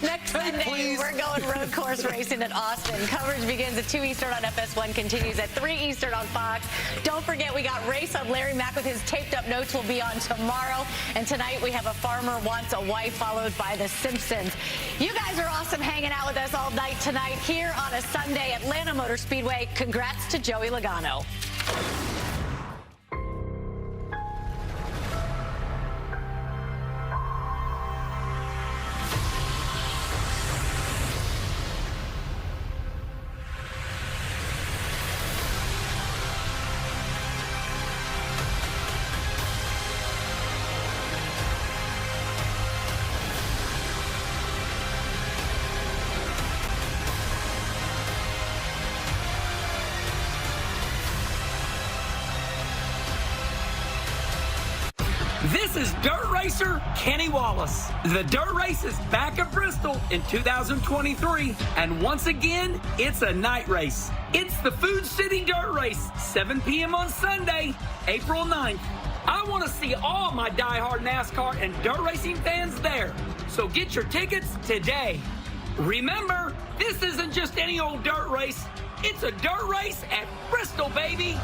Next Sunday, we're going road course racing at Austin. Coverage begins at 2 Eastern on FS1, continues at 3 Eastern on Fox. Don't forget, we got Race on Larry Mack with his taped up notes will be on tomorrow. And tonight we have A Farmer Wants a Wife, followed by The Simpsons. You guys are awesome hanging out with us all night tonight here on a Sunday at Atlanta Motor Speedway. Congrats to Joey Logano. This is dirt racer Kenny Wallace. The dirt race is back at Bristol in 2023, and once again, it's a night race. It's the Food City Dirt Race, 7 p.m. on Sunday, April 9th. I want to see all my diehard NASCAR and dirt racing fans there, so get your tickets today. Remember, this isn't just any old dirt race. It's a dirt race at Bristol, baby.